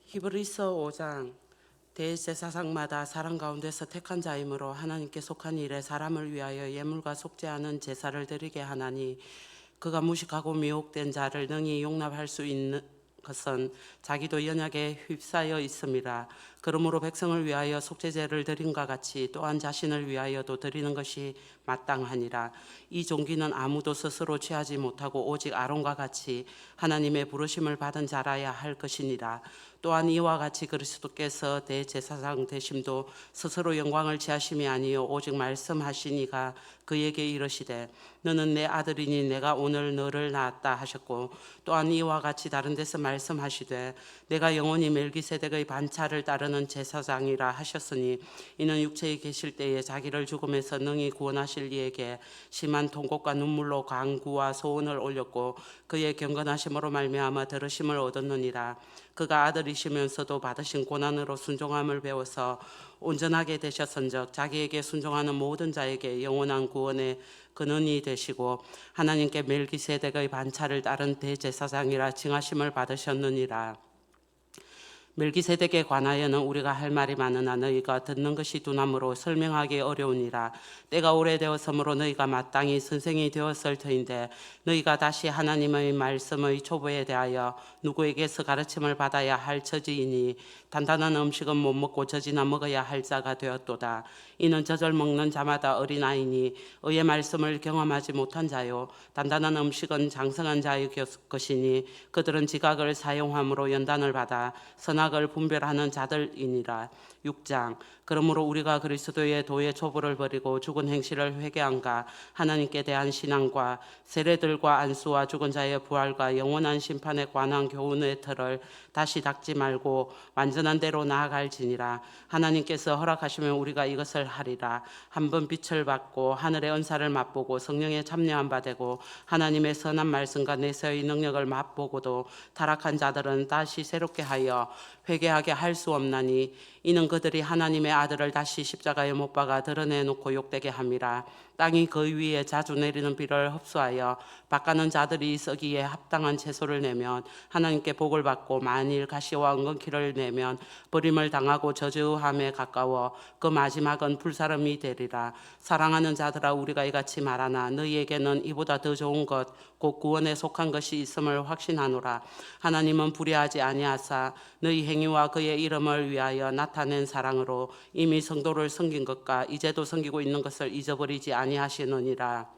히브리서 5장 대제사장마다 사람 가운데서 택한 자이므로 하나님께 속한 일에 사람을 위하여 예물과 속죄하는 제사를 드리게 하나니 그가 무식하고 미혹된 자를 능히 용납할 수 있는 것은 자기도 연약에 휩싸여 있음이라. 그러므로 백성을 위하여 속죄제를 드림과 같이 또한 자신을 위하여도 드리는 것이 마땅하니라. 이 종기는 아무도 스스로 취하지 못하고 오직 아론과 같이 하나님의 부르심을 받은 자라야 할 것이니라. 또한 이와 같이 그리스도께서 대제사장 되심도 스스로 영광을 취하심이 아니요 오직 말씀하시니가 그에게 이르시되 너는 내 아들이니 내가 오늘 너를 낳았다 하셨고, 또한 이와 같이 다른 데서 말씀하시되 내가 영원히 멜기세덱의 반차를 따르는 제사장이라 하셨으니, 이는 육체에 계실 때에 자기를 죽음에서 능히 구원하실 이에게 심한 통곡과 눈물로 간구와 소원을 올렸고 그의 경건하심으로 말미암아 들으심을 얻었느니라. 그가 아들이시면서도 받으신 고난으로 순종함을 배워서 온전하게 되셨은즉 자기에게 순종하는 모든 자에게 영원한 구원의 근원이 되시고 하나님께 멜기세덱의 반차를 따른 대제사장이라 칭하심을 받으셨느니라. 멜기세덱에 관하여는 우리가 할 말이 많으나 너희가 듣는 것이 두나무로 설명하기 어려우니라. 때가 오래되었으므로 너희가 마땅히 선생이 되었을 터인데 너희가 다시 하나님의 말씀의 초보에 대하여 누구에게서 가르침을 받아야 할 처지이니 단단한 음식은 못 먹고 젖이나 먹어야 할 자가 되었도다. 이는 젖을 먹는 자마다 어린아이니 의의 말씀을 경험하지 못한 자요 단단한 음식은 장성한 자의 것이니 그들은 지각을 사용함으로 연단을 받아 선악을 분별하는 자들이니라. 6장 그러므로 우리가 그리스도의 도의 초보를 버리고 죽은 행실을 회개한가 하나님께 대한 신앙과 세례들과 안수와 죽은 자의 부활과 영원한 심판에 관한 교훈의 틀을 다시 닦지 말고 완전한 대로 나아갈지니라. 하나님께서 허락하시면 우리가 이것을 하리라. 한번 빛을 받고 하늘의 은사를 맛보고 성령에 참여한 바 되고 하나님의 선한 말씀과 내세의 능력을 맛보고도 타락한 자들은 다시 새롭게 하여 회개하게 할 수 없나니 이는 그들이 하나님의 아들을 다시 십자가에 못 박아 드러내놓고 욕되게 함이라. 땅이 그 위에 자주 내리는 비를 흡수하여 밭가는 자들이 썩이에 합당한 채소를 내면 하나님께 복을 받고, 만일 가시와 엉겅퀴를 내면 버림을 당하고 저주함에 가까워 그 마지막은 불사름이 되리라. 사랑하는 자들아 우리가 이같이 말하나 너희에게는 이보다 더 좋은 것 곧 구원에 속한 것이 있음을 확신하노라. 하나님은 불의하지 아니하사 너희 행위와 그의 이름을 위하여 나타낸 사랑으로 이미 성도를 섬긴 것과 이제도 섬기고 있는 것을 잊어버리지 아니하시느니라.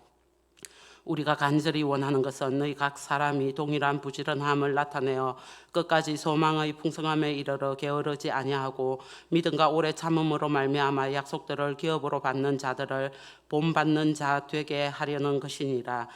우리가 간절히 원하는 것은 너희 각 사람이 동일한 부지런함을 나타내어 끝까지 소망의 풍성함에 이르러 게으르지 아니하고 믿음과 오래 참음으로 말미암아 약속들을 기업으로 받는 자들을 본받는 자 되게 하려는 것이니라.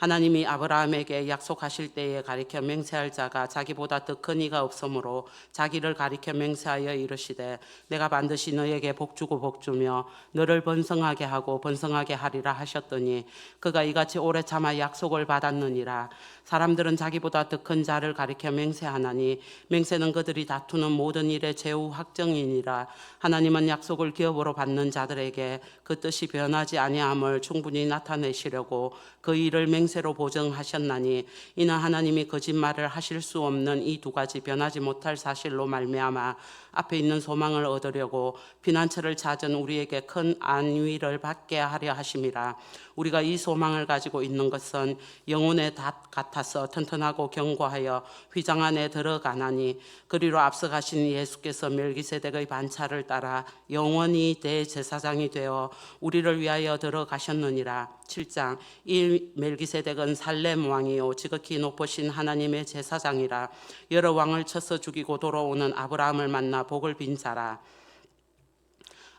하나님이 아브라함에게 약속하실 때에 가리켜 맹세할 자가 자기보다 더 큰 이가 없으므로 자기를 가리켜 맹세하여 이르시되 내가 반드시 너에게 복주고 복주며 너를 번성하게 하고 번성하게 하리라 하셨더니 그가 이같이 오래 참아 약속을 받았느니라. 사람들은 자기보다 더 큰 자를 가리켜 맹세하나니 맹세는 그들이 다투는 모든 일의 제후 확정이니라. 하나님은 약속을 기업으로 받는 자들에게 그 뜻이 변하지 아니함을 충분히 나타내시려고 그 일을 맹세로 보증하셨나니, 이는 하나님이 거짓말을 하실 수 없는 이 두 가지 변하지 못할 사실로 말미암아 앞에 있는 소망을 얻으려고 피난처를 찾은 우리에게 큰 안위를 받게 하려 하심이라. 우리가 이 소망을 가지고 있는 것은 영혼의 닷 같아서 튼튼하고 견고하여 휘장 안에 들어가나니, 그리로 앞서가신 예수께서 멜기세덱의 반차를 따라 영원히 대제사장이 되어 우리를 위하여 들어가셨느니라. 7장 이 멜기세덱은 살렘 왕이요 지극히 높으신 하나님의 제사장이라. 여러 왕을 쳐서 죽이고 돌아오는 아브라함을 만나 복을 빈 자라.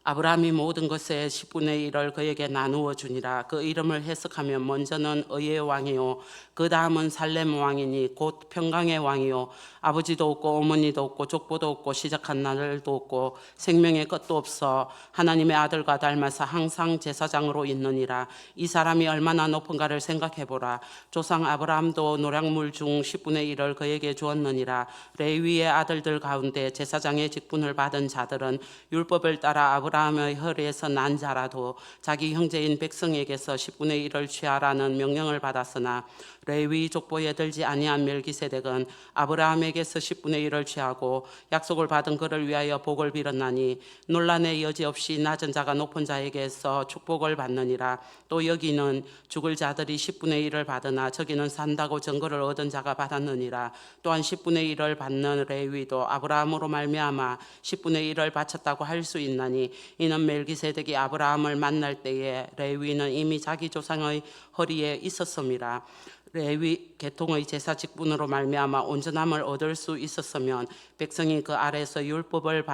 아브라함이 모든 것의 10분의 1을 그에게 나누어 주니라. 그 이름을 해석하면 먼저는 의의 왕이요 그 다음은 살렘 왕이니 곧 평강의 왕이요 아버지도 없고 어머니도 없고 족보도 없고 시작한 날도 없고 생명의 끝도 없어 하나님의 아들과 닮아서 항상 제사장으로 있느니라. 이 사람이 얼마나 높은가를 생각해보라. 조상 아브라함도 노략물 중 10분의 1을 그에게 주었느니라. 레위의 아들들 가운데 제사장의 직분을 받은 자들은 율법을 따라 아브라함의 허리에서 난 자라도 자기 형제인 백성에게서 10분의 1을 취하라는 명령을 받았으나 레위 족보에 들지 아니한 멜기세덱은 아브라함에게서 10분의 1을 취하고 약속을 받은 그를 위하여 복을 빌었나니 논란의 여지 없이 낮은 자가 높은 자에게서 축복을 받느니라. 또 여기는 죽을 자들이 10분의 1을 받으나 저기는 산다고 증거를 얻은 자가 받았느니라. 또한 10분의 1을 받는 레위도 아브라함으로 말미암아 10분의 1을 바쳤다고 할 수 있나니 이는 멜기세덱이 아브라함을 만날 때에 레위는 이미 자기 조상의 허리에 있었음이라. 레위 계통의 제사 직분으로 말미암아 온전함을 얻을 수 있었으면 백성이 그 아래서 율법을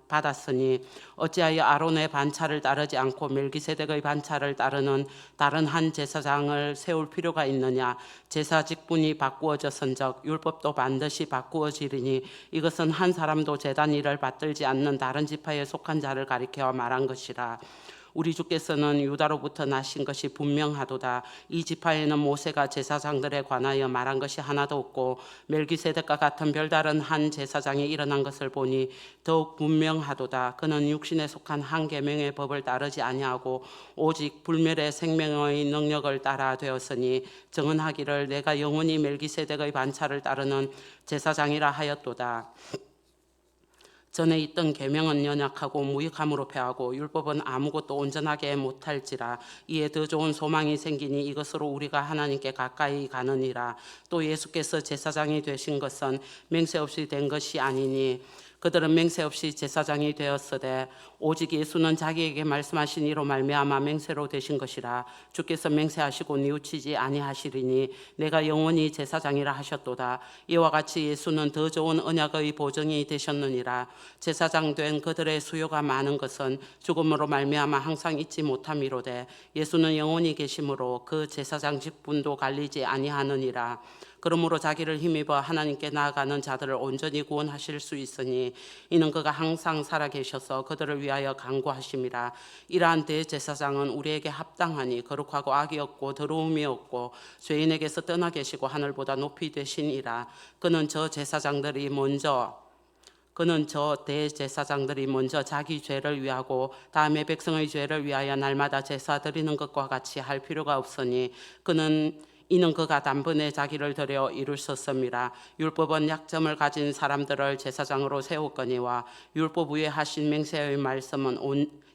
받았으니 어찌하여 아론의 반차를 따르지 않고 멜기세덱의 반차를 따르는 다른 한 제사장을 세울 필요가 있느냐. 제사 직분이 바꾸어졌은즉 율법도 반드시 바꾸어지리니 이것은 한 사람도 제단 일을 받들지 않는 다른 지파에 속한 자를 가리켜 말한 것이라. 우리 주께서는 유다로부터 나신 것이 분명하도다. 이 지파에는 모세가 제사장들에 관하여 말한 것이 하나도 없고 멜기세덱과 같은 별다른 한 제사장이 일어난 것을 보니 더욱 분명하도다. 그는 육신에 속한 한 계명의 법을 따르지 아니하고 오직 불멸의 생명의 능력을 따라 되었으니 정언하기를 내가 영원히 멜기세덱의 반차를 따르는 제사장이라 하였도다. 전에 있던 계명은 연약하고 무익함으로 패하고 율법은 아무것도 온전하게 못할지라. 이에 더 좋은 소망이 생기니 이것으로 우리가 하나님께 가까이 가느니라. 또 예수께서 제사장이 되신 것은 맹세 없이 된 것이 아니니 그들은 맹세 없이 제사장이 되었으되 오직 예수는 자기에게 말씀하신 이로 말미암아 맹세로 되신 것이라. 주께서 맹세하시고 뉘우치지 아니하시리니 내가 영원히 제사장이라 하셨도다. 이와 같이 예수는 더 좋은 언약의 보증이 되셨느니라. 제사장 된 그들의 수요가 많은 것은 죽음으로 말미암아 항상 잊지 못함이로되 예수는 영원히 계심으로 그 제사장 직분도 갈리지 아니하느니라. 그러므로 자기를 힘입어 하나님께 나아가는 자들을 온전히 구원하실 수 있으니 이는 그가 항상 살아계셔서 그들을 위하여 간구하심이라. 이러한 대제사장은 우리에게 합당하니 거룩하고 악이 없고 더러움이 없고 죄인에게서 떠나 계시고 하늘보다 높이 되시니라. 그는 저 대제사장들이 먼저 자기 죄를 위하고 다음에 백성의 죄를 위하여 날마다 제사 드리는 것과 같이 할 필요가 없으니 이는 그가 단번에 자기를 드려 이루셨음이라. 율법은 약점을 가진 사람들을 제사장으로 세웠거니와 율법 위에 하신 맹세의 말씀은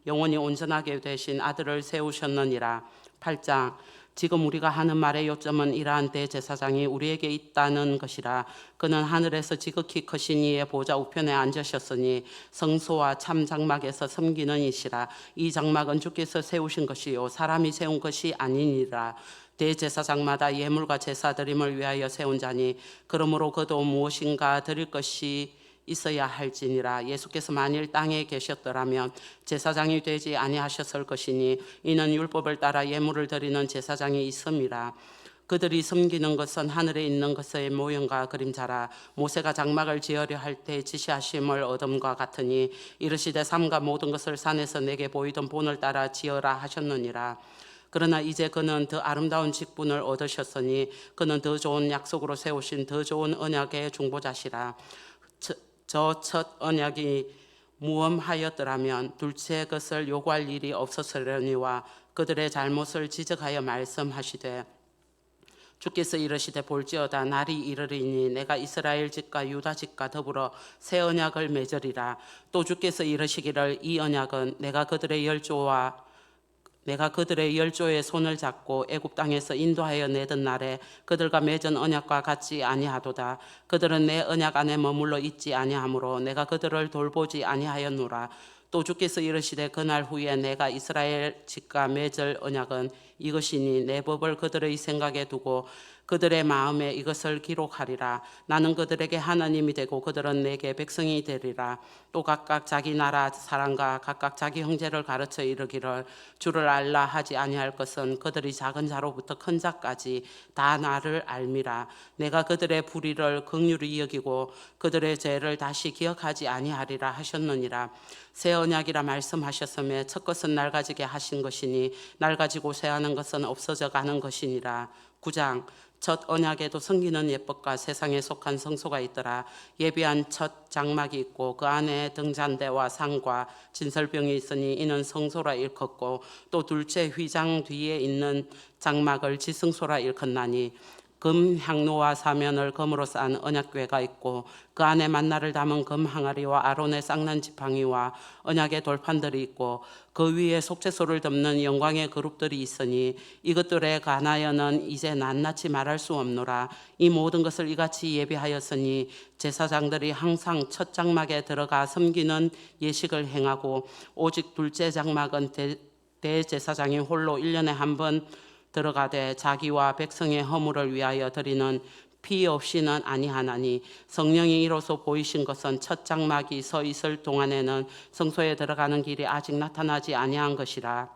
영원히 온전하게 되신 아들을 세우셨느니라. 8장 지금 우리가 하는 말의 요점은 이러한 대제사장이 우리에게 있다는 것이라. 그는 하늘에서 지극히 크신 이의 보좌 우편에 앉으셨으니 성소와 참 장막에서 섬기는 이시라. 이 장막은 주께서 세우신 것이요 사람이 세운 것이 아니니라. 대제사장마다 예물과 제사 드림을 위하여 세운 자니 그러므로 그도 무엇인가 드릴 것이 있어야 할지니라. 예수께서 만일 땅에 계셨더라면 제사장이 되지 아니하셨을 것이니 이는 율법을 따라 예물을 드리는 제사장이 있음이라. 그들이 섬기는 것은 하늘에 있는 것의 모형과 그림자라. 모세가 장막을 지으려 할 때 지시하심을 얻음과 같으니 이르시되 삼가 모든 것을 산에서 내게 보이던 본을 따라 지어라 하셨느니라. 그러나 이제 그는 더 아름다운 직분을 얻으셨으니 그는 더 좋은 약속으로 세우신 더 좋은 언약의 중보자시라. 저 첫 언약이 무엄하였더라면 둘째 것을 요구할 일이 없었으려니와 그들의 잘못을 지적하여 말씀하시되 주께서 이르시되 볼지어다 날이 이르리니 내가 이스라엘 집과 유다 집과 더불어 새 언약을 맺으리라. 또 주께서 이르시기를 이 언약은 내가 그들의 열조의 손을 잡고 애굽 땅에서 인도하여 내던 날에 그들과 맺은 언약과 같지 아니하도다. 그들은 내 언약 안에 머물러 있지 아니하므로 내가 그들을 돌보지 아니하였노라. 또 주께서 이르시되 그날 후에 내가 이스라엘 집과 맺을 언약은 이것이니 내 법을 그들의 생각에 두고 그들의 마음에 이것을 기록하리라. 나는 그들에게 하나님이 되고 그들은 내게 백성이 되리라. 또 각각 자기 나라 사람과 각각 자기 형제를 가르쳐 이르기를 주를 알라 하지 아니할 것은 그들이 작은 자로부터 큰 자까지 다 나를 알미라. 내가 그들의 불의를 긍휼히 여기고 그들의 죄를 다시 기억하지 아니하리라 하셨느니라. 새 언약이라 말씀하셨음에 첫 것은 낡아지게 하신 것이니 낡아지고 새하는 것은 없어져 가는 것이니라. 9장 첫 언약에도 섬기는 예법과 세상에 속한 성소가 있더라. 예비한 첫 장막이 있고 그 안에 등잔대와 상과 진설병이 있으니 이는 성소라 일컫고 또 둘째 휘장 뒤에 있는 장막을 지성소라 일컫나니 금 향로와 사면을 금으로 싼 언약궤가 있고 그 안에 만나를 담은 금 항아리와 아론의 쌍난 지팡이와 언약의 돌판들이 있고 그 위에 속죄소를 덮는 영광의 그룹들이 있으니 이것들에 관하여는 이제 낱낱이 말할 수 없노라. 이 모든 것을 이같이 예비하였으니 제사장들이 항상 첫 장막에 들어가 섬기는 예식을 행하고 오직 둘째 장막은 대제사장이 홀로 1년에 한 번 들어가되 자기와 백성의 허물을 위하여 드리는 피 없이는 아니하나니 성령이 이로써 보이신 것은 첫 장막이 서 있을 동안에는 성소에 들어가는 길이 아직 나타나지 아니한 것이라.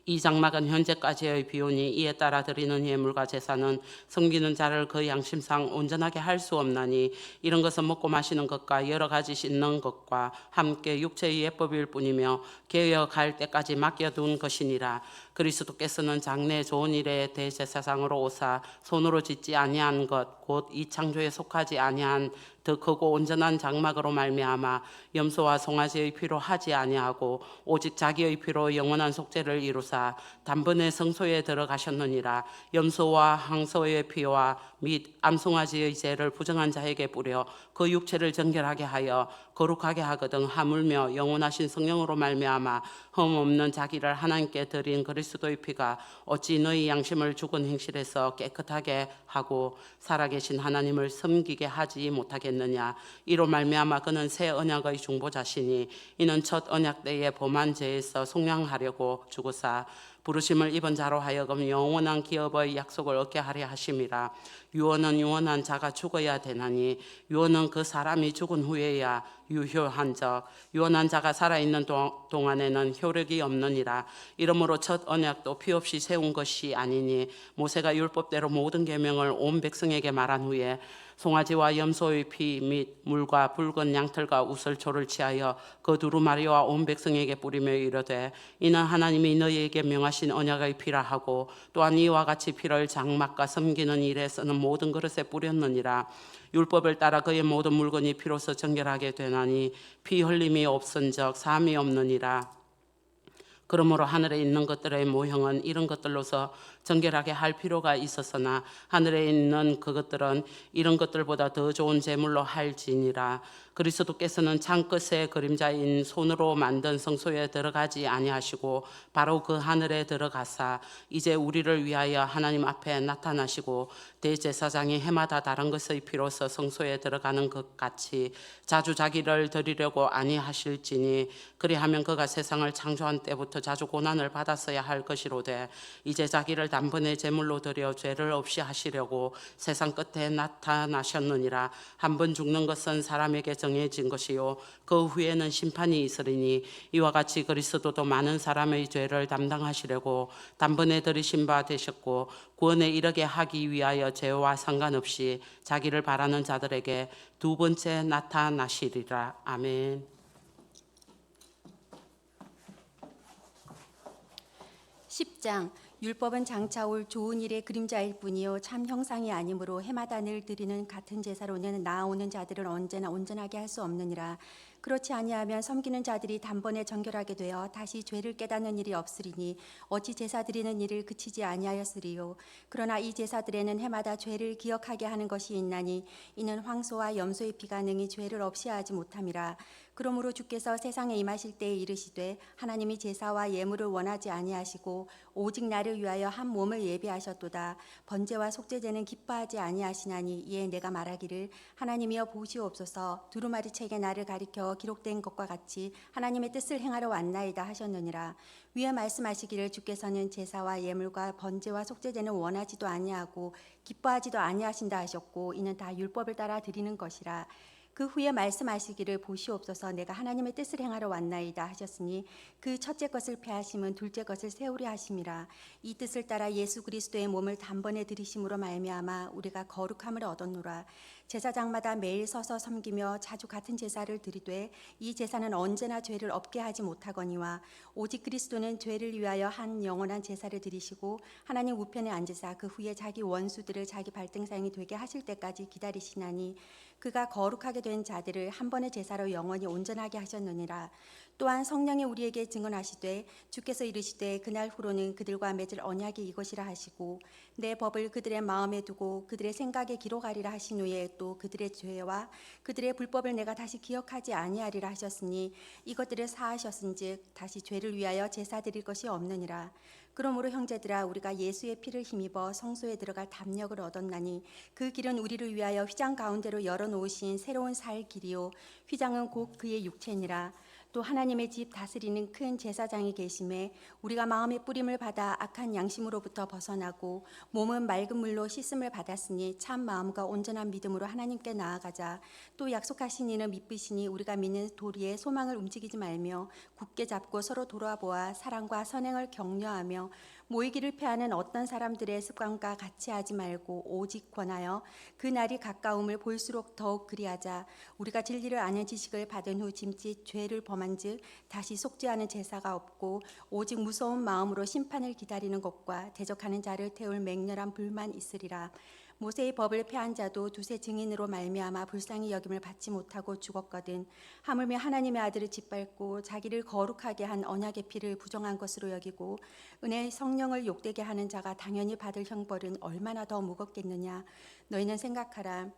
이 장막은 현재까지의 비오니 이에 따라 드리는 예물과 제사는 섬기는 자를 그 양심상 온전하게 할 수 없나니 이런 것은 먹고 마시는 것과 여러 가지 씻는 것과 함께 육체의 예법일 뿐이며 개혁할 때까지 맡겨둔 것이니라. 그리스도께서는 장래 좋은 일에 대제사장으로 오사 손으로 짓지 아니한 것 곧 이 창조에 속하지 아니한 더 크고 온전한 장막으로 말미암아 염소와 송아지의 피로 하지 아니하고 오직 자기의 피로 영원한 속죄를 이루사 단번에 성소에 들어가셨느니라. 염소와 항소의 피와 및 암송아지의 죄를 부정한 자에게 뿌려 그 육체를 정결하게 하여 거룩하게 하거든 하물며 영원하신 성령으로 말미암아 흠 없는 자기를 하나님께 드린 그리스도의 피가 어찌 너희 양심을 죽은 행실에서 깨끗하게 하고 살아계신 하나님을 섬기게 하지 못하겠느냐. 이로 말미암아 그는 새 언약의 중보자시니 이는 첫 언약 때에 범한 죄에서 속량하려고 죽으사 부르심을 입은 자로 하여금 영원한 기업의 약속을 얻게 하려 하심이라. 유언은 유언한 자가 죽어야 되나니 유언은 그 사람이 죽은 후에야 유효한적 유언한 자가 살아있는 동안에는 효력이 없느니라. 이러므로 첫 언약도 피 없이 세운 것이 아니니 모세가 율법대로 모든 계명을 온 백성에게 말한 후에 송아지와 염소의 피 및 물과 붉은 양털과 우슬초를 취하여 그 두루마리와 온 백성에게 뿌리며 이르되 이는 하나님이 너희에게 명하신 언약의 피라 하고 또한 이와 같이 피를 장막과 섬기는 일에 쓰는 모든 그릇에 뿌렸느니라. 율법을 따라 그의 모든 물건이 피로서 정결하게 되나니 피 흘림이 없은적 사함이 없느니라. 그러므로 하늘에 있는 것들의 모형은 이런 것들로서 정결하게 할 필요가 있었으나 하늘에 있는 그것들은 이런 것들보다 더 좋은 제물로 할지니라. 그리스도께서는 창끝의 그림자인 손으로 만든 성소에 들어가지 아니하시고 바로 그 하늘에 들어가사 이제 우리를 위하여 하나님 앞에 나타나시고 대제사장이 해마다 다른 것의 피로서 성소에 들어가는 것 같이 자주 자기를 드리려고 아니하실지니 그리하면 그가 세상을 창조한 때부터 자주 고난을 받았어야 할 것이로되 이제 자기를 단번에 제물로 드려 죄를 없이 하시려고 세상 끝에 나타나셨느니라. 한 번 죽는 것은 사람에게 정해진 것이요 그 후에는 심판이 있으리니 이와 같이 그리스도도 많은 사람의 죄를 담당하시려고 단번에 들이신 바 되셨고 구원에 이르게 하기 위하여 죄와 상관없이 자기를 바라는 자들에게 두 번째 나타나시리라. 아멘. 10장 율법은 장차 올 좋은 일의 그림자일 뿐이요 참 형상이 아니므로 해마다 늘 드리는 같은 제사로는 나아오는 자들을 언제나 온전하게 할 수 없느니라. 그렇지 아니하면 섬기는 자들이 단번에 정결하게 되어 다시 죄를 깨닫는 일이 없으리니 어찌 제사 드리는 일을 그치지 아니하였으리요. 그러나 이 제사들에는 해마다 죄를 기억하게 하는 것이 있나니 이는 황소와 염소의 피가 능히 죄를 없이 하지 못함이라. 그러므로 주께서 세상에 임하실 때에 이르시되 하나님이 제사와 예물을 원하지 아니하시고 오직 나를 위하여 한 몸을 예비하셨도다. 번제와 속죄제는 기뻐하지 아니하시나니 이에 내가 말하기를 하나님이여 보시옵소서 두루마리 책에 나를 가리켜 기록된 것과 같이 하나님의 뜻을 행하러 왔나이다 하셨느니라. 위에 말씀하시기를 주께서는 제사와 예물과 번제와 속죄제는 원하지도 아니하고 기뻐하지도 아니하신다 하셨고 이는 다 율법을 따라 드리는 것이라. 그 후에 말씀하시기를 보시옵소서 내가 하나님의 뜻을 행하러 왔나이다 하셨으니 그 첫째 것을 폐하심은 둘째 것을 세우려 하심이라. 이 뜻을 따라 예수 그리스도의 몸을 단번에 들이심으로 말미암아 우리가 거룩함을 얻었노라. 제사장마다 매일 서서 섬기며 자주 같은 제사를 드리되 이 제사는 언제나 죄를 없게 하지 못하거니와 오직 그리스도는 죄를 위하여 한 영원한 제사를 드리시고 하나님 우편에 앉으사 그 후에 자기 원수들을 자기 발등상이 되게 하실 때까지 기다리시나니 그가 거룩하게 된 자들을 한 번의 제사로 영원히 온전하게 하셨느니라. 또한 성령이 우리에게 증언하시되 주께서 이르시되 그날 후로는 그들과 맺을 언약이 이것이라 하시고 내 법을 그들의 마음에 두고 그들의 생각에 기록하리라 하신 후에 또 그들의 죄와 그들의 불법을 내가 다시 기억하지 아니하리라 하셨으니 이것들을 사하셨은즉 다시 죄를 위하여 제사 드릴 것이 없느니라. 그러므로 형제들아 우리가 예수의 피를 힘입어 성소에 들어갈 담력을 얻었나니 그 길은 우리를 위하여 휘장 가운데로 열어놓으신 새로운 살 길이요 휘장은 곧 그의 육체니라. 또 하나님의 집 다스리는 큰 제사장이 계심에 우리가 마음의 뿌림을 받아 악한 양심으로부터 벗어나고 몸은 맑은 물로 씻음을 받았으니 참 마음과 온전한 믿음으로 하나님께 나아가자. 또 약속하신 이는 믿으시니 우리가 믿는 도리에 소망을 움직이지 말며 굳게 잡고 서로 돌아보아 사랑과 선행을 격려하며 모이기를 패하는 어떤 사람들의 습관과 같이 하지 말고 오직 권하여 그 날이 가까움을 볼수록 더욱 그리하자. 우리가 진리를 아는 지식을 받은 후 짐짓 죄를 범한즉 다시 속죄하는 제사가 없고 오직 무서운 마음으로 심판을 기다리는 것과 대적하는 자를 태울 맹렬한 불만 있으리라. 모세의 법을 폐한 자도 두세 증인으로 말미암아 불쌍히 여김을 받지 못하고 죽었거든. 하물며 하나님의 아들을 짓밟고 자기를 거룩하게 한 언약의 피를 부정한 것으로 여기고 은혜의 성령을 욕되게 하는 자가 당연히 받을 형벌은 얼마나 더 무겁겠느냐. 너희는 생각하라.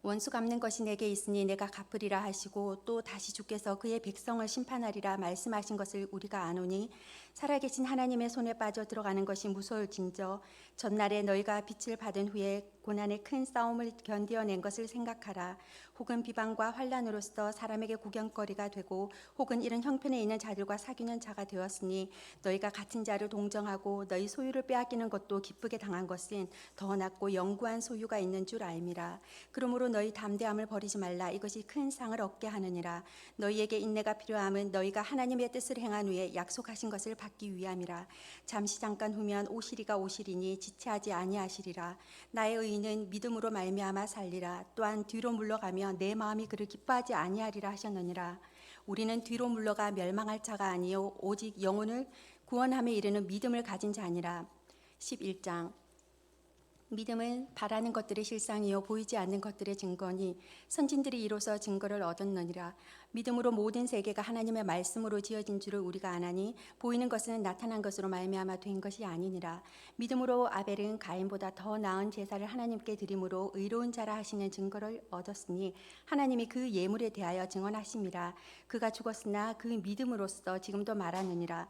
원수 갚는 것이 내게 있으니 내가 갚으리라 하시고 또 다시 주께서 그의 백성을 심판하리라 말씀하신 것을 우리가 아노니 살아계신 하나님의 손에 빠져 들어가는 것이 무서울진저 전날에 너희가 빛을 받은 후에 고난의 큰 싸움을 견디어낸 것을 생각하라. 혹은 비방과 환난으로서 사람에게 구경거리가 되고 혹은 이런 형편에 있는 자들과 사귀는 자가 되었으니 너희가 같은 자를 동정하고 너희 소유를 빼앗기는 것도 기쁘게 당한 것은 더 낫고 영구한 소유가 있는 줄 알미라. 그러므로 너희 담대함을 버리지 말라. 이것이 큰 상을 얻게 하느니라. 너희에게 인내가 필요함은 너희가 하나님의 뜻을 행한 후에 약속하신 것을 받기 위함이라. 잠시 잠깐 후면 오시리가 오시리니 지체하지 아니하시리라. 나의 의인은 믿음으로 말미암아 살리라. 또한 뒤로 물러가며 내 마음이 그를 기뻐하지 아니하리라 하셨느니라. 우리는 뒤로 물러가 멸망할 자가 아니요 오직 영혼을 구원함에 이르는 믿음을 가진 자니라. 11장 믿음은 바라는 것들의 실상이요 보이지 않는 것들의 증거니 선진들이 이로써 증거를 얻었느니라. 믿음으로 모든 세계가 하나님의 말씀으로 지어진 줄을 우리가 아나니 보이는 것은 나타난 것으로 말미암아 된 것이 아니니라. 믿음으로 아벨은 가인보다 더 나은 제사를 하나님께 드림으로 의로운 자라 하시는 증거를 얻었으니 하나님이 그 예물에 대하여 증언하심이라. 그가 죽었으나 그 믿음으로써 지금도 말하느니라.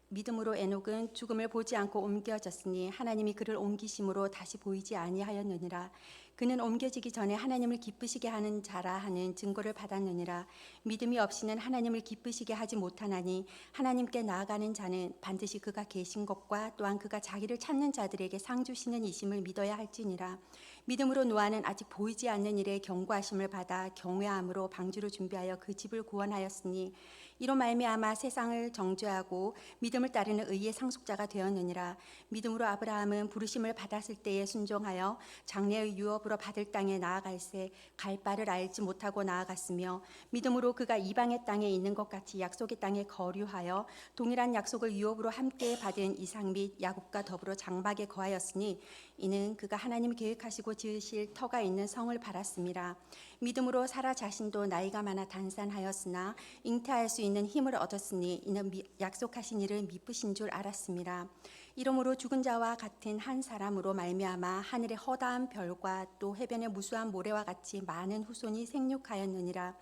믿음으로 에녹은 죽음을 보지 않고 옮겨졌으니 하나님이 그를 옮기심으로 다시 보이지 아니하였느니라. 그는 옮겨지기 전에 하나님을 기쁘시게 하는 자라 하는 증거를 받았느니라. 믿음이 없이는 하나님을 기쁘시게 하지 못하나니 하나님께 나아가는 자는 반드시 그가 계신 것과 또한 그가 자기를 찾는 자들에게 상 주시는 이심을 믿어야 할지니라. 믿음으로 노아는 아직 보이지 않는 일에 경고하심을 받아 경외함으로 방주를 준비하여 그 집을 구원하였으니 이로 말미암아 세상을 정죄하고 믿음을 따르는 의의 상속자가 되었느니라. 믿음으로 아브라함은 부르심을 받았을 때에 순종하여 장래의 유업으로 받을 땅에 나아갈새 갈 바를 알지 못하고 나아갔으며 믿음으로 그가 이방의 땅에 있는 것 같이 약속의 땅에 거류하여 동일한 약속을 유업으로 함께 받은 이삭 및 야곱과 더불어 장막에 거하였으니 이는 그가 하나님이 계획하시고 지으실 터가 있는 성을 바랐습니다. 믿음으로 사라 자신도 나이가 많아 단산하였으나 잉태할 수 있는 힘을 얻었으니 이는 약속하신 이를 미쁘신 줄 알았습니다. 이러므로 죽은 자와 같은 한 사람으로 말미암아 하늘의 허다한 별과 또 해변의 무수한 모래와 같이 많은 후손이 생육하였느니라.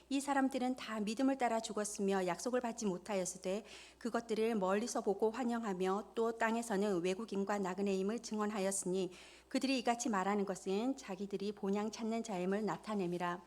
이 사람들은 다 믿음을 따라 죽었으며 약속을 받지 못하였으되 그것들을 멀리서 보고 환영하며 또 땅에서는 외국인과 나그네임을 증언하였으니 그들이 이같이 말하는 것은 자기들이 본향 찾는 자임을 나타냄이라.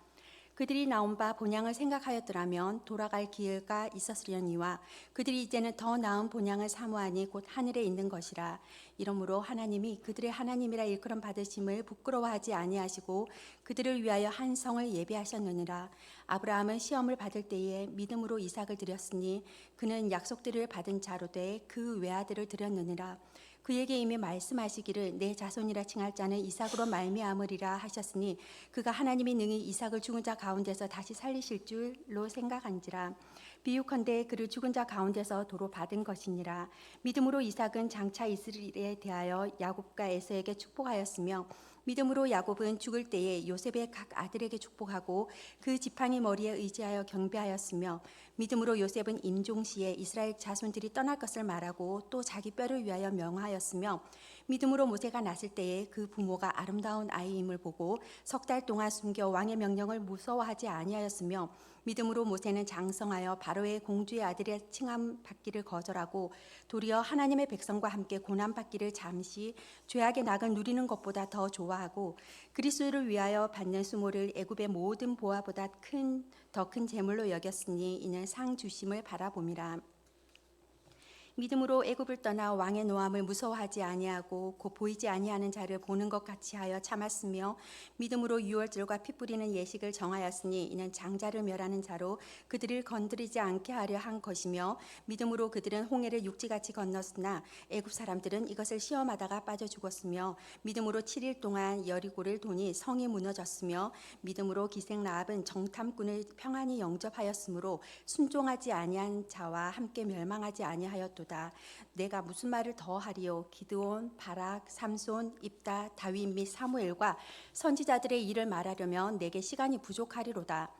그들이 나온 바 본향을 생각하였더라면 돌아갈 기회가 있었으려니와 그들이 이제는 더 나은 본향을 사모하니 곧 하늘에 있는 것이라. 이러므로 하나님이 그들의 하나님이라 일컬음 받으심을 부끄러워하지 아니하시고 그들을 위하여 한 성을 예비하셨느니라. 아브라함은 시험을 받을 때에 믿음으로 이삭을 드렸으니 그는 약속들을 받은 자로 돼 그 외아들을 드렸느니라. 그에게 이미 말씀하시기를 내 자손이라 칭할 자는 이삭으로 말미암으리라 하셨으니 그가 하나님이 능히 이삭을 죽은 자 가운데서 다시 살리실 줄로 생각한지라. 비유컨대 그를 죽은 자 가운데서 도로 받은 것이니라. 믿음으로 이삭은 장차 이스라엘에 대하여 야곱과 에서에게 축복하였으며 믿음으로 야곱은 죽을 때에 요셉의 각 아들에게 축복하고 그 지팡이 머리에 의지하여 경배하였으며 믿음으로 요셉은 임종시에 이스라엘 자손들이 떠날 것을 말하고 또 자기 뼈를 위하여 명하였으며 믿음으로 모세가 났을 때에 그 부모가 아름다운 아이임을 보고 석 달 동안 숨겨 왕의 명령을 무서워하지 아니하였으며 믿음으로 모세는 장성하여 바로의 공주의 아들의 칭함 받기를 거절하고 도리어 하나님의 백성과 함께 고난 받기를 잠시 죄악의 낙을 누리는 것보다 더 좋아하고 그리스도를 위하여 받는 수모를 애굽의 모든 보화보다 더 큰 재물로 여겼으니 이는 상 주심을 바라봄이라. 믿음으로 애굽을 떠나 왕의 노함을 무서워하지 아니하고 곧 보이지 아니하는 자를 보는 것 같이 하여 참았으며 믿음으로 유월절과 피 뿌리는 예식을 정하였으니 이는 장자를 멸하는 자로 그들을 건드리지 않게 하려 한 것이며 믿음으로 그들은 홍해를 육지같이 건넜으나 애굽 사람들은 이것을 시험하다가 빠져 죽었으며 믿음으로 7일 동안 여리고를 도니 성이 무너졌으며 믿음으로 기생 라합은 정탐꾼을 평안히 영접하였으므로 순종하지 아니한 자와 함께 멸망하지 아니하였도다. 내가 무슨 말을 더 하리요. 기드온, 바락, 삼손, 입다, 다윗 및 사무엘과 선지자들의 일을 말하려면 내게 시간이 부족하리로다.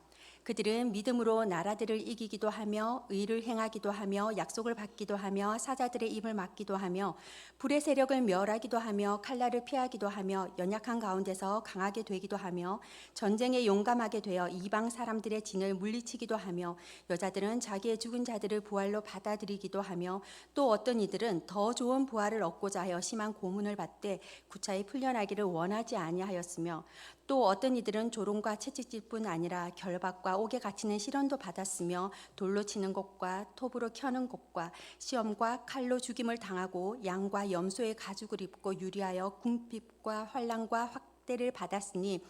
그들은 믿음으로 나라들을 이기기도 하며 의를 행하기도 하며 약속을 받기도 하며 사자들의 입을 막기도 하며 불의 세력을 멸하기도 하며 칼날을 피하기도 하며 연약한 가운데서 강하게 되기도 하며 전쟁에 용감하게 되어 이방 사람들의 진을 물리치기도 하며 여자들은 자기의 죽은 자들을 부활로 받아들이기도 하며 또 어떤 이들은 더 좋은 부활을 얻고자 하여 심한 고문을 받되 구차히 풀려나기를 원하지 아니하였으며 또 어떤 이들은 조롱과 채찍질뿐 아니라 결박과 옥에 갇히는 시련도 받았으며 돌로 치는 것과 톱으로 켜는 것과 시험과 칼로 죽임을 당하고 양과 염소의 가죽을 입고 유리하여 궁핍과 환난과 확대를 받았으니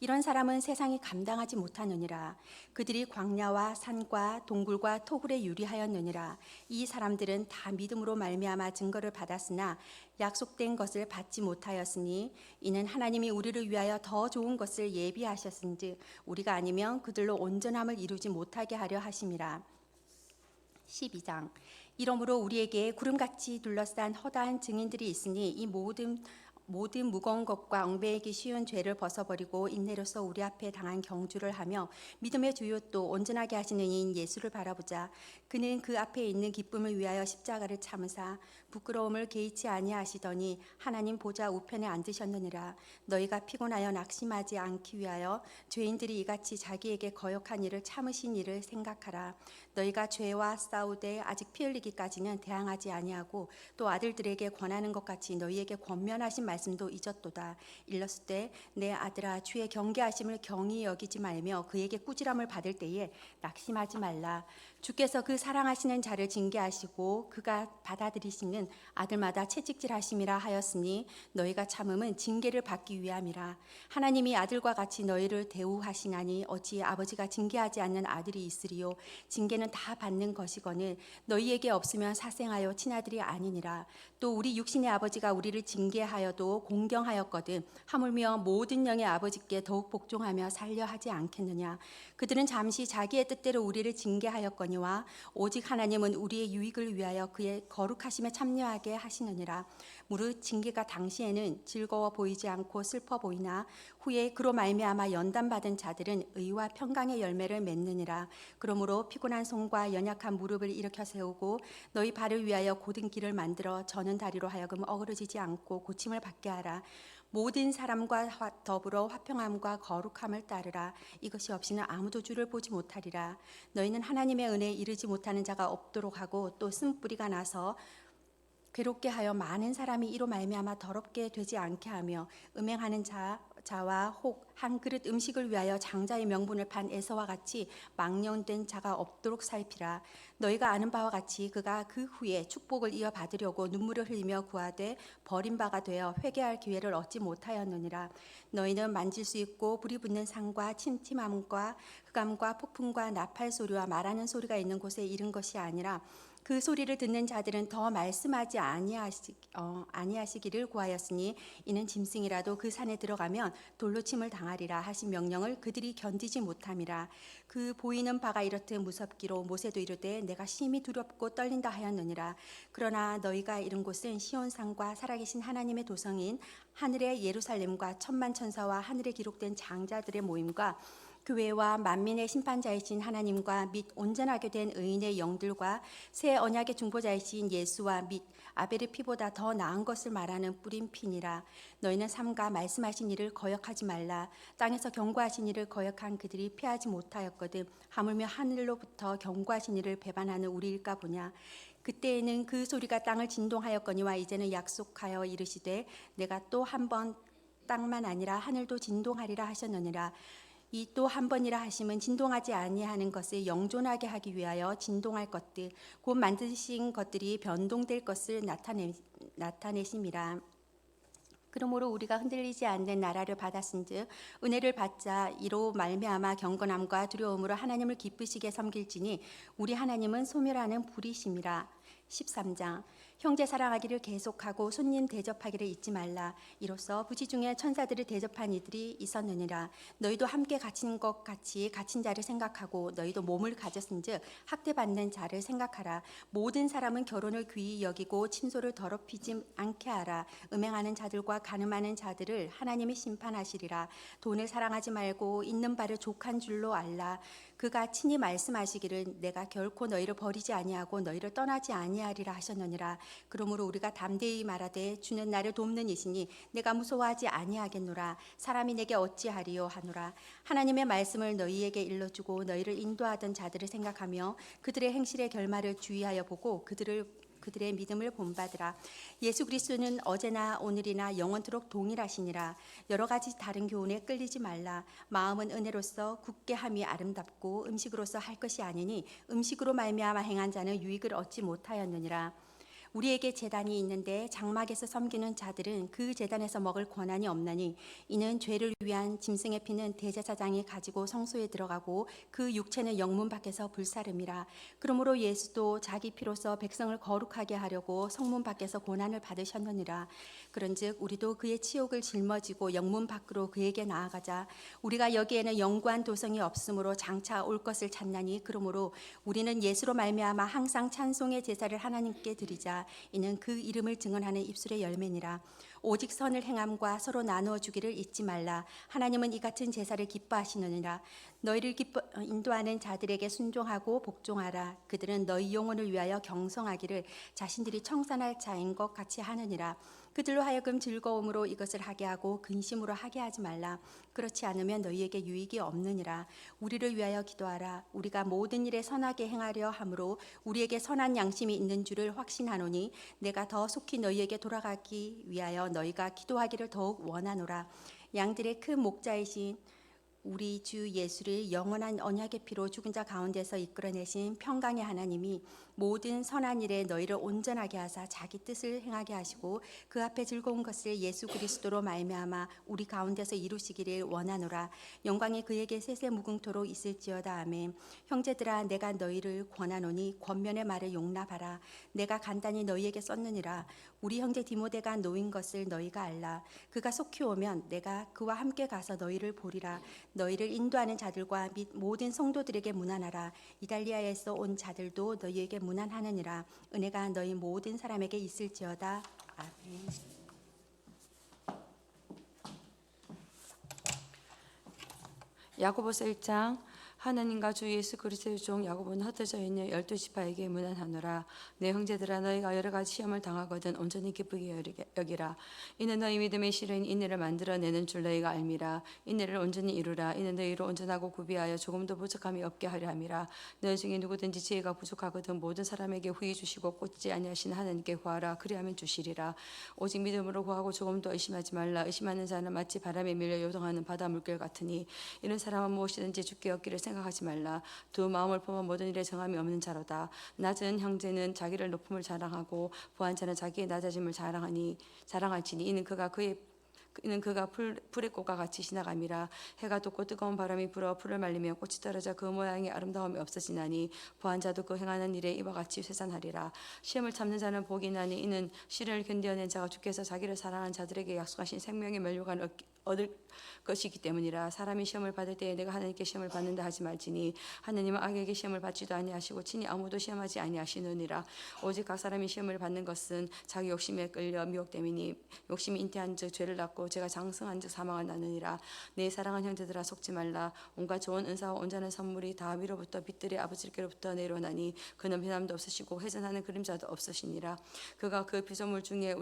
이런 사람은 세상이 감당하지 못하느니라. 그들이 광야와 산과 동굴과 토굴에 유리하였느니라. 이 사람들은 다 믿음으로 말미암아 증거를 받았으나 약속된 것을 받지 못하였으니 이는 하나님이 우리를 위하여 더 좋은 것을 예비하셨은즉 우리가 아니면 그들로 온전함을 이루지 못하게 하려 하심이라. 12장. 이러므로 우리에게 구름같이 둘러싼 허다한 증인들이 있으니 이 모든 무거운 것과 엉배이기 쉬운 죄를 벗어버리고 인내로서 우리 앞에 당한 경주를 하며 믿음의 주요 또 온전하게 하시는 이인 예수를 바라보자. 그는 그 앞에 있는 기쁨을 위하여 십자가를 참으사 부끄러움을 개의치 아니하시더니 하나님 보좌 우편에 앉으셨느니라. 너희가 피곤하여 낙심하지 않기 위하여 죄인들이 이같이 자기에게 거역한 일을 참으신 일을 생각하라. 너희가 죄와 싸우되 아직 피 흘리기까지는 대항하지 아니하고 또 아들들에게 권하는 것 같이 너희에게 권면하신 말씀도 잊었도다. 일렀을 때 내 아들아 주의 경계하심을 경히 여기지 말며 그에게 꾸지람을 받을 때에 낙심하지 말라. 주께서 그 사랑하시는 자를 징계하시고 그가 받아들이시는 아들마다 채찍질하심이라 하였으니 너희가 참음은 징계를 받기 위함이라. 하나님이 아들과 같이 너희를 대우하시나니 어찌 아버지가 징계하지 않는 아들이 있으리요. 징계는 다 받는 것이거늘 너희에게 없으면 사생하여 친아들이 아니니라. 또 우리 육신의 아버지가 우리를 징계하여도 공경하였거든 하물며 모든 영의 아버지께 더욱 복종하며 살려 하지 않겠느냐. 그들은 잠시 자기의 뜻대로 우리를 징계하였거니와 오직 하나님은 우리의 유익을 위하여 그의 거룩하심에 참여하게 하시느니라. 무릇 징계가 당시에는 즐거워 보이지 않고 슬퍼 보이나 후에 그로 말미암아 연단받은 자들은 의와 평강의 열매를 맺느니라. 그러므로 피곤한 손과 연약한 무릎을 일으켜 세우고 너희 발을 위하여 곧은 길을 만들어 저는 다리로 하여금 어그러지지 않고 고침을 받게 하라. 모든 사람과 더불어 화평함과 거룩함을 따르라. 이것이 없이는 아무도 주를 보지 못하리라. 너희는 하나님의 은혜에 이르지 못하는 자가 없도록 하고 또 쓴뿌리가 나서 괴롭게 하여 많은 사람이 이로 말미암아 더럽게 되지 않게 하며 음행하는 자와 혹 한 그릇 음식을 위하여 장자의 명분을 판 에서와 같이 망령된 자가 없도록 살피라. 너희가 아는 바와 같이 그가 그 후에 축복을 이어받으려고 눈물을 흘리며 구하되 버림바가 되어 회개할 기회를 얻지 못하였느니라. 너희는 만질 수 있고 불이 붙는 산과 침침함과 흑암과 폭풍과 나팔 소리와 말하는 소리가 있는 곳에 이른 것이 아니라 그 소리를 듣는 자들은 더 말씀하지 아니하시기를 구하였으니 이는 짐승이라도 그 산에 들어가면 돌로 침을 당하리라 하신 명령을 그들이 견디지 못함이라. 그 보이는 바가 이렇듯 무섭기로 모세도 이르되 내가 심히 두렵고 떨린다 하였느니라. 그러나 너희가 이른 곳은 시온산과 살아계신 하나님의 도성인 하늘의 예루살렘과 천만 천사와 하늘에 기록된 장자들의 모임과 교회와 만민의 심판자이신 하나님과 및 온전하게 된 의인의 영들과 새 언약의 중보자이신 예수와 및 아벨의 피보다 더 나은 것을 말하는 뿌린 피니라. 너희는 삼가 말씀하신 일을 거역하지 말라. 땅에서 경고하신 일을 거역한 그들이 피하지 못하였거든 하물며 하늘로부터 경고하신 일을 배반하는 우리일까 보냐. 그때에는 그 소리가 땅을 진동하였거니와 이제는 약속하여 이르시되 내가 또 한 번 땅만 아니라 하늘도 진동하리라 하셨느니라. 이 또 한 번이라 하심은 진동하지 아니하는 것을 영존하게 하기 위하여 진동할 것들 곧 만드신 것들이 변동될 것을 나타내심이라. 그러므로 우리가 흔들리지 않는 나라를 받았은즉 은혜를 받자 이로 말미암아 경건함과 두려움으로 하나님을 기쁘시게 섬길지니 우리 하나님은 소멸하는 불이심이라. 13장 형제 사랑하기를 계속하고 손님 대접하기를 잊지 말라. 이로써 부지 중에 천사들을 대접한 이들이 있었느니라. 너희도 함께 갇힌 것 같이 갇힌 자를 생각하고 너희도 몸을 가졌은즉 학대받는 자를 생각하라. 모든 사람은 결혼을 귀히 여기고 침소를 더럽히지 않게 하라. 음행하는 자들과 간음하는 자들을 하나님이 심판하시리라. 돈을 사랑하지 말고 있는 바를 족한 줄로 알라. 그가 친히 말씀하시기를 내가 결코 너희를 버리지 아니하고 너희를 떠나지 아니하리라 하셨느니라. 그러므로 우리가 담대히 말하되 주는 나를 돕는 이시니 내가 무서워하지 아니하겠노라. 사람이 내게 어찌하리요 하노라. 하나님의 말씀을 너희에게 일러주고 너희를 인도하던 자들을 생각하며 그들의 행실의 결말을 주의하여 보고 그들의 믿음을 본받으라. 예수 그리스도는 어제나 오늘이나 영원토록 동일하시니라. 여러 가지 다른 교훈에 끌리지 말라. 마음은 은혜로서 굳게 함이 아름답고 음식으로서 할 것이 아니니 음식으로 말미암아 행한 자는 유익을 얻지 못하였느니라. 우리에게 제단이 있는데 장막에서 섬기는 자들은 그 제단에서 먹을 권한이 없나니 이는 죄를 위한 짐승의 피는 대제사장이 가지고 성소에 들어가고 그 육체는 영문 밖에서 불사름이라. 그러므로 예수도 자기 피로서 백성을 거룩하게 하려고 성문 밖에서 고난을 받으셨느니라. 그런즉 우리도 그의 치욕을 짊어지고 영문 밖으로 그에게 나아가자. 우리가 여기에는 영구한 도성이 없으므로 장차 올 것을 찾나니 그러므로 우리는 예수로 말미암아 항상 찬송의 제사를 하나님께 드리자. 이는 그 이름을 증언하는 입술의 열매니라. 오직 선을 행함과 서로 나누어 주기를 잊지 말라. 하나님은 이 같은 제사를 기뻐하시느니라. 너희를 인도하는 자들에게 순종하고 복종하라. 그들은 너희 영혼을 위하여 경성하기를 자신들이 청산할 자인 것 같이 하느니라. 그들로 하여금 즐거움으로 이것을 하게 하고 근심으로 하게 하지 말라. 그렇지 않으면 너희에게 유익이 없느니라. 우리를 위하여 기도하라. 우리가 모든 일에 선하게 행하려 함으로 우리에게 선한 양심이 있는 줄을 확신하노니 내가 더 속히 너희에게 돌아가기 위하여 너희가 기도하기를 더욱 원하노라. 양들의 큰 목자이신 우리 주 예수를 영원한 언약의 피로 죽은 자 가운데서 이끌어내신 평강의 하나님이 모든 선한 일에 너희를 온전하게 하사 자기 뜻을 행하게 하시고 그 앞에 즐거운 것을 예수 그리스도로 말미암아 우리 가운데서 이루시기를 원하노라. 영광이 그에게 세세무궁토록 있을지어다. 아멘. 형제들아 내가 너희를 권하노니 권면의 말을 용납하라. 내가 간단히 너희에게 썼느니라. 우리 형제 디모데가 놓인 것을 너희가 알라. 그가 속히 오면 내가 그와 함께 가서 너희를 보리라. 너희를 인도하는 자들과 및 모든 성도들에게 문안하라. 이달리아에서 온 자들도 너희에게 문안하느니라. 은혜가 너희 모든 사람에게 있을지어다. 아멘. 야고보서 1장. 하나님과 주 예수 그리스도의 종 야고보는 흩어져 있는 12지파에게 문안하노라. 내 형제들아 너희가 여러 가지 시험을 당하거든 온전히 기쁘게 여기라. 이는 너희 믿음의 실은 인내를 만들어내는 줄 너희가 알미라. 인내를 온전히 이루라. 이는 너희로 온전하고 구비하여 조금도 부족함이 없게 하려 함이라. 너희 중에 누구든지 지혜가 부족하거든 모든 사람에게 후히 주시고 꽂지 아니하신 하나님께 구하라. 그리하면 주시리라. 오직 믿음으로 구하고 조금도 의심하지 말라. 의심하는 자는 마치 바람에 밀려 요동하는 바다 물결 같으니 이런 사람은 무엇이든지 주께 얻기를 생각하지 말라. 두 마음을 품어 모든 일에 정함이 없는 자로다. 낮은 형제는 자기를 높음을 자랑하고 부한 자는 자기의 낮아짐을 자랑할지니 이는 그가 이는 그가 불의 꽃과 같이 지나감이라. 해가 돋고 뜨거운 바람이 불어 풀을 말리며 꽃이 떨어져 그 모양의 아름다움이 없어지나니 부한 자도 그 행하는 일에 이와 같이 쇠산하리라. 시험을 참는 자는 복이 나니 이는 시련을 견뎌낸 자가 주께서 자기를 사랑하는 자들에게 약속하신 생명의 면류관을 얻을 것이기 때문이라. 사람이 시험을 받을 때에 내가 하나님께 시험을 받는다 하지 말지니 하나님은 악에게 시험을 받지도 아니하시고 친히 아무도 시험하지 아니하시느니라. 오직 각 사람이 시험을 받는 것은 자기 욕심에 끌려 미혹됨이니 욕심이 잉태한즉 죄를 낳고 죄가 장성한즉 사망을 낳느니라. 내 사랑하는 형제들아 속지 말라. 온갖 좋은 은사와 온전한 선물이 다 위로부터 빛들의 아버지께로부터 내려오나니 그는 변함도 없으시고 회전하는 그림자도 없으시니라. 그가 그 피조물 중에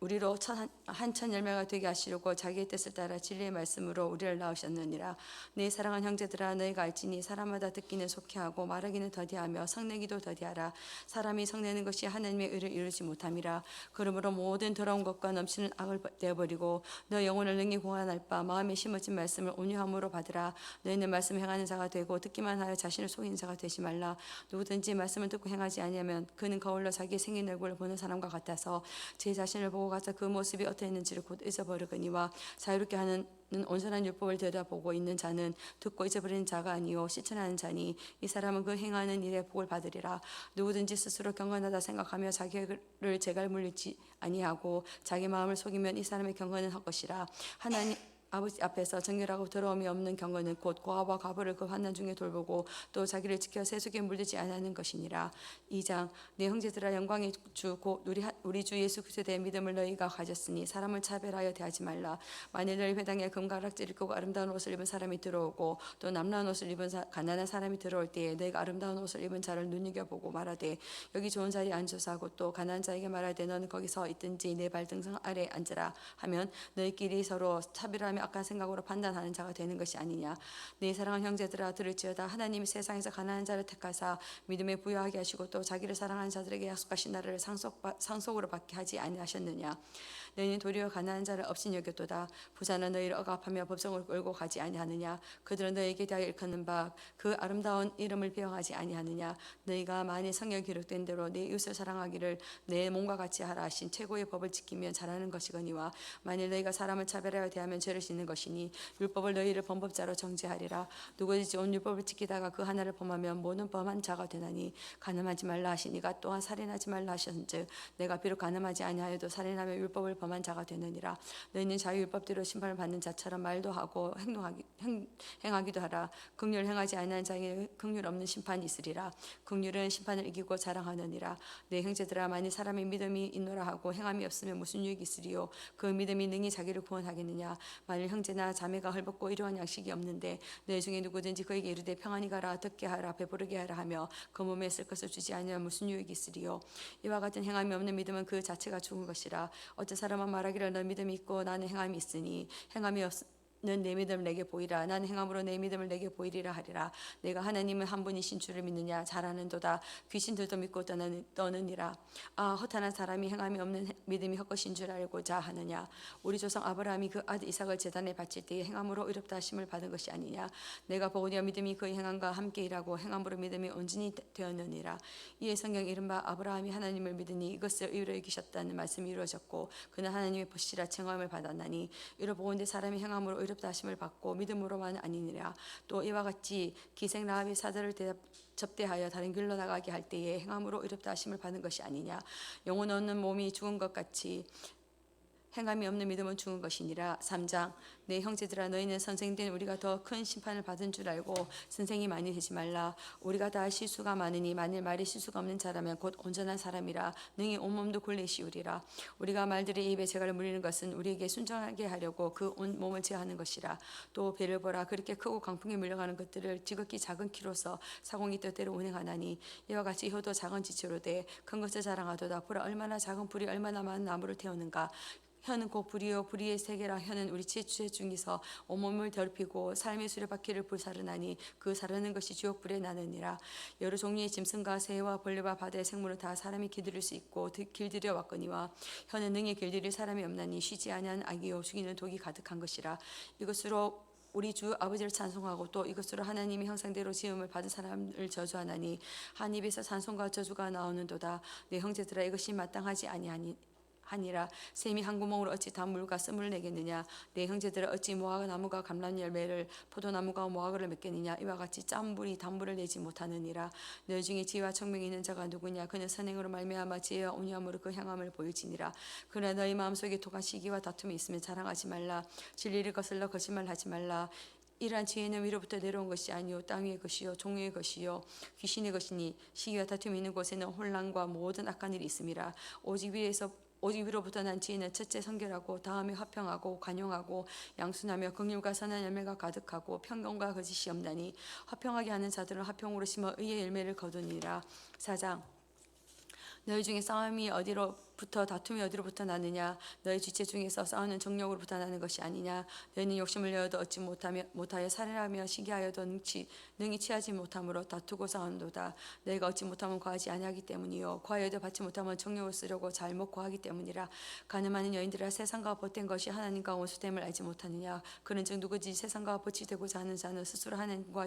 우리로 한천 열매가 되게 하시려고 자기의 뜻을 따라 진리의 말씀으로 우리를 낳으셨느니라. 내 사랑하는 형제들아 너희가 알지니 사람마다 듣기는 속히하고 말하기는 더디하며 성내기도 더디하라. 사람이 성내는 것이 하나님의 의를 이루지 못함이라. 그러므로 모든 더러운 것과 넘치는 악을 내어버리고 너 영혼을 능히 공안할 바 마음에 심어진 말씀을 온유함으로 받으라. 너희는 말씀 행하는 자가 되고 듣기만 하여 자신을 속이는 자가 되지 말라. 누구든지 말씀을 듣고 행하지 아니하면 그는 거울로 자기의 생긴 얼굴을 보는 사람과 같아서 제 자신을 보고 가서 그 모습이 어떠했는지를 곧 잊어버리거니와 자유롭게 하는 온전한 율법을 들여다보고 있는 자는 듣고 잊어버리는 자가 아니요 실천하는 자니 이 사람은 그 행하는 일에 복을 받으리라. 누구든지 스스로 경건하다 생각하며 자기를 제갈 물리지 아니하고 자기 마음을 속이면 이 사람의 경건은 헛것이라. 하나님 아버지 앞에서 정결하고 더러움이 없는 경건은 곧 고아와 과부를 그 환난 중에 돌보고 또 자기를 지켜 세속에 물들지 않는 것이니라. 2장 내 형제들아 영광의 주 곧 우리 주 예수 그리스도에 대한 믿음을 너희가 가졌으니 사람을 차별하여 대하지 말라. 만일 너희 회당에 금가락지를 입고 아름다운 옷을 입은 사람이 들어오고 또 남라운 옷을 입은 가난한 사람이 들어올 때에 너희가 아름다운 옷을 입은 자를 눈여겨보고 말하되 여기 좋은 자리에 앉아서 하고 또 가난한 자에게 말하되 너는 거기서 있든지 내 발등상 아래 앉으라 하면 너희끼리 서로 차별하며 악한 생각으로 판단하는 자가 되는 것이 아니냐. 내 사랑하는 형제들아 들을지어다. 하나님이 세상에서 가난한 자를 택하사 믿음에 부여하게 하시고 또 자기를 사랑하는 자들에게 약속하신 나라를 상속으로 받게 하지 아니하셨느냐. 너희는 도리어 가난한 자를 업신여겼도다. 부자는 너희를 억압하며 법정을 끌고 가지 아니하느냐. 그들은 너희에게 대하여 일컫는 바 그 아름다운 이름을 배워하지 아니하느냐. 너희가 만일 성경에 기록된 대로 내 이웃을 사랑하기를 내 몸과 같이 하라 하신 최고의 법을 지키면 잘하는 것이거니와 만일 너희가 사람을 차별하여 대하면 죄를 짓는 것이니 율법을 너희를 범법자로 정죄하리라. 누구든지 온 율법을 지키다가 그 하나를 범하면 모든 범한 자가 되나니 간음하지 말라 하시니가 또한 살인하지 말라 하셨은즉 내가 비록 간음하지 아니하여도 살인하며 율법을 범한 자가 되느니라. 너희는 자유율법대로 심판을 받는 자처럼 말도 하고 행하기도 하라. 긍휼을 행하지 아니하는 자에게 긍휼 없는 심판이 있으리라. 긍휼은 심판을 이기고 자랑하느니라. 내 형제들아 만일 사람의 믿음이 있노라 하고 행함이 없으면 무슨 유익이 있으리요. 그 믿음이 능히 자기를 구원하겠느냐. 만일 형제나 자매가 헐벗고 이러한 양식이 없는데 내 중에 누구든지 그에게 이르되 평안히 가라 듣게 하라 배부르게 하라 하며 그 몸에 쓸 것을 주지 아니하면 무슨 유익이 있으리요. 이와 같은 행함이 없는 믿음은 그 자체가 죽은 것이라. 어떤 사람은 말하기를 너 믿음이 있고 나는 행함이 있으니 행함이 없는 내 믿음을 내게 보이라. 나는 행함으로 내 믿음을 내게 보이리라 하리라. 내가 하나님은 한 분이신 줄을 믿느냐. 잘 아는도다. 귀신들도 믿고 떠느니라. 허탄한 사람이 행함이 없는 믿음이 헛것인 줄 알고자 하느냐. 우리 조상 아브라함이 그 아들 이삭을 제단에 바칠 때에 행함으로 의롭다 하심을 받은 것이 아니냐. 내가 보오니 믿음이 그의 행함과 함께 일하고 행함으로 믿음이 온전히 되었느니라. 이에 성경 이른바 아브라함이 하나님을 믿으니 이것을 의로 여기셨다는 말씀이 이루어졌고 그는 하나님의 벗이라称함을 받았나니 이로 보건대 사람이 행함으로 의롭다 하심을 받고 믿음으로만 아니니라. 또 이와 같이 기생 라합이 사자를 접대하여 다른 길로 나가게 할 때에 행함으로 의롭다 하심을 받은 것이 아니냐. 영혼 없는 몸이 죽은 것 같이 행함이 없는 믿음은 죽은 것이니라. 3장 내 형제들아 너희는 선생된 우리가 더 큰 심판을 받은 줄 알고 선생이 많이 되지 말라. 우리가 다 실수가 많으니 만일 말이 실수가 없는 자라면 곧 온전한 사람이라 능히 온몸도 굴레시우리라. 우리가 말들의 입에 재갈을 물리는 것은 우리에게 순종하게 하려고 그 온 몸을 제하는 것이라. 또 배를 보라. 그렇게 크고 강풍에 밀려가는 것들을 지극히 작은 키로서 사공이 뜻대로 운행하나니 이와 같이 혀도 작은 지체로 돼 큰 것을 자랑하도다. 보라 얼마나 작은 불이 얼마나 많은 나무를 태우는가. 혀는 곧 불이요 불의의 세계라. 혀는 우리 지체 중에서 온몸을 더럽히고 삶의 수레바퀴를 불사르나니 그 사르는 것이 지옥불에 나느니라. 여러 종류의 짐승과 새와 벌레와 바다의 생물은 다 사람이 길들일 수 있고 길들여 왔거니와 혀는 능히 길들일 사람이 없나니 쉬지 아니하는 악이요 죽이는 독이 가득한 것이라. 이것으로 우리 주 아버지를 찬송하고 또 이것으로 하나님의 형상대로 지음을 받은 사람을 저주하나니 한 입에서 찬송과 저주가 나오는도다. 내 형제들아 이것이 마땅하지 하니라. 샘이 한 구멍으로 어찌 단물과 씀을 내겠느냐. 내 형제들아 어찌 무화과 나무가 감람 열매를 포도나무가 무화과를 맺겠느냐. 이와 같이 짠불이 단물을 내지 못하느니라. 너희 중에 지혜와 청명이 있는 자가 누구냐. 그는 선행으로 말미암아 지혜와 온유함으로 그 향함을 보일지니라. 그러나 너희 마음속에 독한 시기와 다툼이 있으면 자랑하지 말라. 진리를 거슬러 거짓말하지 말라. 이러한 지혜는 위로부터 내려온 것이 아니요 땅 위의 것이요 종의 것이요 귀신의 것이니 시기와 다툼이 있는 곳에는 혼란과 모든 악한 일이 있음이라. 오직 위로부터 난 지혜는 첫째 성결하고 다음에 화평하고 관용하고 양순하며 긍휼과 선한 열매가 가득하고 평강과 거짓이 없나니 화평하게 하는 자들은 화평으로 심어 의의 열매를 거두니라. 4장 너희 중에 싸움이 어디로부터 다툼이 어디로부터 나느냐. 너희 지체 중에서 싸우는 정욕으로부터 나는 것이 아니냐. 너희는 욕심을 내어도 얻지 못하여 살인하며 시기하여도 능히 취하지 못함으로 다투고 싸운도다. 너희가 얻지 못하면 구하지 아니하기 때문이요 구하여도 받지 못하면 정욕을 쓰려고 잘못 구하기 때문이라. 가늠하는 여인들아 세상과 벗된 것이 하나님과 원수됨을 알지 못하느냐. 그런즉 누구든지 세상과 벗이 되고자 하는 자는 스스로 하나님과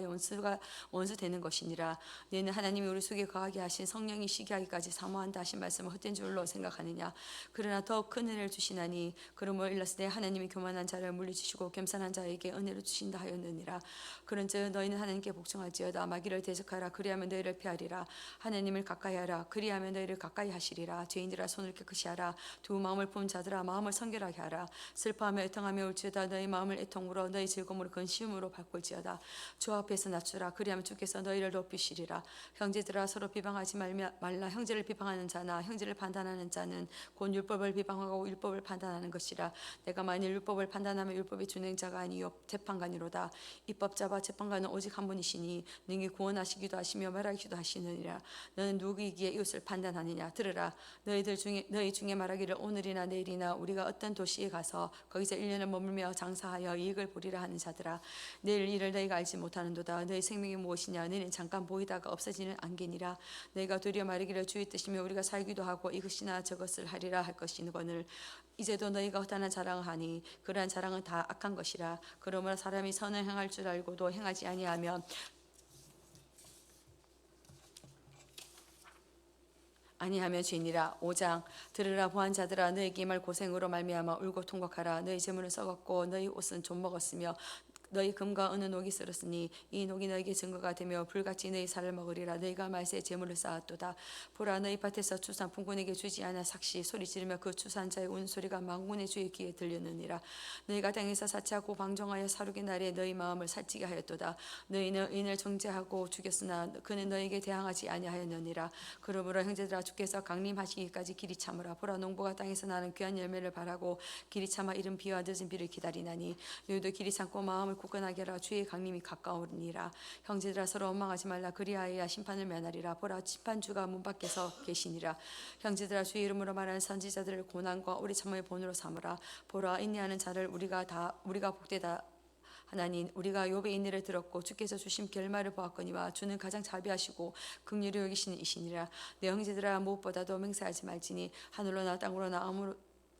원수 되는 것이니라. 너희는 하나님이 우리 속에 거하게 하신 성령이 시기하기까지 사모한다 하신 말씀을 헛된 줄로 생각하느냐. 그러나 더 큰 은혜를 주시나니 그러므로 일렀을 때 하나님이 교만한 자를 물리치시고 겸손한 자에게 은혜를 주신다 하였느니라. 그런즉 너희는 하나님께 복종할지어다. 마귀를 대적하라. 그리하면 너희를 피하리라. 하나님을 가까이 하라. 그리하면 너희를 가까이 하시리라. 죄인들아 손을 깨끗이 하라. 두 마음을 품은 자들아 마음을 성결하게 하라. 슬퍼하며 애통하며 울지어다. 너희 마음을 애통으로 너희 즐거움으로 근심으로 바꿀지어다. 주 앞에서 낮추라. 그리하면 주께서 너희를 높이시리라. 형제들아 서로 비방하지 말라. 형제를 비방하는 자나 형제를 판단하는 자는 곧 율법을 비방하고 율법을 판단하는 것이라. 내가 만일 율법을 판단하면 율법의 준행자가 아니요 재판관이로다. 입법자와 재판관은 오직 한 분이시니 능히 구원하시기도 하시며 말하기도 하시느니라. 너는 누구이기에 이웃을 판단하느냐. 들으라. 너희 중에 말하기를 오늘이나 내일이나 우리가 어떤 도시에 가서 거기서 1년을 머물며 장사하여 이익을 보리라 하는 자들아. 내일 일을 너희가 알지 못하는도다. 너희 생명이 무엇이냐. 너희는 잠깐 보이다가 없어지는 안개니라. 너희가 도리어 말하기를 주의 뜻이며 우리가 살기도 하고 이것이나 저것을 하리라 할 것이거늘 이제도 너희가 허탄한 자랑을 하니 그러한 자랑은 다 악한 것이라. 그러므로 사람이 선을 행할 줄 알고도 행하지 아니하면 죄니라. 5장 들으라. 보한 자들아 너희에게 말 고생으로 말미암아 울고 통곡하라. 너희 재물은 썩었고 너희 옷은 좀 먹었으며 너희 금과 은은 녹이 쓸었으니 이 녹이 너희에게 증거가 되며 불같이 너희 살을 먹으리라. 너희가 말세에 재물을 쌓았도다. 보라 너희 밭에서 추산 풍군에게 주지 않아 삭시 소리 지르며 그 추산자의 우는 소리가 만군의 주의 귀에 들렸느니라. 너희가 땅에서 사치하고 방종하여 사륙의 날에 너희 마음을 살찌게 하였도다. 너희는 의인을 정죄하고 죽였으나 그는 너희에게 대항하지 아니하였느니라. 그러므로 형제들아 주께서 강림하시기까지 길이 참으라. 보라 농부가 땅에서 나는 귀한 열매를 바라고 길이 참아 이른 비와 늦은 비를 기다리나니 너희도 길이 참고 마음을 굳건하게 하라. 주의 강림이 가까우니라. 형제들아 서로 원망하지 말라. 그리하여야 심판을 면하리라. 보라 심판주가 문 밖에서 계시니라. 형제들아 주의 이름으로 말하는 선지자들을 고난과 오래 참음의 본으로 삼으라. 보라 인내하는 자를 우리가 복되다 하나님 우리가 욥의 인내를 들었고 주께서 주신 결말을 보았거니와 주는 가장 자비하시고 긍휼히 여기시는 이시니라. 내 형제들아 무엇보다도 맹세하지 말지니 하늘로나 땅으로나 아무로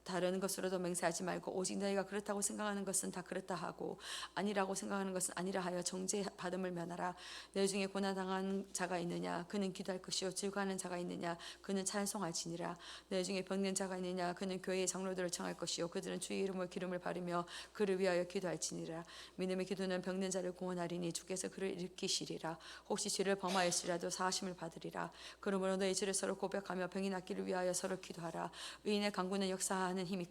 다른 것으로도 맹세하지 말고 오직 너희가 그렇다고 생각하는 것은 다 그렇다 하고 아니라고 생각하는 것은 아니라 하여 정죄 받음을 면하라. 너희 중에 고난당한 자가 있느냐 그는 기도할 것이요 즐거워하는 자가 있느냐 그는 찬송할지니라. 너희 중에 병든 자가 있느냐 그는 교회의 장로들을 청할 것이요 그들은 주의 이름으로 기름을 바르며 그를 위하여 기도할지니라. 믿음의 기도는 병든 자를 구원하리니 주께서 그를 일으키시리라. 혹시 죄를 범하였으라도 사하심을 받으리라. 그러므로 너희 죄를 서로 고백하며 병이 낫기를 위하여 서로 기도하라. 의인의 강구는 역사하는 힘이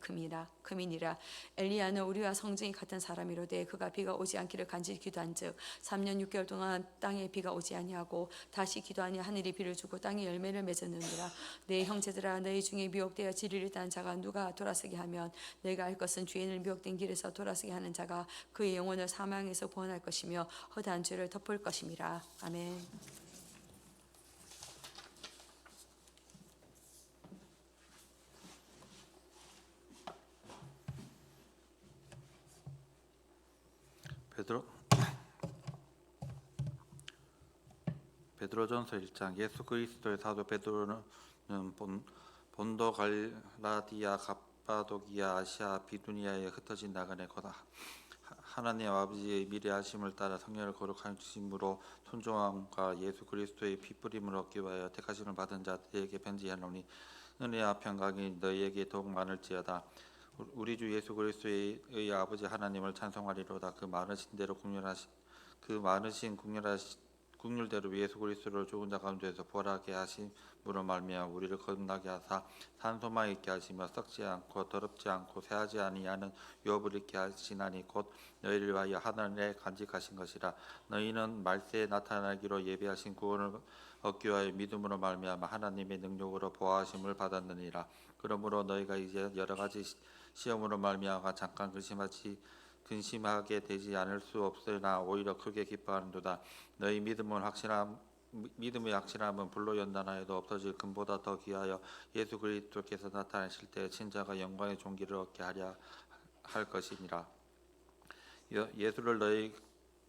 금이니라. 엘리야는 우리와 성정이 같은 사람이로되 그가 비가 오지 않기를 간절히 기도한즉 3년 6개월 동안 땅에 비가 오지 아니하고 다시 기도하니 하늘이 비를 주고 땅이 열매를 맺었느니라. 내 형제들아 너희 중에 미혹되어 진리를 따는 자가 누가 돌아서게 하면 너희가 알 것은 주인을 미혹된 길에서 돌아서게 하는 자가 그의 영혼을 사망에서 구원할 것이며 허다한 죄를 덮을 것임이라. 아멘. 베드로전서 1장. 예수 그리스도의 사도 베드로는 본도 갈라디아 갑바도기아 아시아 비두니아에 흩어진 나그네 거다. 하나님 아버지의 미래하심을 따라 성령을 거룩하여 주심으로 순종함과 예수 그리스도의 피 뿌림을 얻기 위하여 택하심을 받은 자들에게 편지하노니 은혜와 평강이 너희에게 더욱 많을지어다. 우리 주 예수 그리스도의 아버지 하나님을 찬송하리로다. 그 많으신 국률대로 예수 그리스도를 죽은 자 가운데서 부활하게 하심으로 말미암아 우리를 거듭나게 하사 산 소망 있게 하시며 썩지 않고 더럽지 않고 새하지 아니하는 유업을 있게 하시나니 곧 너희를 위하여 하늘에 간직하신 것이라. 너희는 말세에 나타나기로 예비하신 구원을 얻기 위하여 믿음으로 말미암아 하나님의 능력으로 보호하심을 받았느니라. 그러므로 너희가 이제 여러 가지 시험으로 말미암아 잠깐 근심하게 되지 않을 수 없으나 오히려 크게 기뻐하는도다. 너희 믿음의 확실함은 불로 연단하여도 없어질 금보다 더 귀하여 예수 그리스도께서 나타나실 때 친자가 영광의 종기를 얻게 하려 할 것이니라. 예수를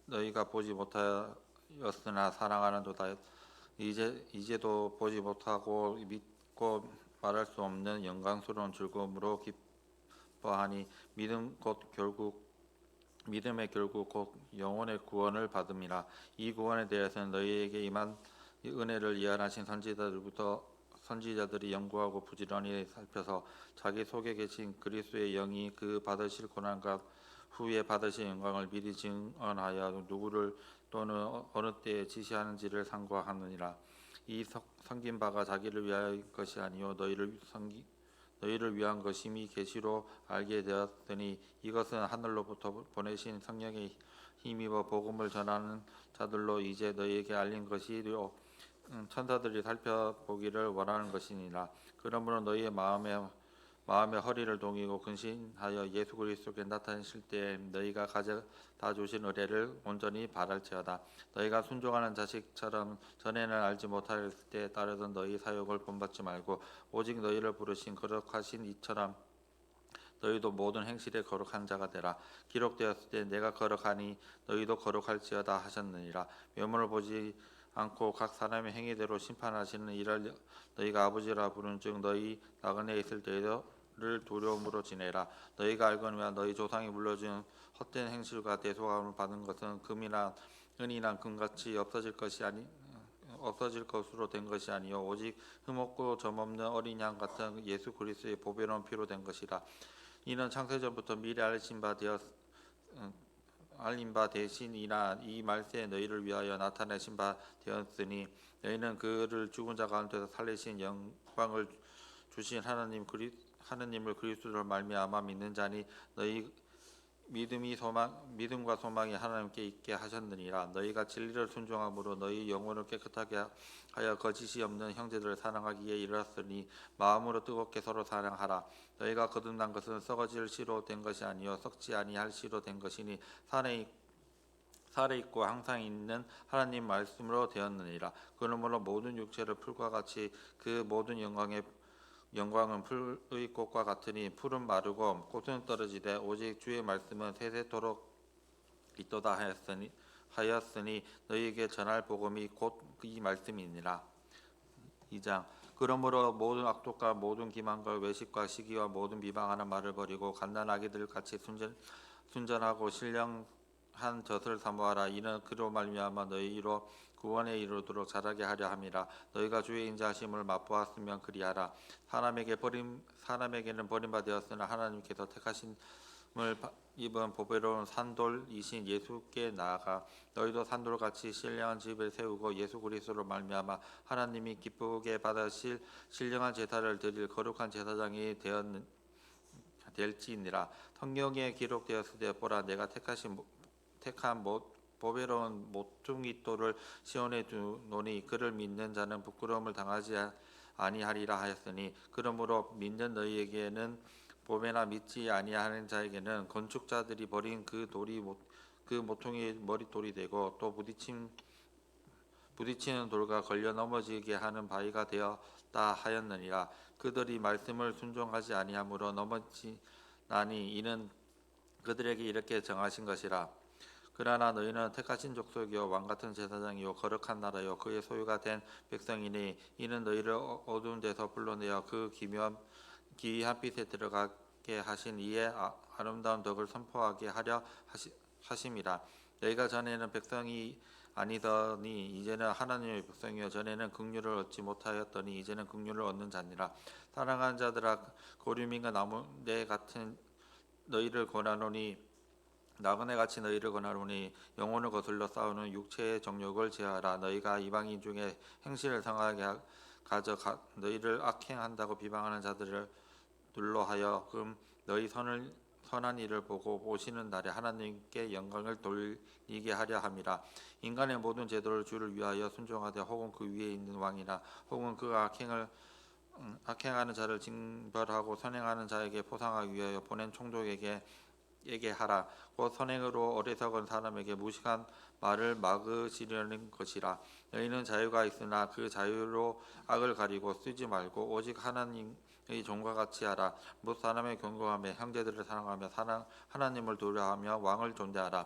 너희가 보지 못하였으나 사랑하는도다. 이제도 보지 못하고 믿고 말할 수 없는 영광스러운 즐거움으로 기뻐하니 믿음의 결국 곧 영혼의 구원을 받음이라. 이 구원에 대해서는 너희에게 임한 은혜를 예언하신 선지자들이 연구하고 부지런히 살펴서 자기 속에 계신 그리스도의 영이 그 받으실 고난과 후에 받으실 영광을 미리 증언하여 누구를 또는 어느 때에 지시하는지를 상고하느니라. 이 섬긴 바가 자기를 위하여 것이 아니요 너희를 위한 것임이 계시로 알게 되었더니 이것은 하늘로부터 보내신 성령의 힘입어 복음을 전하는 자들로 이제 너희에게 알린 것이요 천사들이 살펴보기를 원하는 것이니라. 그러므로 너희의 마음에 허리를 동이고 근신하여 예수 그리스도께 나타나실 때 너희가 가져다 주신 의뢰를 온전히 바랄지어다. 너희가 순종하는 자식처럼 전에는 알지 못할 때 따르던 너희 사역을 본받지 말고 오직 너희를 부르신 거룩하신 이처럼 너희도 모든 행실에 거룩한 자가 되라. 기록되었을 때 내가 거룩하니 너희도 거룩할지어다 하셨느니라. 외모를 보지 않고 각 사람의 행위대로 심판하시는 이를 너희가 아버지라 부른즉 너희 나그네 있을 때를 두려움으로 지내라. 너희가 알거니와 너희 조상이 물려준 헛된 행실과 대속함을 받은 것은 금이나 은이나 금같이 없어질 것으로 된 것이 아니요 오직 흠없고 점없는 어린 양 같은 예수 그리스도의 보배로운 피로 된 것이라. 이는 창세전부터 미리 알린 바 되신이나 이 말세에 너희를 위하여 나타내신 바 되었으니 너희는 그를 죽은 자 가운데서 살리신 영광을 주신 하느님을 그리스도로 말미암아 믿는 자니 너희 믿음과 소망이 하나님께 있게 하셨느니라. 너희가 진리를 순종함으로 너희 영혼을 깨끗하게 하여 거짓이 없는 형제들을 사랑하기에 이르렀으니 마음으로 뜨겁게 서로 사랑하라. 너희가 거듭난 것은 썩어질 씨로 된 것이 아니요 썩지 아니할 씨로 된 것이니 살아있고 항상 있는 하나님 말씀으로 되었느니라. 그러므로 모든 육체를 풀과 같이 그 모든 영광은 풀의 꽃과 같으니 풀은 마르고 꽃은 떨어지되 오직 주의 말씀은 세세토록 있도다 하였으니 너희에게 전할 복음이 곧 이 말씀이니라. 2장 그러므로 모든 악독과 모든 기만과 외식과 시기와 모든 비방하는 말을 버리고 갓난아기들 같이 순전하고 신령한 젖을 사모하라. 이는 그로 말미암아 너희로 구원에 이르도록 자라게 하려 함이라. 너희가 주의 인자하심을 맛보았으면 그리하라. 사람에게는 버림받았으나 하나님께서 택하심을 입은 보배로운 산돌이신 예수께 나아가 너희도 산돌같이 신령한 집을 세우고 예수 그리스도로 말미암아 하나님이 기쁘게 받으실 신령한 제사를 드릴 거룩한 제사장이 될지니라. 성경에 기록되었을 때 보라 내가 택한 보배로운 모퉁이돌을 시온에 두노니 그를 믿는 자는 부끄러움을 당하지 아니하리라 하였으니 그러므로 믿는 너희에게는 보배나 믿지 아니하는 자에게는 건축자들이 버린 그 모퉁이 머릿돌이 되고 또 부딪히는 돌과 걸려 넘어지게 하는 바위가 되었다 하였느니라. 그들이 말씀을 순종하지 아니하므로 넘어지나니 이는 그들에게 이렇게 정하신 것이라. 그러나 너희는 택하신 족속이요 왕같은 제사장이요 거룩한 나라요 그의 소유가 된 백성이니 이는 너희를 어두운 데서 불러내어 그 기이한 빛에 들어가게 하신 이의 아름다운 덕을 선포하게 하려 하심이라. 너희가 전에는 백성이 아니더니 이제는 하나님의 백성이요 전에는 긍휼을 얻지 못하였더니 이제는 긍휼을 얻는 자니라. 사랑하는 자들아 고류민과 나무대 같은 너희를 권하노니 나그네 같이 너희를 권하노니 영혼을 거슬러 싸우는 육체의 정욕을 제하라. 너희가 이방인 중에 행실을 상하게 가져 너희를 악행한다고 비방하는 자들을 눌러하여 금 너희 선한 일을 보고 보시는 날에 하나님께 영광을 돌리게 하려 함이라. 인간의 모든 제도를 주를 위하여 순종하되 혹은 그 위에 있는 왕이나 혹은 그가 악행하는 자를 징벌하고 선행하는 자에게 포상하기 위하여 보낸 총독에게 하라. 곧 선행으로 어리석은 사람에게 무식한 말을 막으시려는 것이라. 너희는 자유가 있으나 그 자유로 악을 가리고 쓰지 말고 오직 하나님의 종과 같이 하라. 못 사람의 경고하며 형제들을 사랑하며 하나님을 두려워하며 왕을 존대하라.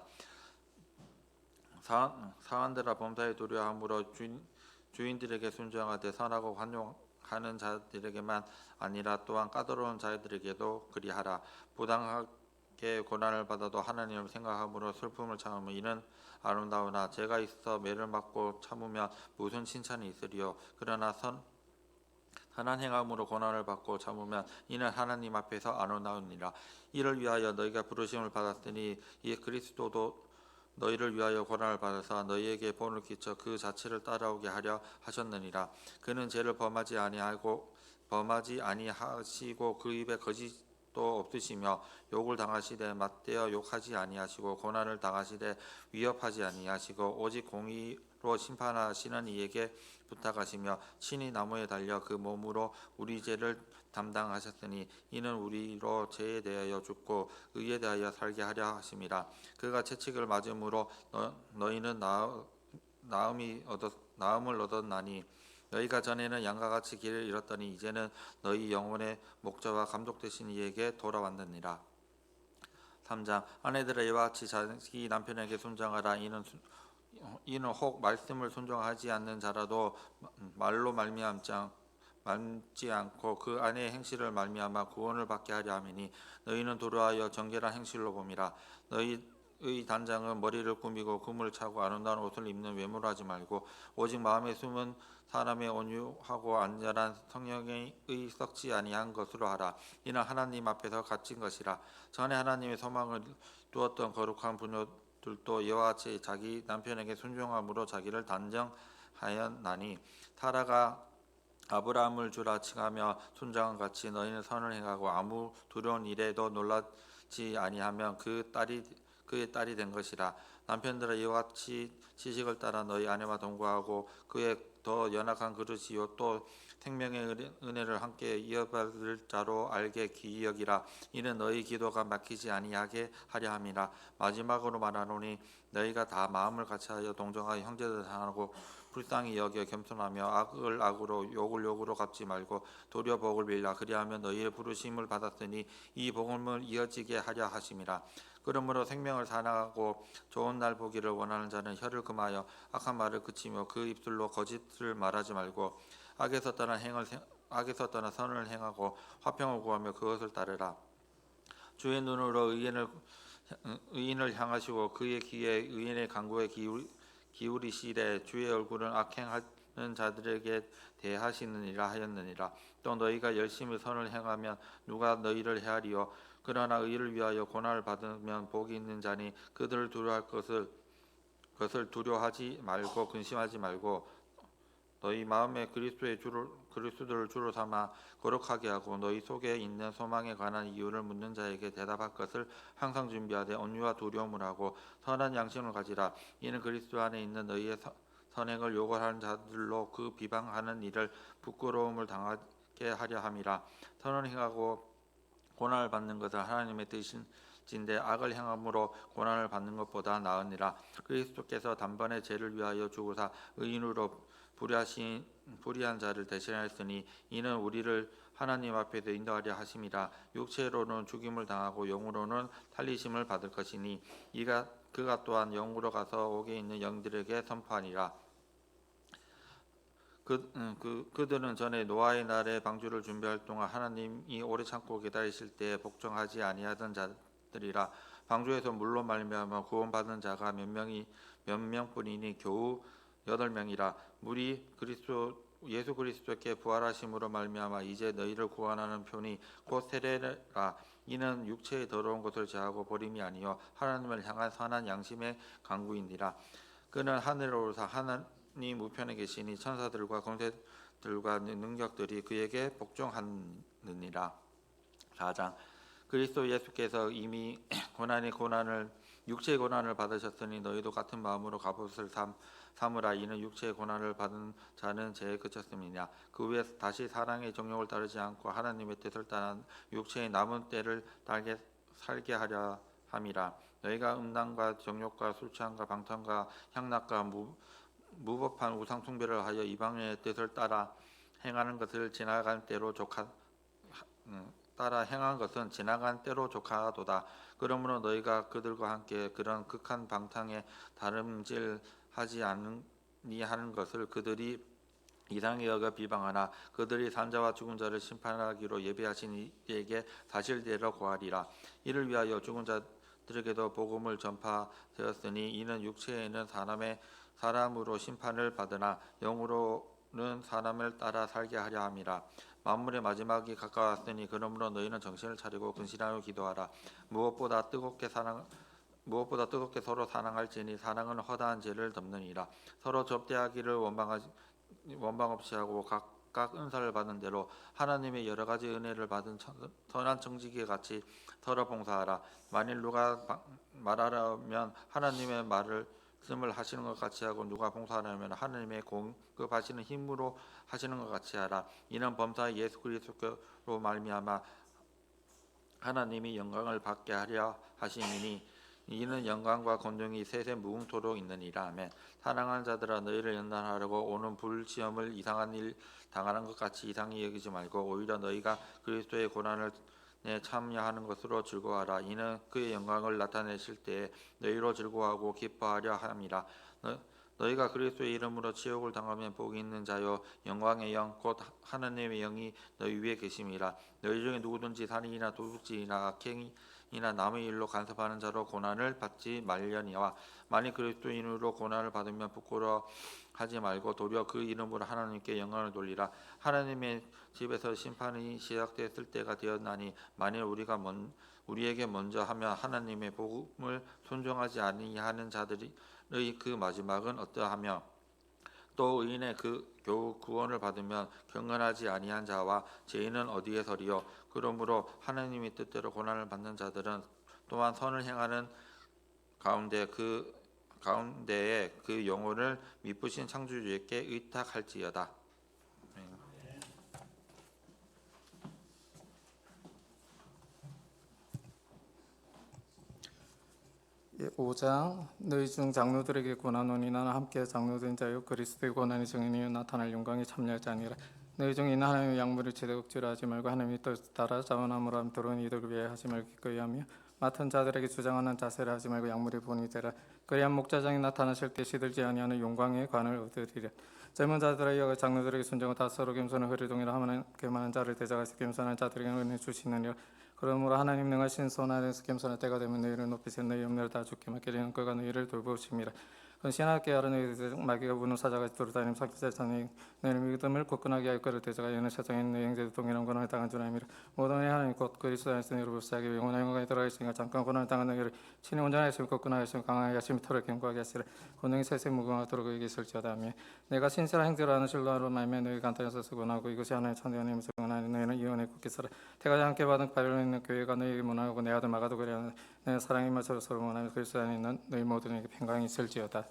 사환들아 범사에 두려워함으로 주인들에게 순종하되 선하고 환용하는 자들에게만 아니라 또한 까다로운 자들에게도 그리하라. 부당하게 고난을 받아도 하나님을 생각함으로 슬픔을 참으면 이는 아름다우나 죄가 있어 매를 맞고 참으면 무슨 칭찬이 있으리요. 그러나 선한 행함으로 고난을 받고 참으면 이는 하나님 앞에서 아름다우니라. 이를 위하여 너희가 부르심을 받았으니 이 그리스도도 너희를 위하여 고난을 받아서 너희에게 본을 끼쳐 그 자체를 따라오게 하려 하셨느니라. 그는 죄를 범하지 아니하시고 그 입에 거짓도 없으시며 욕을 당하시되 맞대어 욕하지 아니하시고 고난을 당하시되 위협하지 아니하시고 오직 공의로 심판하시는 이에게 부탁하시며 친히 나무에 달려 그 몸으로 우리 죄를 담당하셨으니 이는 우리로 죄에 대하여 죽고 의에 대하여 살게 하려 하심이라. 그가 채찍을 맞음으로 너희는 나음을 얻었나니 너희가 전에는 양과 같이 길을 잃었더니 이제는 너희 영혼의 목자와 감독 되신 이에게 돌아왔느니라. 3장 아내들아 이와 같이 자기 남편에게 순종하라. 이는 혹 말씀을 순종하지 않는 자라도 말로 말미암지 않고 그 아내의 행실을 말미암아 구원을 받게 하려 함이니 너희는 도로하여 정결한 행실로 봄이라. 너희의 단장은 머리를 꾸미고 금을 차고 아름다운 옷을 입는 외모로 하지 말고 오직 마음에 숨은 사람의 온유하고 안전한 성령의 썩지 아니한 것으로 하라. 이는 하나님 앞에서 갇힌 것이라. 전에 하나님의 소망을 두었던 거룩한 부녀들도 이와 같이 자기 남편에게 순종함으로 자기를 단정하였나니 타라가 아브라함을 주라 칭하며 순종한 같이 너희는 선을 행하고 아무 두려운 일에도 놀라지 아니하면 그의 딸이 된 것이라. 남편들아 이와 같이 지식을 따라 너희 아내와 동거하고 그의 더 연약한 그릇이요 또 생명의 은혜를 함께 이어받을 자로 알게 기이 여기라. 이는 너희 기도가 막히지 아니하게 하려 함이라. 마지막으로 말하노니 너희가 다 마음을 같이하여 동정하여 형제들 사랑하고 불쌍히 여겨 겸손하며 악을 악으로 욕을 욕으로 갚지 말고 도리어 복을 빌라. 그리하면 너희의 부르심을 받았으니 이 복음을 이어지게 하려 하심이라. 그러므로 생명을 사랑하고 좋은 날 보기를 원하는 자는 혀를 금하여 악한 말을 그치며 그 입술로 거짓을 말하지 말고 악에서 떠나 선을 행하고 화평을 구하며 그것을 따르라. 주의 눈으로 의인을 향하시고 그의 귀에 의인의 간구에 기울이시되 주의 얼굴은 악행하는 자들에게 대하시느니라 하였느니라. 또 너희가 열심히 선을 행하면 누가 너희를 헤아리요. 그러나 의를 위하여 고난을 받으면 복이 있는 자니 그들을 두려워할 것을 두려워하지 말고 근심하지 말고 너희 마음에 그리스도를 주로 삼아 거룩하게 하고 너희 속에 있는 소망에 관한 이유를 묻는 자에게 대답할 것을 항상 준비하되 온유와 두려움을 하고 선한 양심을 가지라. 이는 그리스도 안에 있는 너희의 선행을 요구하는 자들로 그 비방하는 일을 부끄러움을 당하게 하려 함이라. 선을 행하고 고난을 받는 것은 하나님의 뜻인데 악을 행함으로 고난을 받는 것보다 나으니라. 그리스도께서 단번에 죄를 위하여 죽으사 의인으로 불의한 자를 대신하였으니 이는 우리를 하나님 앞에서 인도하려 하심이라. 육체로는 죽임을 당하고 영으로는 살리심을 받을 것이니 그가 또한 영으로 가서 옥에 있는 영들에게 선포하니라. 그들은 전에 노아의 날에 방주를 준비할 동안 하나님이 오래 참고 기다리실 때에 복종하지 아니하던 자들이라. 방주에서 물로 말미암아 구원받은 자가 몇 명뿐이니 겨우 8명이라. 물이 예수 그리스도께 부활하심으로 말미암아 이제 너희를 구원하는 편이 곧 세례라. 이는 육체의 더러운 것을 제하고 버림이 아니요 하나님을 향한 선한 양심의 강구이니라. 그는 하늘로 오르사 하나님 우편에 계시니 천사들과 권세들과 능력들이 그에게 복종하느니라. 4장. 그리스도 예수께서 이미 육체의 고난을 받으셨으니 너희도 같은 마음으로 갑옷을 삼으라. 이는 육체의 고난을 받은 자는 죄에 그쳤음이냐. 그 후에 다시 사랑의 정욕을 따르지 않고 하나님의 뜻을 따라 육체의 남은 때를 살게 하려 함이라. 너희가 음란과 정욕과 술 취함과 방탕과 향락과 무법한 우상 숭배를 하여 이방인의 뜻을 따라 행하는 것은 지나간 때로 조카도다. 그러므로 너희가 그들과 함께 그런 극한 방탕에 다름질하지 아니하는 것을 그들이 이상히 여겨 비방하나 그들이 산자와 죽은 자를 심판하기로 예비하신 이에게 사실대로 고하리라. 이를 위하여 죽은 자들에게도 복음을 전파되었으니 이는 육체에는 사람으로 심판을 받으나 영으로는 사람을 따라 살게 하려 함이라. 만물의 마지막이 가까웠으니 그러므로 너희는 정신을 차리고 근신하여 기도하라. 무엇보다 뜨겁게 서로 사랑할지니 사랑은 허다한 죄를 덮느니라. 서로 접대하기를 원방 없이 하고 각각 은사를 받은 대로 하나님의 여러 가지 은혜를 받은 선한 청지기에 같이 서로 봉사하라. 만일 누가 말하려면 하나님의 말씀을 하시는 것 같이 하고 누가 봉사하려면 하나님의 공급하시는 힘으로 하시는 것 같이 하라. 이는 범사의 예수 그리스도로 말미암아 하나님이 영광을 받게 하려 하심이니 이는 영광과 권능이 세세 무궁토록 있느니라. 아멘. 사랑하는 자들아 너희를 연단하려고 오는 불시험을 이상한 일 당하는 것 같이 이상히 여기지 말고 오히려 너희가 그리스도의 고난을 참여하는 것으로 즐거워하라. 이는 그의 영광을 나타내실 때에 너희로 즐거워하고 기뻐하려 함이라. 너희가 그리스도의 이름으로 치욕을 당하면 복이 있는 자요 영광의 영 곧 하나님의 영이 너희 위에 계심이라. 너희 중에 누구든지 살인이나 도둑질이나 악행이나 남의 일로 간섭하는 자로 고난을 받지 말려니와 만일 그리스도인으로 고난을 받으면 부끄러워하지 말고 도리어 그 이름으로 하나님께 영광을 돌리라. 하나님의 집에서 심판이 시작됐을 때가 되었나니 만일 우리에게 먼저 하면 하나님의 복음을 순종하지 아니하는 자들의 그 마지막은 어떠하며 또 의인의 겨우 구원을 받으면 경건하지 아니한 자와 죄인은 어디에 서리요. 그러므로 하나님의 뜻대로 고난을 받는 자들은 또한 선을 행하는 가운데에 그 영혼을 미쁘신 창조주에게 의탁할지어다. 5장. 너희 중 장로들에게 권하노니 나는 함께 장로된 자요 그리스도의 고난의 증인이요 나타날 영광에 참여하지 아니라. 너희 중에 있는 하나님의 양물을 제대 억지로 하지 말고 하나님의 뜻 따라 자원함으로 함 들어온 이들을 위해 하지 말고 기꺼이 하며 맡은 자들에게 주장하는 자세를 하지 말고 양물의 본이 되라. 그리한 목자장이 나타나실 때 시들지 아니하는 영광의 관을 얻으리라. 젊은 자들아 이어 장로들에게 순종하고 다 서로 겸손을 흐리동이라 하면 교만한 자를 대적하시 겸손한 자들에게 은혜 주시느니라. 그러므로 하나님 능하신 손 안에서 겸손할 때가 되면 너희를 높이세 너희 염려를 다 주께 맡기리는 그가 너희를 돌보심이라. 신하께 하라. 너희들 마귀가 우는 사자같이 돌아다니며 사기자니 너희를 믿음을 굳건하게 할 것을 대적하여 이는 세상에 있는 너희 형제도 동일한 고난을 당한 줄 아미라. 모든 은혜 하나님 곧 그리스도 안에서 너희를 불쌍하게 영원한 영광에 들어가 있으니까 잠깐 고난을 당한 너희를 친히 온전하게 하시며 굳건하게 하시며 강하게 하시며 토록 견고하게 하시라. 권능이 세세 무궁하도록 그에게 있을지어다. 아멘. 내가 신실한 행제를 하는 실로하로 말미암아 너희 간단해서 쓰고나고 이것이 하나님의 천대하나님의 증언하니 너희는 이 은혜에 굳게 살아. 태가 함께 받은 바벨론에 있는 교회가 너희에게 문하고 내 아들 마가도 그리하는 너희 사랑이 맞춰 서로 원하며 그리스도 안에 있는 너희 모두에게 평강이 있을지어다.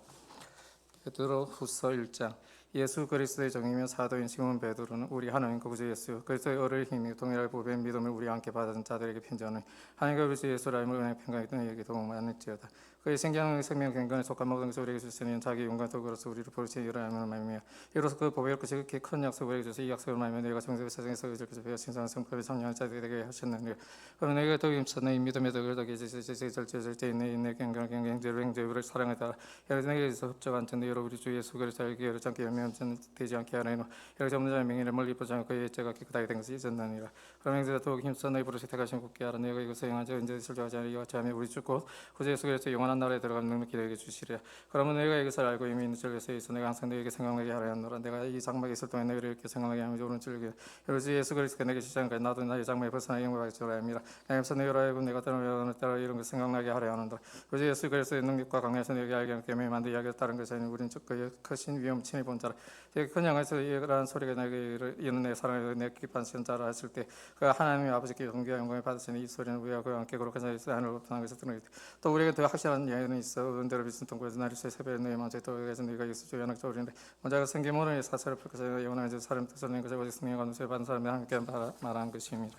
베드로후서 1장. 예수 그리스도의 종이며 사도인 시몬 베드로는 우리 하나님 구주 예수 그리스도의 의를 힘입어 동일하게 보배인 믿음을 우리와 함께 받은 자들에게 편지하노니 하나님과 우리 주 예수를 알므로 은혜의 평강이 너희에게 더욱 많을지어다. 그의 생명의 생명 경건에 속한 모든 것을 우리에게 주시니 자기 용과 도구로서 우리를 부르신 이를 알므로 말미암아 이로써 그 보배롭고 지극히 큰 약속을 우리에게 주시 이 약속을 말미암아 너희가 정죄의 세상에서 의지를 배워 신성한 성품에 참여한 자들에게 하셨느니라. 그러면 너희가 더욱 힘써 너희 믿음의 덕을 더하게 절제 인내 경건을 행제를 사랑을 따라 너희에게서 흡족한 자 너희로 우리 주 예수 그리스도의 기회를 잠께 열매 염전 되지 않게 하리노 이렇게 없는 자의 명예를 멀리 보지 않고 그의 죄가 깨끗하게 된 것이 있었느니라. 그러면 형제가 더욱 힘써 너희 부르시 택하신 굳게 하라. 너희가 이것을 행한 자 언제 실족하지 않으리. 이와 자매 우리 주고 구주 예수 그리스도 영원한 나라에 들어가는 능력이 너희에게 주시리라. 그러면 너희가 이것을 알고 이미 있는 줄 것에 내가 항상 너희에게 생각나게 하려 하노라. 내가 이 장막에 있을 동안 너희를 이렇게 생각나게 하며 오른 줄기 그러지 예수 그리스도가 내게 시작하니까 나도 나의 장막에 벗어나 영광을 주라 함이라. 나에서 너희로 하여금 내가 따라 이런 것 생각나게 하려 하노라. 그러지 예수 그리스도의 능력과 강력에서 너희에게 알게 하기 때문에 만드 이야기를 따른 것이 아니니 우리는 즉 그의 크신 위엄 친히 본 자라. 큰 양에서 이러한 소리가 내게 이는 내 사랑을 내 기뻐하시는 자라 하실 때 그가 하나님의 아버지께 존귀와 영광을 받으시니 이 소리는 우리와 그와 함께 거룩한 자에서 하늘로 나타난 것을 들으니 또 우리에게 더 확실한 예언은 있어 은대로 비친 동굴에서 나리수의 새벽에 너희 먼저 또 여기서 네가 예수 주 연합 저우리는데 먼저가 생기모르니 사설을 풀고서 영원한 자 사람 뜻을 낸 것을 오직 승리와 감사에 받은 사람이 함께 말한 것입니다.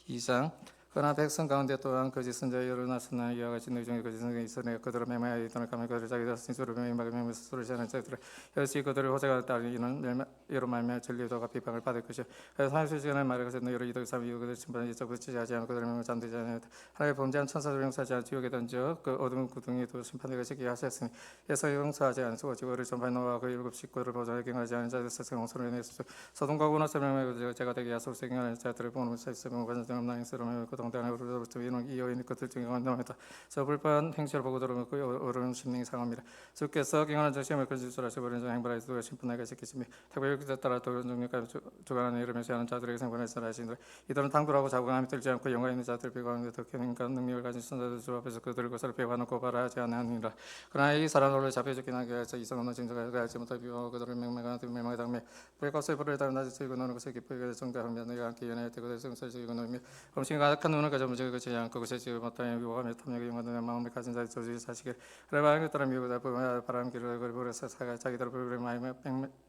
2장 그러나 백성 가운데 또한 거짓 선자가 일어났으나 이와 같이 너희 중에 거짓 선자가 있어 내가 그들을 매매하여 이들을 가면 그들을 자기들 스스로 매매하게 매매해서 술을 취하는 자들을 여시 그들을 호재가 따르니 이는 이로 말미암아 진리도가 비방을 받을 것이요 그래서 30시간을 말해 그래서 너희로 이득 삼아 그들을 심판에 이적 붙이지 하지 않고 그들을 매매 잠들지 않으며 하나님의 범죄한 천사들을 용서하지 않아 지옥에 던져 그 어두운 구덩이도 심판되게 시키게 하셨으니 예서 용서하지 않으시고 오직 의를 전파해 노아와 그 7 식구를 보존하게 경하지 않은 자들 스스로 용서를 내십시오. 소돔과 고노스를 매매하고 제가 되게 야속세 경하는 자들을 보면서 있으면 관전 없나니 스러움을 동대안으로부터 이는 이 여인의 것들 중에 건너했다. 저 불법 행실을 보고 들어오고 어려운 심령이 상합니다. 주께서 경하는 자 시험을 건질 줄 아시고 버린 자 행벌하여 두고 심판하게 시키시며 특별히 그에 따라 도른 종류까지 주관하는 이름을 시하는 자들에게 생존해서 하시니라. 이들은 당돌하고 자부감이 들지 않고 영광 있는 자들을 비교하는데 더 큰 능력을 가진 선자들 주 앞에서 그들을 것을 배워하는 고발하지 않으니라. 그러나 이 사람들을 잡혀 죽긴 하게 하여 이성 없는 증거를 알지 못하고 비교하고 그들을 맹맹하게 당며 불값을 불을 달아 낮에 즐고 노는 것을 기쁘게 정죄하며 내가 함께 연애할 때 그들을 성소에 즐고 노며 음식이 가득한 눈을 가져 문제가 그치지 않고 그것에 지금 마땅히 위호감에 탐욕에 영원한 마음을 가진 자의 조직이 사시길 그래 바람에 따라 미우다 바람길을 걸어서 자기들 불을 많이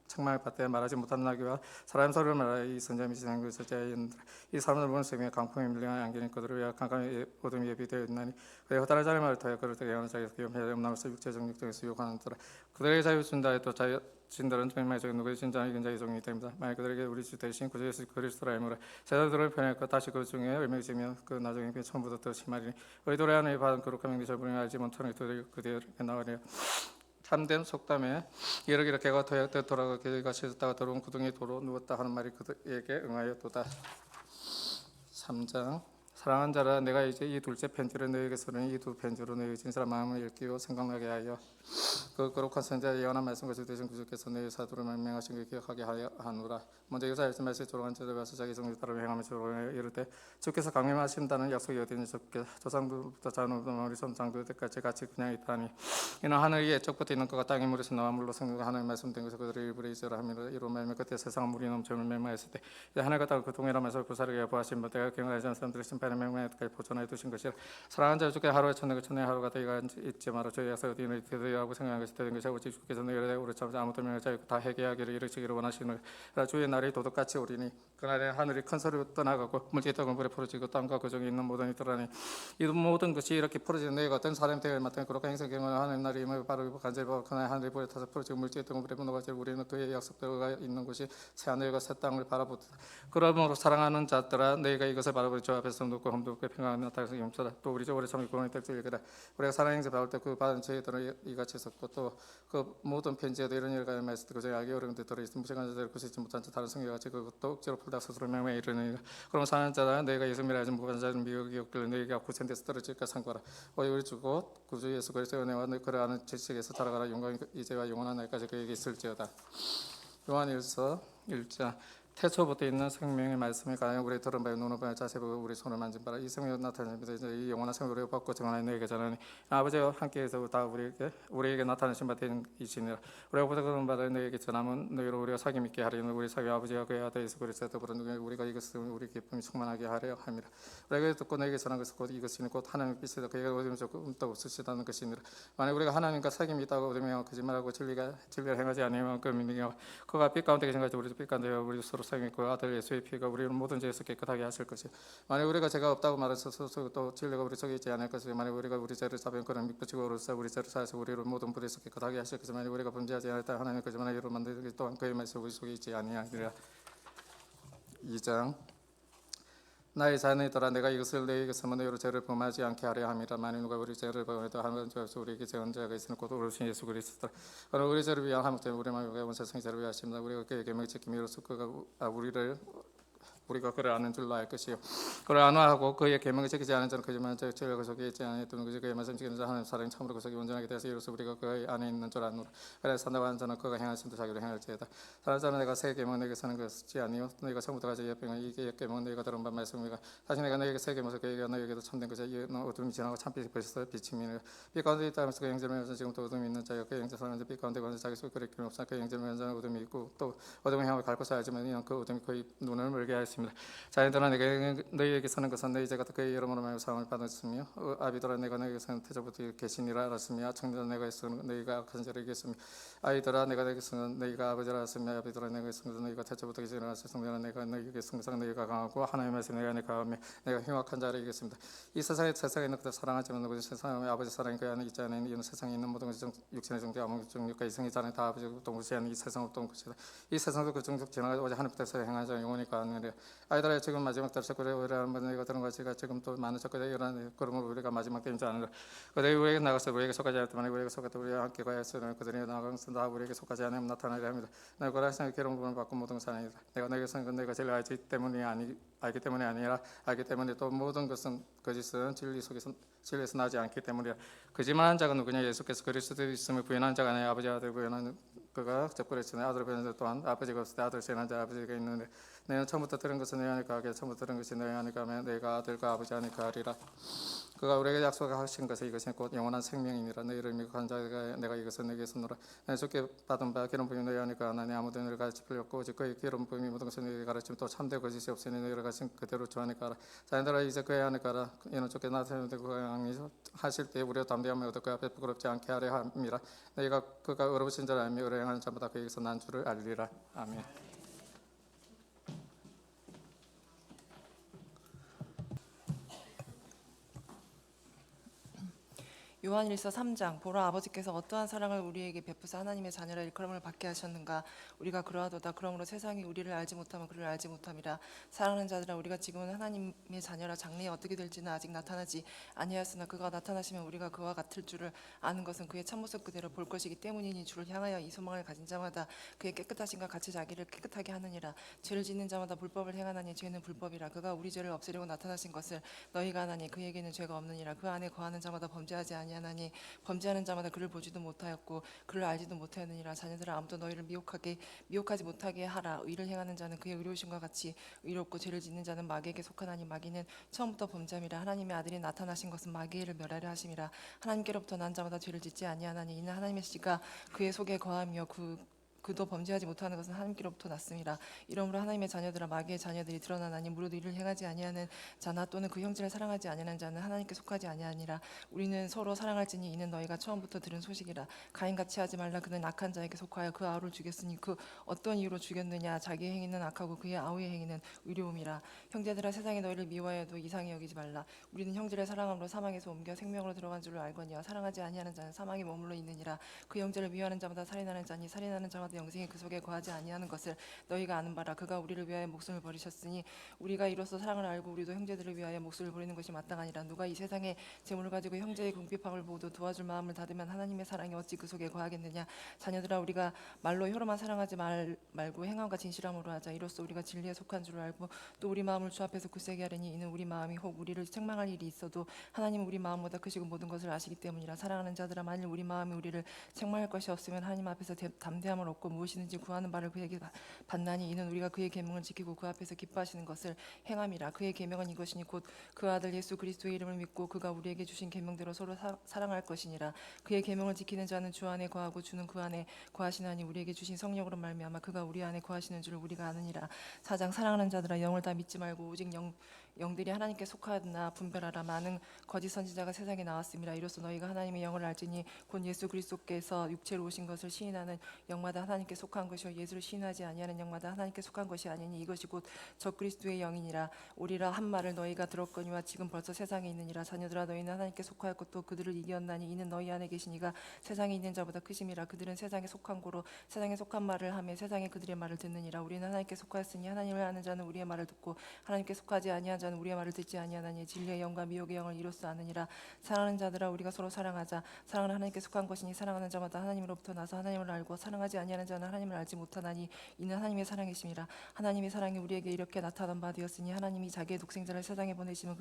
책망을 받되 말하지 못하는 나귀와 사람 소리를 말하여 이 선자의 미치는 것을 제하였느니라. 이 사람들 보는 셈에 강풍에 밀려난 안개는 그들을 위하여 깜깜이 어둠이 예비되어 있나니 그의 허다란 자를 말을 터여 그를 되게 하는 자기에서 기업해야 음나무서 육체 정력등에서 욕하는더라. 그들에게 자유 준다 해도 자유 진들은 정말 저기 누구의 진짜 이긴 자의 종이 됩니다. 만약 그들에게 우리 주 대신 구주 예수 그리스도라 하므로 제자들을 편했고 다시 그 중에 열매지며 그 나중에 처음부터 더 심하리니 의도래 안에 받은 거룩한 명리 절분을 알지 못하는 그들에게 나가리요. 참된 속담에 이렇게 개가 도약되어 돌아가 개가 씻었다가 더러운 구덩이에 도로 누웠다 하는 말이 그들에게 응하였도다. 3장 사랑하는 자라 내가 이제 이 둘째 편지를 너희에게 쓰니 이 두 편지로 너희 진실한 마음을 읽기로 생각나게 하여 그 거룩한 선자의 예언한 말씀 것을 대신 구주께서 너희 사도를 명명하신 걸 기억하게 하노라. 먼저 유사일서 말씀에 조롱한 자들 가서 자기 성질 따라 행하며 조롱하여 이를 때 주께서 강림하신다는 약속이 어디니 주께 조상부터 자손부터 머리 손장도 때까지 같이 그냥 있다니 이는 하늘이 애적부터 있는 것과 땅이 물에서 나와 물로 생긴 하나님 말씀된 것을 그들의 일부러 있으라 하며 이로 말며 그때 세상은 물이 넘쳐을 맹마했을 때 하늘과 땅을 그 동일하면서 구사르게 여부하신 때가 경하지 않은 사람들의 심판의 맹마에까지 보존하여 두신 것이라. 사랑하는 자 주께 하루에 천내가 천내 하루가 너희가 잊지 마라. 저희 약속 어디니 되더라고 생각한 것이 되는 것이 오직 주께서 너희를 오래 참지 아무도 명하지 않고 다 회개하기를 이르시기를 원하시는 주의 날이 도둑같이 오리니 그날에 하늘이 큰 소리로 떠나가고 물질 떡은 불에 풀어지고 땅과 그 중에 있는 모든 이들하니 이 모든 것이 이렇게 풀어지는 너희가 어떤 사람이 되어 마땅히 거룩한 행성 경험을 하는 날이 임을 바로 간절히 그날 하늘이 불에 타서 풀어지고 물질 떡은 불에 분노가지고 우리는 그의 약속대로가 있는 곳이 새 하늘과 새 땅을 바라보다. 그러므로 사랑하는 자들아 너희가 이것을 바라보니 주 앞에서 높고 험높고 평강이 나타나서 용서다. 또 우리 오래 참기 구원이 될 줄 읽으라. 우리가 사랑 행세 받을 때 그 받은 저희들은 이같이 썼고 또 그 모든 편지에도 이런 일을 가야 말했을 때 그중에 악이 어려운 데 들어있으면 무시한 자들을 구시지 못한 자 다른 성경같이 그것도 억지로 풀다 스스로 명명해 이르느니라. 그럼 사는 자라 너희가 예수님이라 하지 무관한 자는 미혹이 없길래 너희가 구천대에서 떨어질까 삼가라. 우리 주고 구주 예수 그리스도의 은혜와 너희 그를 아는 지식에서 자라가라. 영광이 이제와 영원한 날까지 그에게 있을지어다. 요한일서 1장 태초부터 있는 생명의 말씀을 가요 우리 들은 바에 눈을 보여 자세 보고 우리 손을 만진 바라. 이 생명이 나타납니다. 이제 이 영원한 생명을 받고 정하여 너희에게 전하니 아버지와 함께해서 다 우리에게 나타나신 바 된 이시니라. 우리가 보다그런 바를 너희에게 전하면 너희로 우리가 사귐 있게 하리니 우리 사귐 아버지와 그의 아들 예수 그리스도 더불어 우리가 이것을 우리 기쁨이 충만하게 하려 함이라. 우리가 듣고 너희에게 전한 것은 곧 이것이니 곧 하나님의 빛이다. 그에게 어둠이 조금도 없으시다는 것이니라. 만약 우리가 하나님과 사귐이 있다고 어둠이 거짓말하고 진리를 행하지 아니하면 그 믿음이 그가 빛 가운데 계신 같이 우리도 빛 가운데 우리 서로 사귐있고 아들 예수의 피가 우리를 모든 죄에서 깨끗하게 하실 것이. 만약 우리가 죄가 없다고 말해서 또 진리가 우리 속에 있지 않을 것이. 만약 우리가 우리 죄를 잡으면 그는 믿고 오르사 우리 죄를 사해서 우리를 모든 불에서 깨끗하게 하실 것이. 만약 우리가 범죄하지 않았다 하나님 거짓말하여 이로 만들기 또한 그의 말씀 우리 속에 있지 아니하리라. 2장 나의 자녀들아 내가 이것을 너희에게 서면 너희로 죄를 범하지 않게 하려 함이라. 만일 누가 우리 죄를 범해도 하나님 앞에서 우리에게 죄한 자가 있으니 곧 오르신 예수 그리스도라. 그러나 우리 죄를 위한 하나님 때문에 우리만 온 세상 죄를 위하십니다. 우리가 그의 계명을 지킴이로써 그가 우리가 그를 아는 줄로 알 것이요 그를 아노하고 그의 계명을 지키지 않은 자는 거짓말하는 자 죄를 그 속에 있지 아니하였던 그저 그의 말씀 지키는 자 하나님 사랑이 참으로 그 속에 온전하게 되어서 이로써 우리가 그의 안에 있는 줄 아노라. 그래서 산다고 하는 자는 그가 행하신 대 자기로 행할지어다. 다른 자는 내가 새 계명 너에게 서는 것이 아니요 너희가 처음부터 가져 이어병은 이 계명은 너희가 들은 바 말씀이가 다시 내가 너에게 새 계명을 그에게 너에게도 참된 것이야. 이는 어둠이 지나고 참빛이 벌써 비침이니라. 빛 가운데 있다면서 그 형제를 면서 지금도 어둠이 있는 자여 그 형제 사는데 빛 가운데 관해서 자기 속에 그릴 없으나 그 형제를 면서는 어둠이 있고 또 어둠의 향을 갈 것을 알지만 이는 그 어둠이 그의 눈을 멀게 하였습니다. 자녀들아 내가 너희에게 서는 것은 너희 죄가 그의 이름으로 말하여 사함을 받았으며 아비들아 내가 너희에게 서는 태초부터 계시니라 알았으며 청년들아 내가 서는 너희가 악한 자를 이겼으며 아이들아 내가 너희에게 서는 너희가 아버지라 알았으며 아비들아 내가 서는 너희가 태초부터 계시니라 알았으며 성들아 내가 너희에게 서는 것은 너희가 강하고 하나님의 말씀 내가 강하며 내가 흉악한 자를 이겼습니다. 이 세상에 있는 그들 사랑하지만 누구든 세상의 아버지 사랑이 그 안에 있지 않으니 이는 세상에 있는 모든 것이 육신의 정죄 아무 정욕과 이성이 자는 다 아버지고 동시에는 이 세상 없던 것이다. 이 세상도 그 정욕 지나가지 오직 하나님께서 행하는 자 영원히 가느니라. 아이들아 지금 마지막 달 첫거래 우리라는 것은 너희가 들은 것이가 지금 또 많은 첫거래 일어나니 그러므로 우리가 마지막 때인 줄 아느라. 그들이 우리에게 나가서 우리에게 속하지 않았더니 우리에게 속했다 우리와 함께 가야으니 그들이 나가서 다 우리에게 속하지 않으면 나타나리라 합니다. 너희 거라 하시는 기름 부음을 받고 모든 것은 아니다. 내가 너에게 선 건 너희가 제일 알기 때문에 아니라 알기 때문에 또 모든 것은 거짓은 진리에서 나지 않기 때문이라. 거짓말하는 자가 누구냐? 예수께서 그리스도 있음을 부인하는 자가 아니라 아버지 아들 부인하는 그가 접근했으니 아들을 부인하는 자 또한 아버지가 없을 때 아들 세는 자 아버지가 있는데 너희는 처음부터 들은 것은 너희 안에 거하게 처음부터 들은 것이 너희 안에 거하면 너희가 아들과 아버지 안에 거하리라. 그가 우리에게 약속하신 것은 이것이 곧 영원한 생명이니라. 너희를 미혹한 자가 내가 이것을 너희에게 선노라. 내가 주께 받은 바 기름 부음이 너희 안에 거하나니 아무도 너희를 가르칠 필요 없고 오직 그의 기름 부음이 모든 것을 너희에게 가르치면 또 참되 거짓이 없으니 너희를 가르친 그대로 주 안에 거하라. 자녀들아 이제 그의 안에 거하라. 이는 주께 나타내는데 그가 하실 때 우리가 담대함을 얻어 그 앞에 부끄럽지 않게 하려 함이라. 너희가 그가 의로우신 자를 알며 의로 행하는 자마다 그에게서 난 줄을 알리라. 아멘. 요한일서 3장 보라 아버지께서 어떠한 사랑을 우리에게 베푸사 하나님의 자녀라 일컬음을 받게 하셨는가. 우리가 그러하도다. 그러므로 세상이 우리를 알지 못하면 그를 알지 못함이라. 사랑하는 자들아 우리가 지금은 하나님의 자녀라 장래에 어떻게 될지는 아직 나타나지 아니하였으나 그가 나타나시면 우리가 그와 같을 줄을 아는 것은 그의 참모습 그대로 볼 것이기 때문이니 주를 향하여 이 소망을 가진 자마다 그의 깨끗하심과 같이 자기를 깨끗하게 하느니라. 죄를 짓는 자마다 불법을 행하나니 죄는 불법이라. 그가 우리 죄를 없애려고 나타나신 것을 너희가 아나니 그에게는 죄가 없느니라. 그 안에 거하는 자마다 범죄하지 아니하나니 범죄하는 자마다 그를 보지도 못하였고 그를 알지도 못하였느니라. 자녀들아 아무도 너희를 미혹하지 못하게 하라. 의를 행하는 자는 그의 의로우심과 같이 의롭고 죄를 짓는 자는 마귀에게 속하나니 마귀는 처음부터 범죄함이라. 하나님의 아들이 나타나신 것은 마귀를 멸하려 하심이라. 하나님께로부터 난 자마다 죄를 짓지 아니하나니 이는 하나님의 씨가 그의 속에 거하며 그도 범죄하지 못하는 것은 하나님께로부터 났음이라. 이러므로 하나님의 자녀들아 마귀의 자녀들이 드러나나니 무릇 이를 행하지 아니하는 자나 또는 그 형제를 사랑하지 아니하는 자는 하나님께 속하지 아니하니라. 우리는 서로 사랑할지니 이는 너희가 처음부터 들은 소식이라. 가인같이 하지 말라. 그는 악한 자에게 속하여 그 아우를 죽였으니 그 어떤 이유로 죽였느냐. 자기의 행위는 악하고 그의 아우의 행위는 의로움이라. 형제들아 세상이 너희를 미워해도 이상히 여기지 말라. 우리는 형제를 사랑함으로 사망에서 옮겨 생명으로 들어간 줄을 알거니와 사랑하지 아니하는 자는 사망에 머물러 있느니라. 그 형제를 미워하는 자마다 살인하는 자니 살인하는 자마다 영생이 그 속에 거하지 아니하는 것을 너희가 아는 바라. 그가 우리를 위하여 목숨을 버리셨으니 우리가 이로써 사랑을 알고 우리도 형제들을 위하여 목숨을 버리는 것이 마땅하니라. 누가 이 세상의 재물을 가지고 형제의 궁핍함을 보고도 도와줄 마음을 닫으면 하나님의 사랑이 어찌 그 속에 거하겠느냐. 자녀들아 우리가 말로 혀로만 사랑하지 말고 행함과 진실함으로 하자. 이로써 우리가 진리에 속한 줄을 알고 또 우리 마음을 주 앞에서 굳세게 하려니 이는 우리 마음이 혹 우리를 책망할 일이 있어도 하나님은 우리 마음보다 크시고 모든 것을 아시기 때문이라. 사랑하는 자들아 만일 우리 마음이 우리를 책망할 것이 없으면 하나님 앞에서 담대함을 얻고 무엇이든지 구하는 바를 그에게 받나니 이는 우리가 그의 계명을 지키고 그 앞에서 기뻐하시는 것을 행함이라. 그의 계명은 이것이니 곧 그 아들 예수 그리스도의 이름을 믿고 그가 우리에게 주신 계명대로 서로 사랑할 것이니라. 그의 계명을 지키는 자는 주 안에 거하고 주는 그 안에 거하시나니 우리에게 주신 성령으로 말미암아 그가 우리 안에 거하시는 줄 우리가 아느니라. 4장 사랑하는 자들아 영을 다 믿지 말고 오직 영들이 하나님께 속하나 분별하라. 많은 거짓 선지자가 세상에 나왔음이라. 이로써 너희가 하나님의 영을 알지니 곧 예수 그리스도께서 육체로 오신 것을 시인하는 영마다 하나님께 속한 것이요 예수를 시인하지 아니하는 영마다 하나님께 속한 것이 아니니 이것이 곧 적그리스도의 영이니라. 오리라 한 말을 너희가 들었거니와 지금 벌써 세상에 있느니라. 자녀들아 너희는 하나님께 속하였고 또 그들을 이겼나니 이는 너희 안에 계신 이가 세상에 있는 자보다 크심이라. 그들은 세상에 속한 고로 세상에 속한 말을 하며 세상에 그들의 말을 듣느니라. 우리는 하나님께 속하였으니 하나님을 아는 자는 우리의 말을 듣고 하나님께 속하지 아니한 자는 우리의 말을 듣지 아니하나니 진리의 영과 미혹의 영을 이로써 아느니라. 사랑하는 자들아 우리가 서로 사랑하자. 사랑은 하나님께 속한 것이니 사랑하는 자마다 하나님으로부터 나서 하나님을 알고 사랑하지 아니하는 자는 하나님을 알지 못하나니 이는 하나님의 사랑이심이라. 하나님의 사랑이 우리에게 이렇게 나타난 바 되었으니 하나님이 자기의 독생자를 세상에 보내시면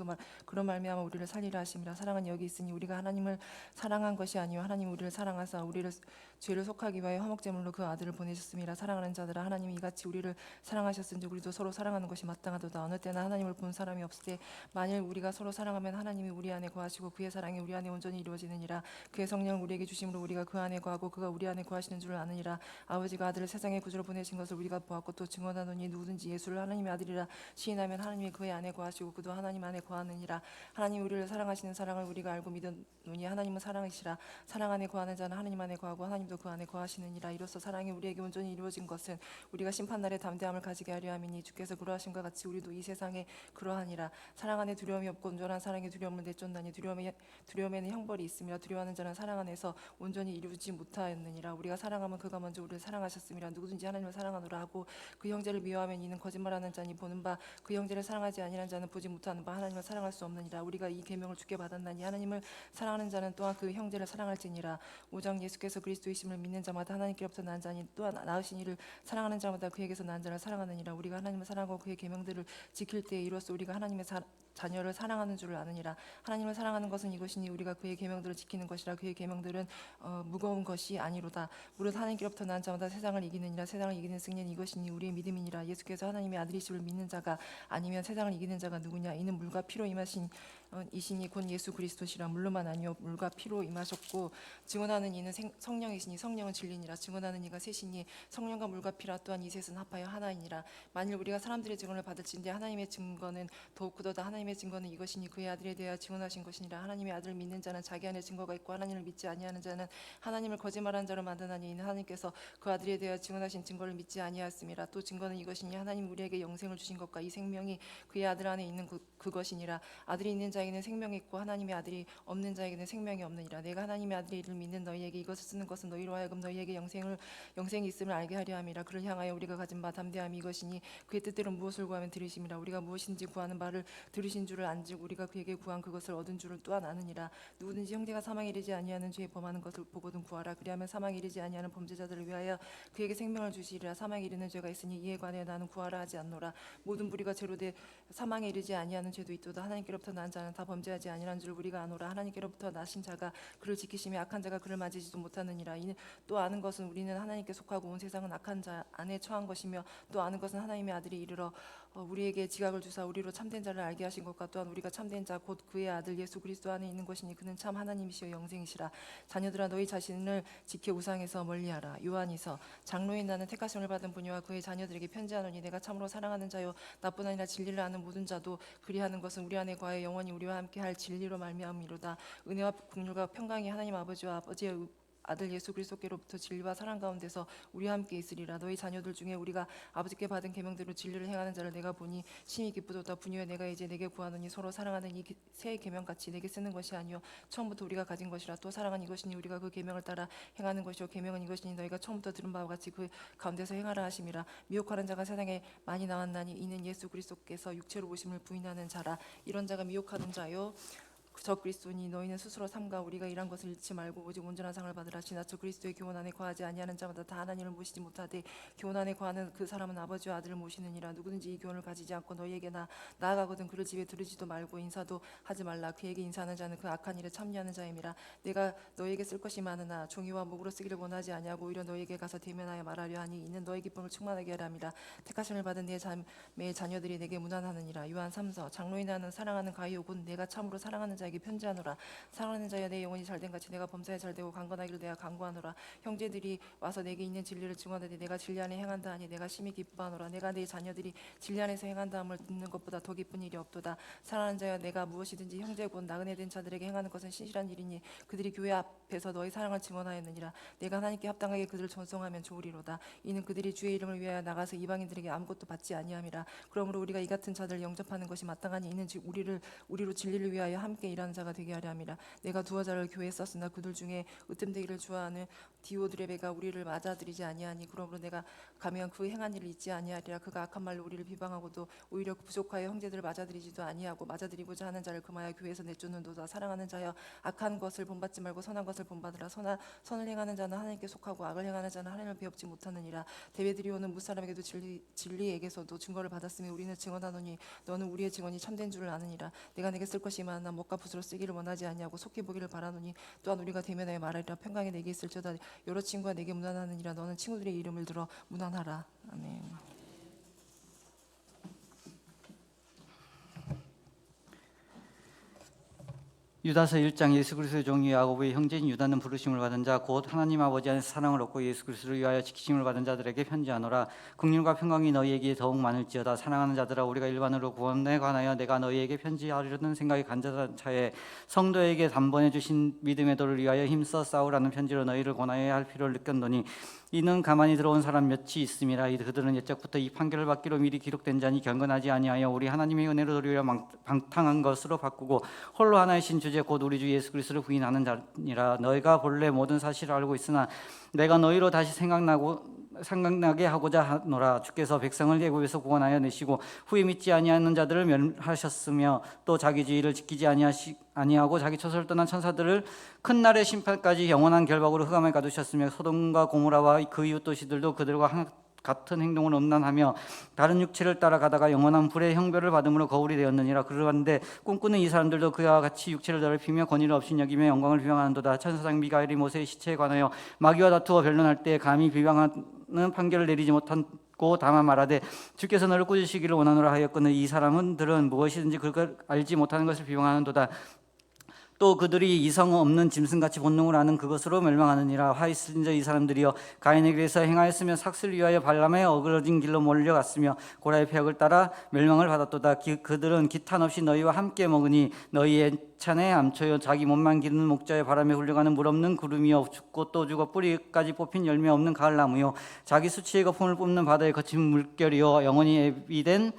그런 말미암아 우리를 살리라 하심이라. 사랑은 여기 있으니 우리가 하나님을 사랑한 것이 아니요 하나님 우리를 사랑하사 우리를 죄를 속하기 위하여 화목제물로 그 아들을 보내셨음이라. 사랑하는 자들아 하나님이 이같이 우리를 사랑하셨은즉 우리도 서로 사랑하는 것이 마땅하도다. 어느 때나 하나님을 본 사람이 없을 때 만일 우리가 서로 사랑하면 하나님이 우리 안에 거하시고 그의 사랑이 우리 안에 온전히 이루어지느니라. 그의 성령을 우리에게 주심으로 우리가 그 안에 거하고 그가 우리 안에 거하시는 줄을 아느니라. 아버지가 아들을 세상에 구주로 보내신 것을 우리가 보았고 또 증언하노니 누구든지 예수를 하나님의 아들이라 시인하면 하나님이 그의 안에 거하시고 그도 하나님 안에 거하느니라. 하나님 우리를 사랑하시는 사랑을 우리가 알고 믿었노니 하나님은 사랑이시라. 사랑 안에 거하는 자는 하나님 안에 거하고 하나님도 그 안에 거하시느니라. 이로써 사랑이 우리에게 온전히 이루어진 것은 우리가 심판날에 담대함을 가지게 하려 함이니 주께서 그러하심과 같이 우리도 이 세상에 그러하니라. 사랑 안에 두려움이 없고 온전한 사랑의 두려움을 내쫓나니 두려움에는 형벌이 있음이라. 두려워하는 자는 사랑 안에서 온전히 이루지 못하였느니라. 우리가 사랑하면 그가 먼저 우리를 사랑하셨음이라. 누구든지 하나님을 사랑하노라 하고 그 형제를 미워하면 이는 거짓말하는 자니 보는 바 그 형제를 사랑하지 아니하는 자는 보지 못하는 바 하나님을 사랑할 수 없느니라. 우리가 이 계명을 주께 받았나니 하나님을 사랑하는 자는 또한 그 형제를 사랑할지니라. 5장 예수께서 그리스도이심을 믿는 자마다 하나님께로부터 난 자니 또한 낳으신 이를 사랑하는 자마다 그에게서 난 자를 사랑하느니라. 우리가 하나님을 사랑하고 그의 계명들을 지킬 때에 이로써 우리가 하나님의 자녀를 사랑하는 줄을 아느니라. 하나님을 사랑하는 것은 이것이니 우리가 그의 계명들을 지키는 것이라. 그의 계명들은 무거운 것이 아니로다. 무릇 하나님께로부터 난 자마다 세상을 이기느니라. 세상을 이기는 승리는 이것이니 우리의 믿음이니라. 예수께서 하나님의 아들이심을 믿는 자가 아니면 세상을 이기는 자가 누구냐. 이는 물과 피로 임하신 이시니 곧 예수 그리스도시라. 물로만 아니요 물과 피로 임하셨고 증언하는 이는 성령이시니 성령은 진리니라. 증언하는 이가 셋이니 성령과 물과 피라. 또한 이 셋은 합하여 하나이니라. 만일 우리가 사람들의 증언을 받을진대 하나님의 증거는 더욱 굳어다. 하나님의 증거는 이것이니 그의 아들에 대하여 증언하신 것이니라. 하나님의 아들을 믿는 자는 자기 안에 증거가 있고 하나님을 믿지 아니하는 자는 하나님을 거짓말하는 자로 만드나니 이는 하나님께서 그 아들에 대하여 증언하신 증거를 믿지 아니하였음이라. 또 증거는 이것이니 하나님 우리에게 영생을 주신 것과 이 생명이 그의 아들 안에 있는 그것이니라. 아들이 있는 자에게는 생명이 있고 하나님의 아들이 없는 자에게는 생명이 없느니라. 내가 하나님의 아들의 이름을 믿는 너희에게 이것을 쓰는 것은 너희로 하여금 너희에게 영생이 있음을 알게 하려 함이라. 그를 향하여 우리가 가진 바 담대함이 이것이니 그의 뜻대로 무엇을 구하면 들으심이라. 우리가 무엇인지 구하는 바를 들으신 줄을 안즉 우리가 그에게 구한 그것을 얻은 줄을 또한 아느니라. 누구든지 형제가 사망에 이르지 아니하는 죄에 범하는 것을 보거든 구하라. 그리하면 사망에 이르지 아니하는 범죄자들을 위하여 그에게 생명을 주시리라. 사망에 이르는 죄가 있으니 이에 관하여 나는 구하라 하지 않노라. 모든 불의가 죄로 돼 사망에 이르지 아니하는 죄도 있도다. 하나님께로부터 난 자는 다 범죄하지 아니하는 줄 우리가 아노라. 하나님께로부터 나신 자가 그를 지키시며 악한 자가 그를 맞이지도 못하느니라. 이는 또 아는 것은 우리는 하나님께 속하고 온 세상은 악한 자 안에 처한 것이며 또 아는 것은 하나님의 아들이 이르러 우리에게 지각을 주사 우리로 참된 자를 알게 하신 것과 또한 우리가 참된 자 곧 그의 아들 예수 그리스도 안에 있는 것이니 그는 참 하나님이시여 영생이시라. 자녀들아 너희 자신을 지켜 우상에서 멀리하라. 요한이서 장로인 나는 택하심을 받은 분이와 그의 자녀들에게 편지하노니 내가 참으로 사랑하는 자요 나뿐 아니라 진리를 아는 모든 자도 그리하는 것은 우리 안에 거하여 영원히 우리와 함께 할 진리로 말미암이로다. 은혜와 국률과 평강이 하나님 아버지와 아버지의 아들 예수 그리스도께로부터 진리와 사랑 가운데서 우리와 함께 있으리라. 너희 자녀들 중에 우리가 아버지께 받은 계명대로 진리를 행하는 자를 내가 보니 심히 기쁘도다. 분유에 내가 이제 내게 구하노니 서로 사랑하는 이 새 계명같이 내게 쓰는 것이 아니요 처음부터 우리가 가진 것이라. 또 사랑은 이것이니 우리가 그 계명을 따라 행하는 것이요 계명은 이것이니 너희가 처음부터 들은 바와 같이 그 가운데서 행하라 하심이라. 미혹하는 자가 세상에 많이 나왔나니 이는 예수 그리스도께서 육체로 오심을 부인하는 자라. 이런 자가 미혹하는 자요 저 그리스도니 너희는 스스로 삼가 우리가 일한 것을 잃지 말고 오직 온전한 상을 받으라. 지나쳐 그리스도의 교훈 안에 거하지 아니하는 자마다 다 하나님을 모시지 못하되 교훈 안에 거하는 그 사람은 아버지와 아들을 모시느니라. 누구든지 이 교훈을 가지지 않고 너희에게 나아가거든 그를 집에 들으지도 말고 인사도 하지 말라. 그에게 인사하는 자는 그 악한 일에 참여하는 자임이라. 내가 너희에게 쓸 것이 많으나 종이와 목으로 쓰기를 원하지 아니하고 오히려 너희에게 가서 대면하여 말하려 하니 이는 너희 기쁨을 충만하게 하려 함이라. 택하심을 받은 내 자매의 자녀들이 내게 문안하느니라. 요한 3서 장로인 나는 사랑하는 가이오 곧 내가 참으로 사랑하는 자에게 편지하노라. 사랑하는 자여 내 영혼이 잘된 같이 내가 범사에 잘되고 강건하기를 내가 간구하노라. 형제들이 와서 내게 있는 진리를 증언하되 내가 진리 안에 행한다 하니 내가 심히 기뻐하노라. 내가 내 자녀들이 진리 안에서 행한다 함을 듣는 것보다 더 기쁜 일이 없도다. 사랑하는 자여 내가 무엇이든지 형제 곧 나그네 된 자들에게 행하는 것은 신실한 일이니 그들이 교회 앞에서 너희 사랑을 증언하였느니라. 내가 하나님께 합당하게 그들을 존송하면 좋으리로다. 이는 그들이 주의 이름을 위하여 나가서 이방인들에게 아무것도 받지 아니함이라. 그러므로 우리가 이 같은 자들을 영접하는 것이 마땅하니 이는 즉 우리로 진리를 위하여 함께 함께 일하는 자가 되게 하려 함이라. 내가 두어 자를 교회에 썼으나 그들 중에 으뜸되기를 좋아하는 디오드레베가 우리를 맞아들이지 아니하니 그러므로 내가 가면 그 행한 일을 잊지 아니하리라. 그가 악한 말로 우리를 비방하고도 오히려 부족하여 형제들을 맞아들이지도 아니하고 맞아들이고자 하는 자를 금하여 교회에서 내쫓는도다. 사랑하는 자여 악한 것을 본받지 말고 선한 것을 본받으라. 선을 행하는 자는 하나님께 속하고 악을 행하는 자는 하나님을 배웁지 못하느니라. 데메드리오는 무사람에게도 진리에게서도 증거를 받았으며 우리는 증언하노니 너는 우리의 증언이 참된 줄을 아느니라. 내가 내게 쓸 것이 많아 못과 붓으로 쓰기를 원하지 아니하고 속히 보기를 바라노니 또한 우리가 대면하여 말하리라. 평강이 내게 있을지어다. 여러 친구가 내게 문안하느니라. 너는 친구들의 이름을 들어 문안하라. 아멘. 유다서 1장. 예수 그리스도의 종이 야고보의 형제인 유다는 부르심을 받은 자 곧 하나님 아버지 안에서 사랑을 얻고 예수 그리스도를 위하여 지키심을 받은 자들에게 편지하노라. 긍휼과 평강이 너희에게 더욱 많을지어다. 사랑하는 자들아, 우리가 일반으로 구원에 관하여 내가 너희에게 편지하려는 생각이 간절한 차에 성도에게 단번에 주신 믿음의 도를 위하여 힘써 싸우라는 편지로 너희를 권하여야 할 필요를 느꼈노니 이는 가만히 들어온 사람 몇이 있음이라. 그들은 옛적부터 이 판결을 받기로 미리 기록된 자니 경건하지 아니하여 우리 하나님의 은혜로 도리어 방탕한 것으로 바꾸고 홀로 하나이신 주제 곧 우리 주 예수 그리스도를 부인하는 자니라. 너희가 본래 모든 사실을 알고 있으나 내가 너희로 다시 생각나게 하고자 하노라. 주께서 백성을 애굽에서 구원하여 내시고 후에 믿지 아니하는 자들을 멸하셨으며 또 자기 주의를 지키지 아니하고 자기 처소를 떠난 천사들을 큰 날의 심판까지 영원한 결박으로 흑암에 가두셨으며 소돔과 고모라와 그 이웃 도시들도 그들과 같은 행동을 음란하며 다른 육체를 따라가다가 영원한 불의 형벌을 받음으로 거울이 되었느니라. 그러한데 꿈꾸는 이 사람들도 그와 같이 육체를 더럽히며 권위를 없이 여기며 영광을 비방하는도다. 천사장 미가엘이 모세의 시체에 관하여 마귀와 다투어 변론할 때 감히 비방하는 판결을 내리지 못하고 다만 말하되 주께서 너를 꾸짖으시기를 원하노라 하였거늘 이 사람들은 무엇이든지 그걸 알지 못하는 것을 비방하는도다. 또 그들이 이성 없는 짐승같이 본능을 아는 그것으로 멸망하느니라. 화 있을진저 이 사람들이여 가인의 길에서 행하였으며 삭슬 위하여 발람의 어그러진 길로 몰려갔으며 고라의 폐역을 따라 멸망을 받았도다. 그들은 기탄 없이 너희와 함께 먹으니 너희의 찬의 암초여 자기 몸만 기르는 목자의 바람에 훌려가는 물 없는 구름이여 죽고 또 죽어 뿌리까지 뽑힌 열매 없는 가을나무요 자기 수치의 거품을 뿜는 바다의 거친 물결이요 영원히 애비된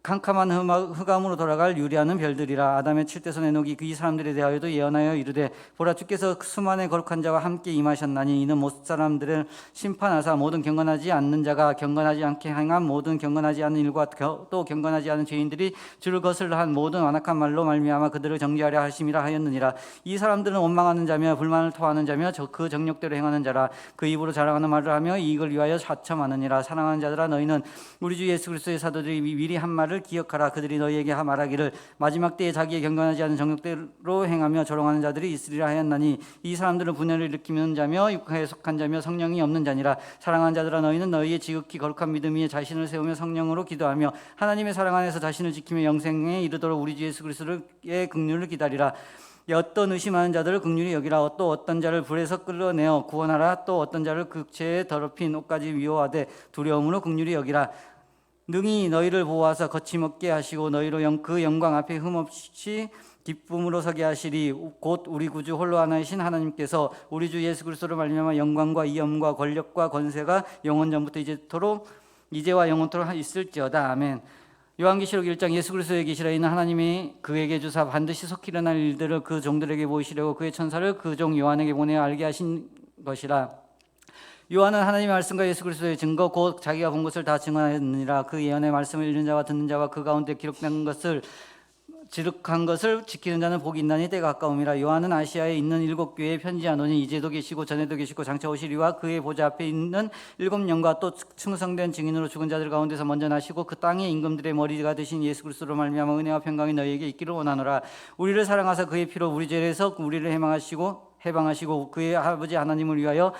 캄캄한 흑암으로 돌아갈 유리하는 별들이라. 아담의 7대손 에녹이 이 사람들에 대하여도 예언하여 이르되 보라, 주께서 수만의 거룩한 자와 함께 임하셨나니 이는 못 사람들을 심판하사 모든 경건하지 않는 자가 경건하지 않게 행한 모든 경건하지 않은 일과 또 경건하지 않은 죄인들이 주를 거슬러 한 모든 완악한 말로 말미암아 그들을 정죄하려 하심이라 하였느니라. 이 사람들은 원망하는 자며 불만을 토하는 자며 그 정욕대로 행하는 자라. 그 입으로 자랑하는 말을 하며 이익을 위하여 자첨하느니라. 사랑하는 자들아, 너희는 우리 주 예수 그리스도의 사도들이 미리 한 말을 기억하라. 그들이 너희에게 말하기를 마지막 때에 자기의 경건하지 않은 정욕대로 행하며 조롱하는 자들이 있으리라 하였나니 이 사람들은 분열을 일으키는 자며 육하에 속한 자며 성령이 없는 자니라. 사랑하는 자들아, 너희는 너희의 지극히 거룩한 믿음 위에 자신을 세우며 성령으로 기도하며 하나님의 사랑 안에서 자신을 지키며 영생에 이르도록 우리 주 예수 그리스도의 긍휼을 기다리라. 어떤 의심하는 자들을 긍휼히 여기라. 또 어떤 자를 불에서 끌어내어 구원하라. 또 어떤 자를 극체에 더럽힌 옷까지 미워하되 두려움으로 긍휼히 여기라. 능히 너희를 보호하사 거침없게 하시고 너희로 그 영광 앞에 흠없이 기쁨으로 서게 하시리. 곧 우리 구주 홀로 하나이신 하나님께서 우리 주 예수 그리스도로 말미암아 영광과 이엄과 권력과 권세가 영원 전부터 이제와 영원토록 있을지어다. 아멘. 요한계시록 1장. 예수 그리스도의 계시라. 이는 하나님이 그에게 주사 반드시 속히 일어날 일들을 그 종들에게 보이시려고 그의 천사를 그 종 요한에게 보내어 알게 하신 것이라. 요한은 하나님의 말씀과 예수 그리스도의 증거 곧 자기가 본 것을 다 증언하였느니라. 그 예언의 말씀을 읽는 자와 듣는 자와 그 가운데 기록된 것을 지극한 것을 지키는 자는 복이 있나니 때가 가까움이라. 요한은 아시아에 있는 7교회에 편지하노니 이제도 계시고 전에도 계시고 장차 오시리와 그의 보좌 앞에 있는 7영과 또 충성된 증인으로 죽은 자들 가운데서 먼저 나시고 그 땅의 임금들의 머리가 되신 예수 그리스도로 말미암아 은혜와 평강이 너희에게 있기를 원하노라. 우리를 사랑하사 그의 피로 우리 죄에서 우리를 해방하시고 그의 아버지 하나님을 위하여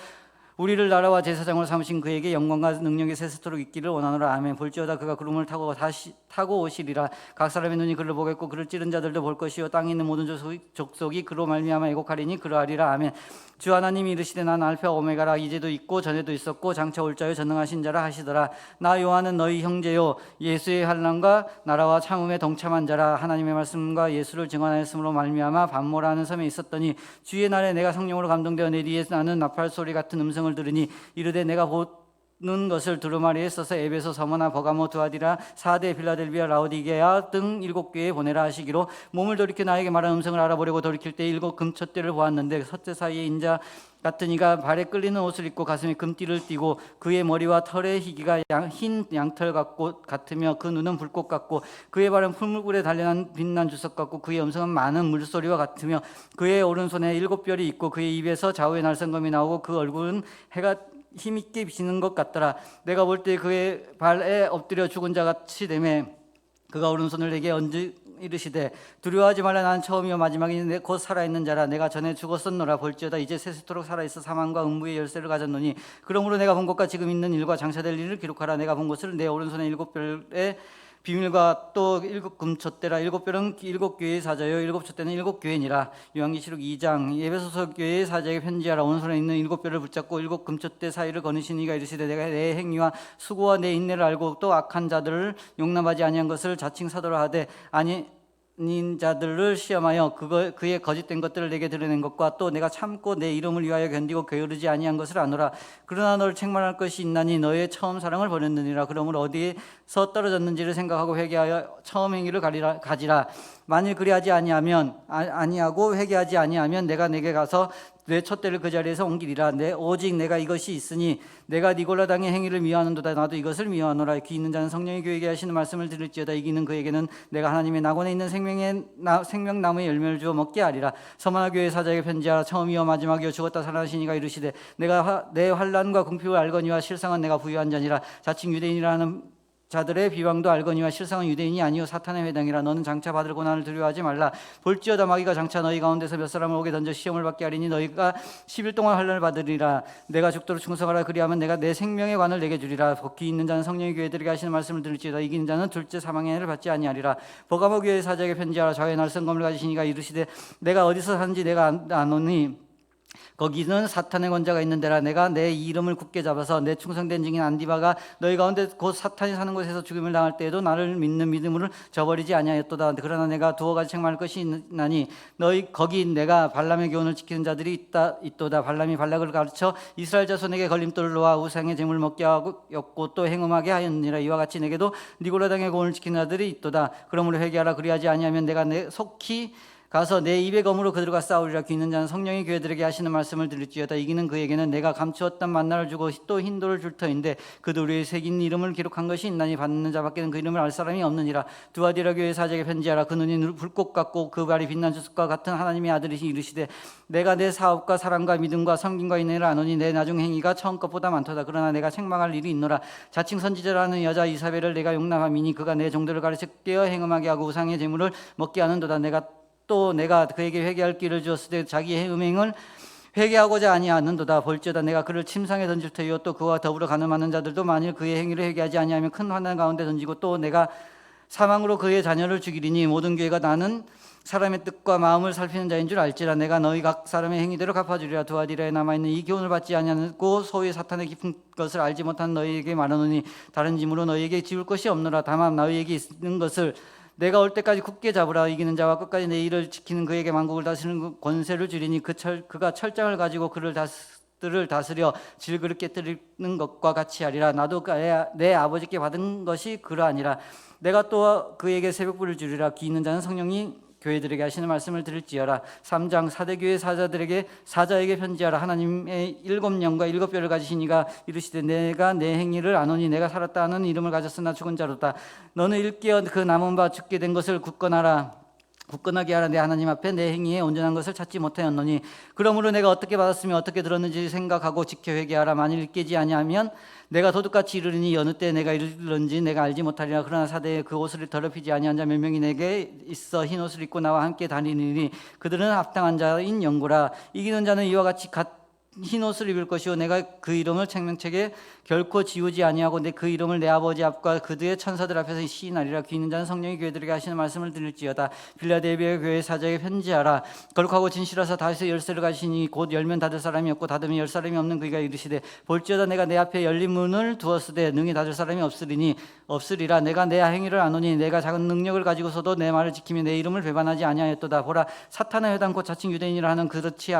우리를 나라와 제사장으로 삼으신 그에게 영광과 능력이 세세토록 있기를 원하노라. 아멘. 볼지어다 그가 구름을 타고 오시리라. 각 사람의 눈이 그를 보겠고 그를 찌른 자들도 볼 것이요 땅에 있는 모든 족속이 그로 말미암아 애곡하리니 그러하리라. 아멘. 주 하나님이 이르시되 난 알파 오메가라. 이제도 있고 전에도 있었고 장차 올 자요 전능하신 자라 하시더라. 나 요한은 너희 형제요 예수의 환난과 나라와 참음에 동참한 자라. 하나님의 말씀과 예수를 증언하였으므로 말미암아 반모라는 섬에 있었더니 주의 날에 내가 성령으로 감동되어 내 뒤에 나는 나팔 소리 같은 음성을 들으니 이르되 내가 곧 는 것을 두루마리에 써서 에베소, 서머나, 버가모, 두아디라, 사대, 빌라델비아, 라오디게아 등 7교회에 보내라 하시기로 몸을 돌이켜 나에게 말한 음성을 알아보려고 돌이킬 때 7 금촛대를 보았는데 섰대 사이에 인자 같은 이가 발에 끌리는 옷을 입고 가슴에 금띠를 띠고 그의 머리와 털의 희기가 흰 양털 같으며 그 눈은 불꽃 같고 그의 발은 풀물불에 단련한 빛난 주석 같고 그의 음성은 많은 물소리와 같으며 그의 오른손에 7별이 있고 그의 입에서 좌우의 날성검이 나오고 그 얼굴은 해가 힘있게 비치는 것 같더라. 내가 볼 때 그의 발에 엎드려 죽은 자 같이 되매 그가 오른손을 내게 얹으 이르시되 두려워하지 말라. 나는 처음이요 마지막이니 곧 살아있는 자라. 내가 전에 죽었었노라. 볼지어다 이제 세세토록 살아있어 사망과 음부의 열쇠를 가졌노니 그러므로 내가 본 것과 지금 있는 일과 장차될 일을 기록하라. 내가 본 것을 내 오른손에 7별의 비밀과 또 7 금촛대라. 7별은 7교회의 사자요 7 촛대는 7교회니라. 요한계시록 2장. 에베소서 교회의 사자에게 편지하라. 오른손에 있는 7별을 붙잡고 7 금촛대 사이를 거느신 이가 이르시되 내가 내 행위와 수고와 내 인내를 알고 또 악한 자들을 용납하지 아니한 것을 자칭 사도라 하되 아닌 자들을 시험하여 그의 거짓된 것들을 내게 드러낸 것과 또 내가 참고 내 이름을 위하여 견디고 게으르지 아니한 것을 아노라. 그러나 너를 책망할 것이 있나니 너의 처음 사랑을 버렸느니라. 그러므로 어디에서 떨어졌는지를 생각하고 회개하여 처음 행위를 가지라. 만일 그리하지 아니하고 회개하지 아니하면 내가 내게 가서 내 촛대를 그 자리에서 옮기리라. 오직 내가 이것이 있으니 내가 니골라 당의 행위를 미워하는도다. 나도 이것을 미워하노라. 귀 있는 자는 성령이 교회에게 하시는 말씀을 들을지어다. 이기는 그에게는 내가 하나님의 낙원에 있는 생명나무의 열매를 주어 먹게 하리라. 서머나 교회 사자에게 편지하라. 처음이요 마지막이요 죽었다 살아나신 이가 이르시되 내가 내 환난과 궁핍을 알거니와 실상은 내가 부유한 자니라. 자칭 유대인이라 하는 자들의 비방도 알거니와 실상은 유대인이 아니요 사탄의 회당이라. 너는 장차 받을 고난을 두려워하지 말라. 볼지어다 마귀가 장차 너희 가운데서 몇 사람을 오게 던져 시험을 받게 하리니 너희가 10일 동안 환난을 받으리라. 내가 죽도록 충성하라. 그리하면 내가 내 생명의 관을 내게 주리라. 복기 있는 자는 성령의 교회들에게 하시는 말씀을 들을지어다. 이기는 자는 둘째 사망의 해를 받지 아니하리라. 버가모 교회 사자에게 편지하라. 좌우의 날성검을 가지신 이가 이르시되 내가 어디서 사는지 내가 아노니 거기는 사탄의 권자가 있는 데라. 내가 내 이름을 굳게 잡아서 내 충성된 증인 안디바가 너희 가운데 곧 사탄이 사는 곳에서 죽임을 당할 때에도 나를 믿는 믿음을 저버리지 아니하였도다. 그러나 내가 두어 가지 책망할 것이 있나니 너희 거기 내가 발람의 교훈을 지키는 자들이 있도다. 발람이 발락을 가르쳐 이스라엘 자손에게 걸림돌을 놓아 우상의 제물 먹게 하였고 또 행음하게 하였느니라. 이와 같이 내게도 니골라 당의 교훈을 지키는 자들이 있도다. 그러므로 회개하라. 그리하지 아니하면 내가 속히 가서 내 입의 검으로 그들과 싸우리라. 귀 있는 자는 성령이 교회들에게 하시는 말씀을 들을지어다. 이기는 그에게는 내가 감추었던 만나를 주고 또 흰돌을 줄 터인데 그 돌 위에 새긴 이름을 기록한 것이 있나니 받는 자밖에는 그 이름을 알 사람이 없느니라. 두아디라 교회 사자에게 편지하라. 그 눈이 불꽃 같고 그 발이 빛난 주석과 같은 하나님의 아들이 이르시되 내가 내 사업과 사랑과 믿음과 섬김과 인내를 아노니 내 나중 행위가 처음 것보다 많도다. 그러나 내가 책망할 일이 있노라. 자칭 선지자라는 여자 이사벨을 내가 용납함이니 그가 내 종들을 가르쳐 깨어 행음하게 하고 우상의 제물을 먹게 하는도다. 내가 그에게 회개할 길을 주었을 때 자기의 음행을 회개하고자 아니하는도다. 볼지어다 내가 그를 침상에 던질 터이요 또 그와 더불어 가늠하는 자들도 만일 그의 행위를 회개하지 아니하면 큰 환난 가운데 던지고 또 내가 사망으로 그의 자녀를 죽이리니 모든 교회가 나는 사람의 뜻과 마음을 살피는 자인 줄 알지라. 내가 너희 각 사람의 행위대로 갚아주리라. 두아디라에 남아있는 이 교훈을 받지 아니하고 소위 사탄의 깊은 것을 알지 못한 너희에게 말하노니 다른 짐으로 너희에게 지울 것이 없노라. 다만 너희에게 있는 것을 내가 올 때까지 굳게 잡으라. 이기는 자와 끝까지 내 일을 지키는 그에게 만국을 다스리는 권세를 주리니 그가 철장을 가지고 그를 다스려 질그릇 깨뜨리는 것과 같이 하리라. 나도 내 아버지께 받은 것이 그러하니라. 내가 또 그에게 새벽불을 주리라. 귀 있는 자는 성령이 교회들에게 하시는 말씀을 들을지어라. 3장 사대교회 사자에게 편지하라. 하나님의 7영과 7별을 가지신 이가 이르시되 내가 내 행위를 아노니 내가 살았다 하는 이름을 가졌으나 죽은 자로다. 너는 일깨어 그 남은 바 죽게 된 것을 굳건하게 하라. 내 하나님 앞에 내 행위에 온전한 것을 찾지 못하였노니 그러므로 내가 어떻게 받았으며 어떻게 들었는지 생각하고 지켜 회개하라. 만일 깨지 아니하면 내가 도둑같이 이르리니 어느 때 내가 이르는지 내가 알지 못하리라. 그러나 사대에 그 옷을 더럽히지 아니한 자 몇 명이 내게 있어 흰 옷을 입고 나와 함께 다니니 그들은 합당한 자인 영구라. 이기는 자는 이와 같이 흰 옷을 입을 것이요 내가 그 이름을 생명책에 결코 지우지 아니하고 그 이름을 내 아버지 앞과 그들의 천사들 앞에서 시인하리라. 귀 있는 자는 성령이 교회들에게 하시는 말씀을 들을지어다. 빌라델비아 교회 사자에게 편지하라. 거룩하고 진실하사 다윗의 열쇠를 가지시니 곧 열면 닫을 사람이 없고 닫으면 열 사람이 없는 그가 이르시되 볼지어다 내가 내 앞에 열린 문을 두었으되 능히 닫을 사람이 없으리라. 내가 내 행위를 아노니 내가 작은 능력을 가지고서도 내 말을 지키며 내 이름을 배반하지 아니하였도다. 보라 사탄의 회당 곧 자칭 유대인이라 하는 그렇지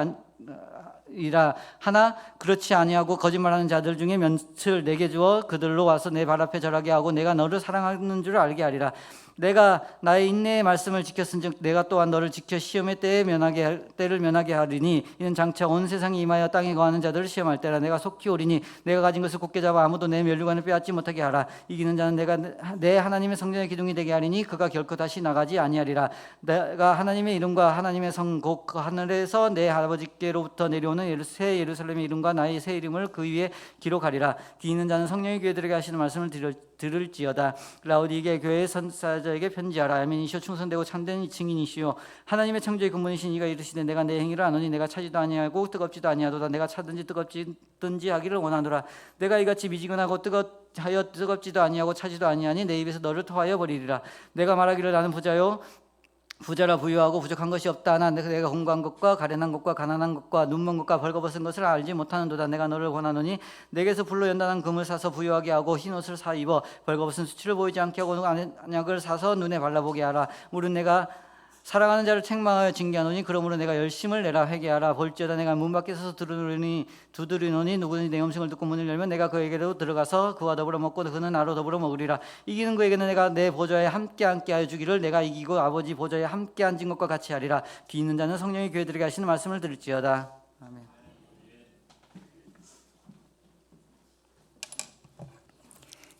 이라 하나 그렇지 아니하고 거짓말하는 자들 중에 몇을 내게 주어 그들로 와서 내 발 앞에 절하게 하고 내가 너를 사랑하는 줄 알게 하리라. 내가 나의 인내의 말씀을 지켰은즉 내가 또한 너를 지켜 시험의 때를 면하게 하리니 이는 장차 온 세상이 임하여 땅에 거하는 자들을 시험할 때라. 내가 속히 오리니 내가 가진 것을 곧게 잡아 아무도 내 면류관을 빼앗지 못하게 하라. 이기는 자는 내가 내 하나님의 성전의 기둥이 되게 하리니 그가 결코 다시 나가지 아니하리라. 내가 하나님의 이름과 하나님의 성 곧 그 하늘에서 내 아버지께로부터 내려오는 새 예루살렘의 이름과 나의 새 이름을 그 위에 기록하리라. 귀 있는 자는 성령의 교회들에게 하시는 말씀을 들을지어다. 라우디게 교회의 선사자에게 편지하라. 아멘이시오 충성되고 참된 증인이시오 하나님의 청지의 근본이신 이가 이르시되 내가 내 행위를 아노니 내가 차지도 아니하고 뜨겁지도 아니하도다. 내가 차든지 뜨겁든지 하기를 원하노라. 내가 이같이 미지근하고 뜨겁지도 아니하고 차지도 아니하니 내 입에서 너를 토하여 버리리라. 내가 말하기를 나는 부자라 부유하고 부족한 것이 없다. 하나 내가 공고한 것과 가련한 것과 가난한 것과 눈먼 것과 벌거벗은 것을 알지 못하는도다. 내가 너를 권하노니 내게서 불로 연단한 금을 사서 부유하게 하고 흰 옷을 사 입어 벌거벗은 수치를 보이지 않게 하고 안약을 사서 눈에 발라보게 하라. 물은 내가 사랑하는 자를 책망하여 징계하노니 그러므로 내가 열심을 내라. 회개하라. 볼지어다 내가 문 밖에 서서 두드리노니 누구든지 내 음성을 듣고 문을 열면 내가 그에게로 들어가서 그와 더불어 먹고 그는 나로 더불어 먹으리라. 이기는 그에게는 내가 내 보좌에 함께 하여 주기를 내가 이기고 아버지 보좌에 함께 앉은 것과 같이 하리라. 귀 있는 자는 성령의 교회들에게 하시는 말씀을 들을지어다. 아멘.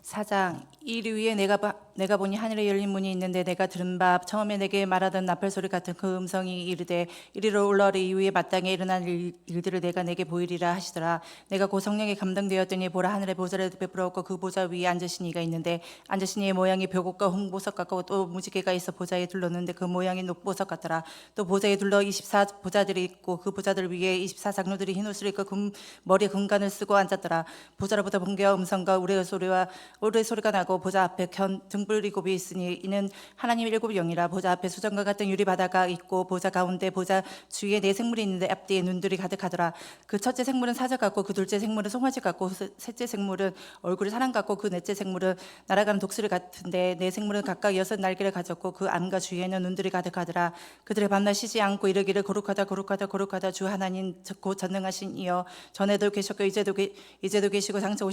4장 이리 위에 내가 보니 하늘에 열린 문이 있는데 내가 들은 바 처음에 내게 말하던 나팔 소리 같은 그 음성이 이르되 이리로 올라오리. 이후에 마땅히 일어날 일들을 내게 보이리라 하시더라. 내가 고 성령에 감동되었더니 보라 하늘에 보좌를 베풀었고 그 보좌 위에 앉으신 이가 있는데 앉으신 이의 모양이 벽옥과 홍보석 같고 또 무지개가 있어 보좌에 둘렀는데 그 모양이 녹보석 같더라. 또 보좌에 둘러 24보좌들이 있고 그 보좌들 위에 24장로들이 흰 옷을 입고 머리에 금관을 쓰고 앉았더라. 보좌로부터 번개와 음성과 우레소리가 나고 보좌 앞에 등불 일곱이 있으니 이는 하나님 일곱 영이라. 보좌 앞에 수정과 같은 유리 바다가 있고 보좌 가운데 보좌 주위에 네 생물이 있는데 앞뒤에 눈들이 가득하더라. 그 첫째 생물은 사자 같고 그 둘째 생물은 송아지 같고 셋째 생물은 얼굴이 사람 같고 그 넷째 생물은 날아가는 독수리 같은데 네 생물은 각각 6 날개를 가졌고 그 암과 주위에는 눈들이 가득하더라. 그들의 밤낮 쉬지 않고 이르기를 거룩하다 거룩하다 거룩하다 주 하나님 곧 전능하신 이여 전에도 계셨고 이제도 계시고 장차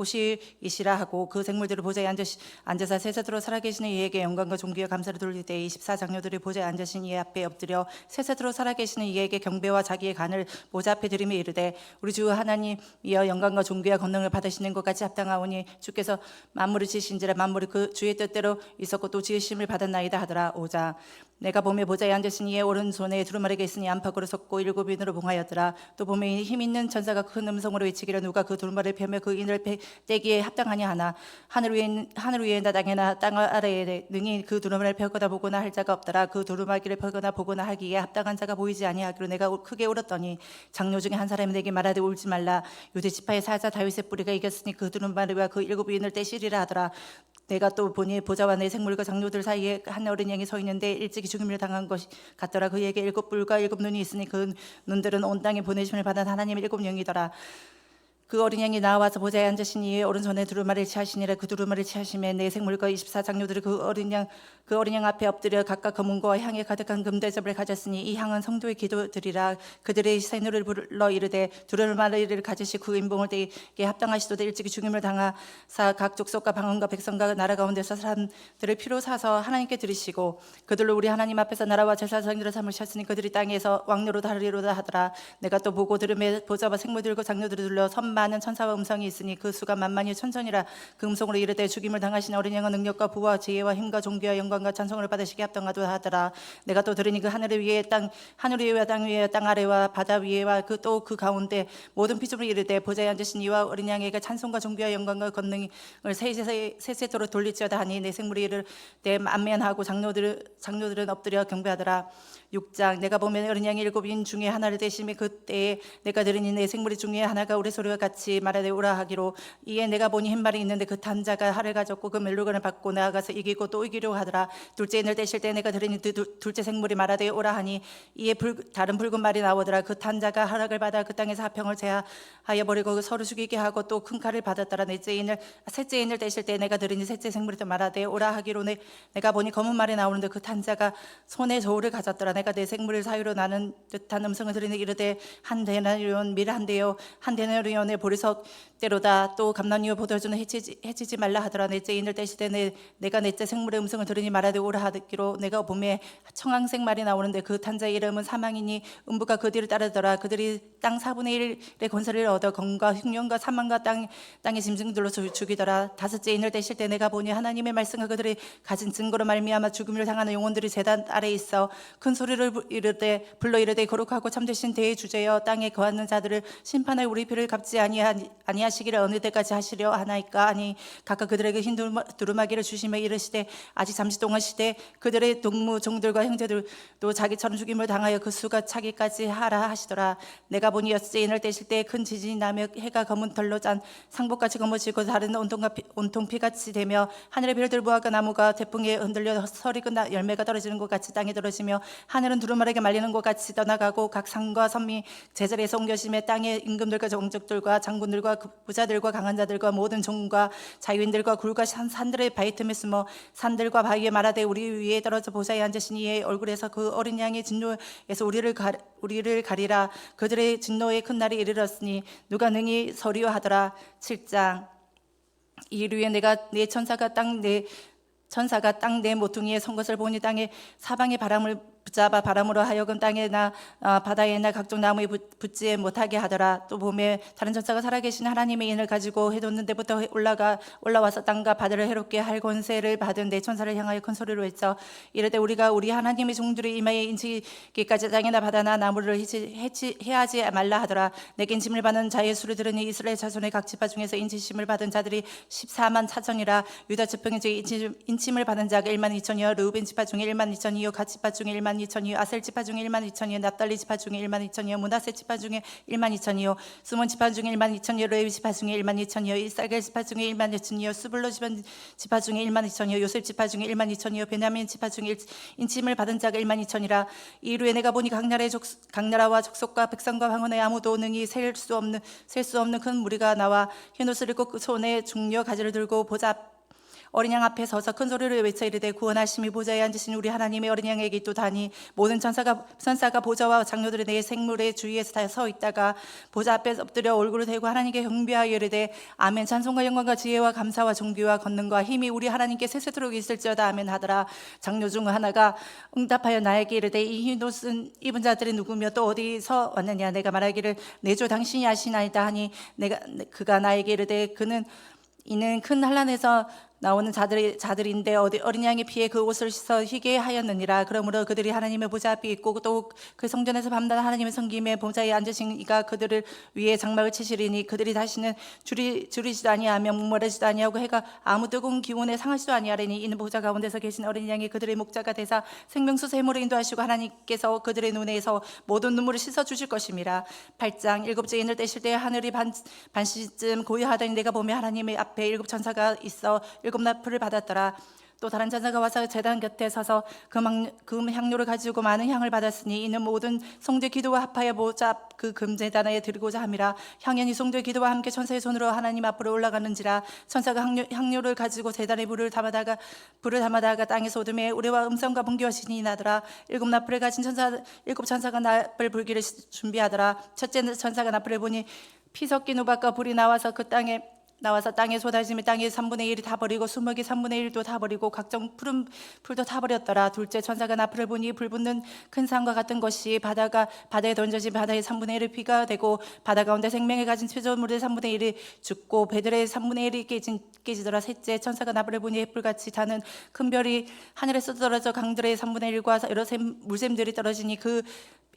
오시이시라 하고 그 생물들을 보좌에 앉으사 세세토록 살아계시는 이에게 영광과 존귀와 감사를 돌릴 때 24장로들이 보좌에 앉으신 이의 앞에 엎드려 세세토록 살아계시는 이에게 경배와 자기의 간을 보좌 앞에 드리며 이르되 우리 주 하나님이여 영광과 존귀와 권능을 받으시는 것 같이 합당하오니 주께서 만물을 지으신지라 만물이 그 주의 뜻대로 있었고 또 지으심을 받았나이다 하더라. 5장 내가 보매 보좌에 앉으신 이의 오른손에 두루마리가 있으니 안팎으로 섰고 7 인으로 봉하였더라. 또 보매 힘 있는 천사가 큰 음성으로 외치기를 누가 그 두루마리를 펴며 그 인을 떼기에 합당하냐 하나 하늘 위에나 땅에나 땅 아래에 능히 그 두루마리를 펴거나 보거나 할 자가 없더라. 그 두루마리를 펴거나 보거나 하기에 합당한 자가 보이지 아니하기로 내가 크게 울었더니 장로 중에 한 사람이 내게 말하되 울지 말라. 유대 지파의 사자 다윗의 뿌리가 이겼으니 그 두루마리와 그 7 인을 떼시리라 하더라. 내가 또 보니 보좌와 내 생물과 장로들 사이에 한 어린 양이 서 있는데 일찍이 죽임을 당한 것 같더라. 그에게 7 뿔과 7 눈이 있으니 그 눈들은 온 땅에 보내심을 받은 하나님의 7 영이더라. 그 어린 양이 나와서 보좌에 앉으신 이의 오른손에 두루마리를 취하시니라. 그 두루마리를 취하심에 내 생물과 24장로들이 그 어린 양 앞에 엎드려 각각 검은고와 향에 가득한 금대접을 가졌으니 이 향은 성도의 기도들이라. 그들의 새노를 불러 이르되 두루마리를 가지시고 그 인봉을 떼게 합당하시도다. 일찍이 죽임을 당하사 각 족속과 방언과 백성과 나라 가운데서 사람들을 피로 사서 하나님께 드리시고 그들로 우리 하나님 앞에서 나라와 제사장들을 삼으셨으니 그들이 땅에서 왕노로다 하리로다 하더라. 내가 또 보고 들음에 보좌와 생물들과 장로들을 둘러 많은 천사와 음성이 있으니 그 수가 만만이 천천이라. 그 음성으로 이르되 죽임을 당하신 어린 양은 능력과 부와 지혜와 힘과 존귀와 영광과 찬송을 받으시게 합당하도다 하더라. 내가 또 들으니 그 하늘 위에 땅 위에 땅 아래와 바다 위에와 또 그 가운데 모든 피조물이 이르되 보좌에 앉으신 이와 어린 양에게 찬송과 존귀와 영광과 권능을 세세토록 돌릴지어다 하니 내 생물이 이르되 만면하고 장로들은 엎드려 경배하더라. 6장 내가 보면 어린 양이 7인 중에 하나를 대심에 그때에 내가 들으니 내 생물이 중에 하나가 우레소리와 같이 말하되 오라 하기로 이에 내가 보니 흰말이 있는데 그 탄자가 활을 가졌고 그 멜로건을 받고 나아가서 이기고 또 이기려 하더라. 둘째 인을 떼실 때 내가 들으니 둘째 생물이 말하되 오라 하니 이에 다른 붉은 말이 나오더라. 그 탄자가 하락을 받아 그 땅에서 하평을 제하여 버리고 서로 죽이게 하고 또 큰 칼을 받았더라. 셋째 인을 떼실 때 내가 들으니 셋째 생물이 또 말하되 오라 하기로 내가 보니 검은 말이 나오는데 그 탄자가 손에 저울을 가졌더라. 내가 내 생물을 사유로 나는 듯한 음성을 들으니 이르되 한 데나리온 밀 한 대요 한 데나리온의 보리석대로다. 또 감나니와 보도주는 해치지 말라 하더라. 넷째 인을 떼시되 내가 넷째 생물의 음성을 들으니 말하되 오라 하기로 내가 봄에 청황색 말이 나오는데 그 탄자의 이름은 사망이니 음부가 그 뒤를 따르더라. 그들이 땅 4분의 1의 건설을 얻어 검과 흉년과 사망과 땅의 짐승들로 죽이더라. 다섯째 인을 떼실 때 내가 보니 하나님의 말씀과 그들이 가진 증거로 말미암아 죽음을 당하는 영혼들이 제단 아래 있어 큰 소리를 불러 이르되 거룩하고 참되신 대의 주제여 땅에 거하는 자들을 심판하여 우리 피를 갚지 아니하시기를 어느 때까지 하시려 하나이까. 아니 각각 그들에게 흰 두루마기를 주시며 이르시되 아직 잠시 동안 시되 그들의 동무 종들과 형제들도 자기처럼 죽임을 당하여 그 수가 차기까지 하라 하시더라. 내가 보니 여섯째 인을 떼실 때 큰 지진이 나며 해가 검은 털로 짠 상복같이 검어지고 다른 온통 피같이 되며 하늘의 별들 무화과 나무가 태풍에 흔들려 서리 끝나 열매가 떨어지는 것 같이 땅에 떨어지며 하늘은 두루마리가 말리는 것 같이 떠나가고 각 산과 섬이 제자리에서 옮겨지며 땅의 임금들과 정적들과 장군들과 부자들과 강한 자들과 모든 종과 자유인들과 굴과 산들의 바위 틈에 숨어 산들과 바위에 말하되 우리 위에 떨어져 보좌에 앉으신 이의 얼굴에서 그 어린 양의 진노에서 우리를 가리라. 그들의 진노의 큰 날이 이르렀으니 누가 능히 서리요 하더라. 7장 이르에 내가 내 천사가 땅 내 모퉁이에 선 것을 보니 땅에 사방의 바람을 붙잡아 바람으로 하여금 땅에나 바다에나 각종 나무에 붙지 못하게 하더라. 또 봄에 다른 천사가 살아계신 하나님의 인을 가지고 해돋는 데부터 올라와서 땅과 바다를 해롭게 할 권세를 받은 내 천사를 향하여 큰 소리로 외쳐 이르되 우리가 우리 하나님의 종들의 이마에 인치기까지 땅이나 바다나 나무를 해하지 말라 하더라. 내게 인침을 받은 자의 수를 들으니 이스라엘 자손의 각 지파 중에서 인치심을 받은 자들이 14만 4천이라. 유다 지파 중에 인침을 받은 자가 1만 2천이요 르우벤 지파 중에 1만 2천이요 갓 지파 중에 1만 2천이요 아셀 지파 중에 1만 2천이요 납달리 지파 중에 1만 2천이요 므낫세 지파 중에 1만 2천이요 스몬 지파 중에 1만 2천이요 레위 지파 중에 1만 2천이요 이스라엘 지파 중에 1만 2천이요 스불로 지파 중에 1만 2천이요 요셉 지파 중에 1만 2천이요 베냐민 지파 중에 인침을 받은 자가 1만 2천이라. 이후에 내가 보니 각 나라와 족속과 백성과 황혼에 아무도 능히 셀 수 없는 큰 무리가 나와 흰 옷을 입고 그 손에 중려 가지를 들고 보좌 어린 양 앞에 서서 큰 소리로 외쳐 이르되 구원하심이 보좌에 앉으신 우리 하나님의 어린 양에게 있도다니. 모든 천사가 보좌와 장로들이 내 생물의 주위에서 다 서 있다가 보좌 앞에 엎드려 얼굴을 대고 하나님께 경배하여 이르되 아멘. 찬송과 영광과 지혜와 감사와 존귀와 권능과 힘이 우리 하나님께 세세토록 있을지어다 아멘 하더라. 장로 중 하나가 응답하여 나에게 이르되 이 흰 옷은 입은 자들이 누구며 또 어디서 왔느냐. 내가 말하기를 내 주 당신이 아시나이다 하니 그가 나에게 이르되 이는 큰 환난에서 나오는 자들인데 어린 양의 피에 그 옷을 씻어 희게 하였느니라. 그러므로 그들이 하나님의 보좌 앞에 있고 또 그 성전에서 밤낮 하나님의 섬김에 보좌에 앉으신 이가 그들을 위해 장막을 치시리니 그들이 다시는 줄이지도 아니하며 목마르지도 아니하고 해가 아무 뜨거운 기온에 상하지도 아니하리니 이는 보좌 가운데서 계신 어린 양이 그들의 목자가 되사 생명수 샘물을 인도하시고 하나님께서 그들의 눈에서 모든 눈물을 씻어 주실 것임이라. 8장 일곱째 인을 떼실 때 하늘이 반시쯤 고요하더니 내가 보며 하나님의 앞에 일곱 천사가 있어 일곱 나풀을 받았더라. 또 다른 천사가 와서 제단 곁에 서서 금 향료를 가지고 많은 향을 받았으니 이는 모든 성도의 기도와 합하여 보좌 그 금제단에 드리고자 함이라. 향연이 성도의 기도와 함께 천사의 손으로 하나님 앞으로 올라가는지라. 천사가 향료를 가지고 제단에 불을 담아다가 땅에서 오둠에 우레와 음성과 번개와 신이 나더라. 일곱 나풀을 가진 일곱 천사가 나풀 불기를 준비하더라. 첫째 천사가 나풀을 보니 피 섞인 우박과 불이 나와서 땅에 쏟아지며 땅의 3분의 1이 다 버리고 수목이 3분의 1도 다 버리고 각종 푸른 풀도 다 버렸더라. 둘째 천사가 나풀을 보니 불 붙는 큰 산과 같은 것이 바다에 던져진 바다의 3분의 1이 피가 되고 바다 가운데 생명에 가진 피조물의 3분의 1이 죽고 배들의 3분의 1이 깨지더라. 셋째 천사가 나풀을 보니 햇불같이 타는 큰 별이 하늘에서 떨어져 강들의 3분의 1과 여러 물샘들이 떨어지니 그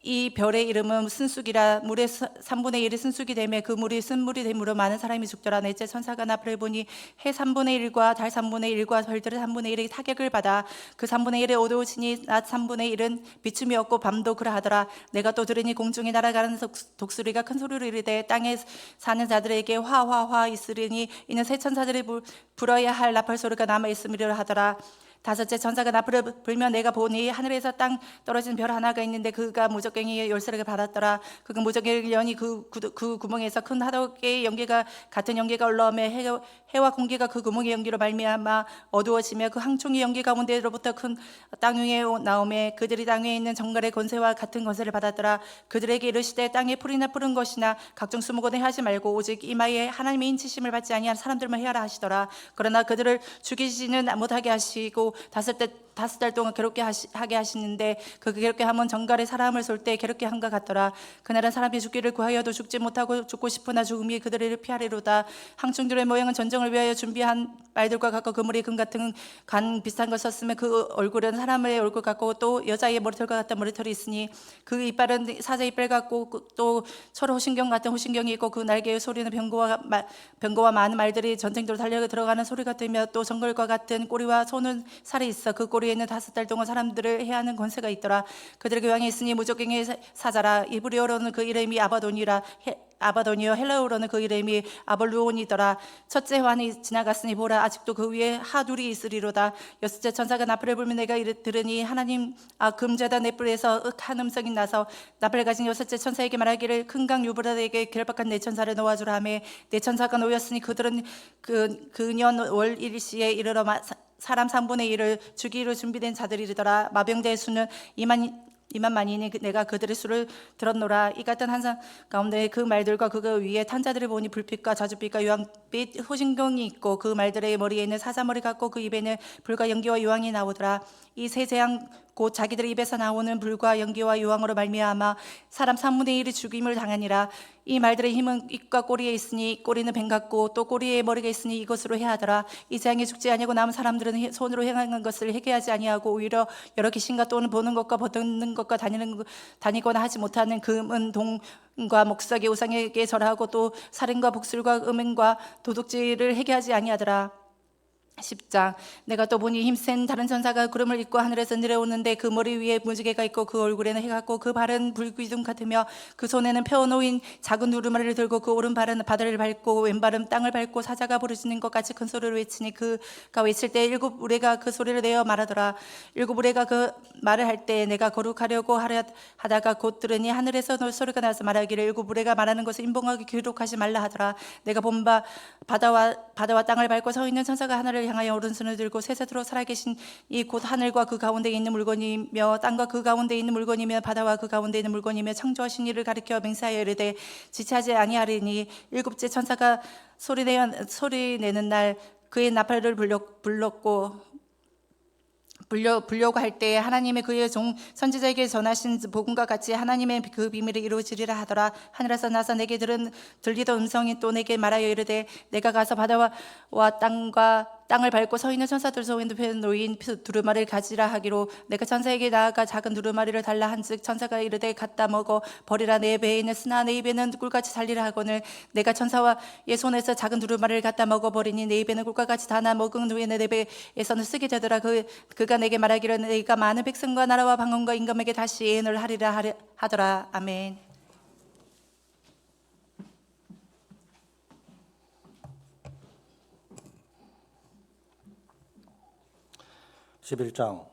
이 별의 이름은 순수기라. 물의 3분의 1이 순수기 되매 그 물이 쓴물이 됨으로 많은 사람이 죽더라. 넷째 천사가 나팔을 보니 해 3분의 1과 달 3분의 1과 별들의 3분의 1이 타격을 받아 그 3분의 1의 어두우치니 낮 3분의 1은 비춤이 없고 밤도 그러하더라. 내가 또 들으니 공중에 날아가는 독수리가 큰 소리로 이르되 땅에 사는 자들에게 화화화 있으리니 이는 새 천사들이 불어야 할 나팔 소리가 남아 있음이라 하더라. 다섯째 천사가 나팔을 불며 내가 보니 하늘에서 땅 떨어진 별 하나가 있는데 그가 무적갱이의 열쇠를 받았더라. 그가 무적갱이를 여니 그 구멍에서 큰 하덕의 연기가 같은 연기가 올라오며 해와 공기가 그 구멍의 연기로 말미암아 어두워지며 그 항총의 연기 가운데로부터 큰 땅 위에 나오며 그들이 땅 위에 있는 정갈의 권세와 같은 권세를 받았더라. 그들에게 이르시되 땅에 풀이나 푸른 것이나 각종 수목원에 하지 말고 오직 이마에 하나님의 인치심을 받지 아니한 사람들만 해하라 하시더라. 그러나 그들을 죽이지는 못하게 하시고 다섯 달 동안 괴롭게 하게 하시는데 그 괴롭게 하면 정갈의 사람을 쏠 때 괴롭게 한것 같더라. 그날은 사람이 죽기를 구하여도 죽지 못하고 죽고 싶으나 죽음이 그들을 피하리로다. 항충들의 모양은 전쟁을 위하여 준비한 말들과 같고 그물이 금 같은 관 비슷한 걸 썼으며 그 얼굴은 사람의 얼굴 같고 또 여자의 머리털과 같은 머리털이 있으니 그 이빨은 사자 이빨 같고 또 철 호신경 같은 호신경이 있고 그 날개의 소리는 병거와 많은 말들이 전쟁터로 달려 들어가는 소리 같으며 또 정글과 같은 꼬리와 손은 살이 있어. 그 꼬리에는 5달 동안 사람들을 해하는 권세가 있더라. 그들에게 왕이 있으니 무적갱이의 사자라. 이브리어로는 그 이름이 아바돈이요 헬라어로는 그 이름이 아볼루온이더라. 첫째 환이 지나갔으니 보라 아직도 그 위에 하둘이 있으리로다. 여섯째 천사가 나팔을 불며 내가 들으니 하나님 금제단 넷불에서 한 음성이 나서 나팔을 가진 여섯째 천사에게 말하기를 큰 강 유브라데에게 결박한 네 천사를 놓아주라 하며 네 천사가 놓였으니 그들은 그년 월 일시에 이르러 사람 3분의 1을 죽이로 준비된 자들이더라. 마병대의 수는 2만만이니 내가 그들의 수를 들었노라. 이 같은 한상 가운데 그 말들과 그 위에 탄 자들을 보니 불빛과 자주빛과 유황빛 호신경이 있고 그 말들의 머리에 있는 사자머리 같고 그 입에는 불과 연기와 유황이 나오더라. 이 세 재앙 곧 자기들 입에서 나오는 불과 연기와 유황으로 말미암아 사람 3분의 1이 죽임을 당하니라. 이 말들의 힘은 입과 꼬리에 있으니 꼬리는 뱀 같고 또 꼬리에 머리가 있으니 이것으로 해하더라. 이 재앙에 죽지 아니하고 남은 사람들은 손으로 행하는 것을 회개하지 아니하고 오히려 여러 귀신과 또는 보는 것과 듣는 것과 다니거나 하지 못하는 금은 동과 목석의 우상에게 절하고 또 살인과 복술과 음행과 도둑질을 회개하지 아니하더라. 10장 내가 또 보니 힘센 다른 천사가 구름을 입고 하늘에서 내려오는데 그 머리 위에 무지개가 있고 그 얼굴에는 해가 있고 그 발은 불기둥 같으며 그 손에는 펴놓인 작은 두루마리를 들고 그 오른발은 바다를 밟고 왼발은 땅을 밟고 사자가 부르짖는 것 같이 큰 소리로 외치니 그가 외칠 때 7 우레가 그 소리를 내어 말하더라. 7 우레가 그 말을 할 때 내가 거룩하려고 하다가 곧 들으니 하늘에서 소리가 나서 말하기를 7 우레가 말하는 것을 인봉하게 기록하지 말라 하더라. 내가 본 바 바다와 땅을 밟고 서 있는 천사가 하늘을 향하여 오른손을 들고 세세토록 살아계신 이 곧 하늘과 그 가운데 있는 물건이며 땅과 그 가운데 있는 물건이며 바다와 그 가운데 있는 물건이며 창조하신 이를 가리켜 맹세하여 이르되 지체하지 아니하리니 7째 천사가 소리 내는 날 그의 나팔을 불려고 할 때 하나님의 그의 종 선지자에게 전하신 복음과 같이 하나님의 그 비밀이 이루어지리라 하더라. 하늘에서 나서 내게 들리던 음성이 또 내게 말하여 이르되 내가 가서 바다와 땅을 밟고 서 있는 천사들 속에 놓인 두루마리를 가지라 하기로 내가 천사에게 나아가 작은 두루마리를 달라 한즉 천사가 이르되 갖다 먹어 버리라. 내 배에 있는 쓰나 내 입에는 꿀같이 달리라 하거늘 내가 천사와 의 손에서 작은 두루마리를 갖다 먹어 버리니 내 입에는 꿀과 같이 다나 먹은 후에 내 배에서는 쓰게 되더라. 그가 내게 말하기를 내가 많은 백성과 나라와 방언과 임금에게 다시 예언을 하리라 하더라. 아멘. 11장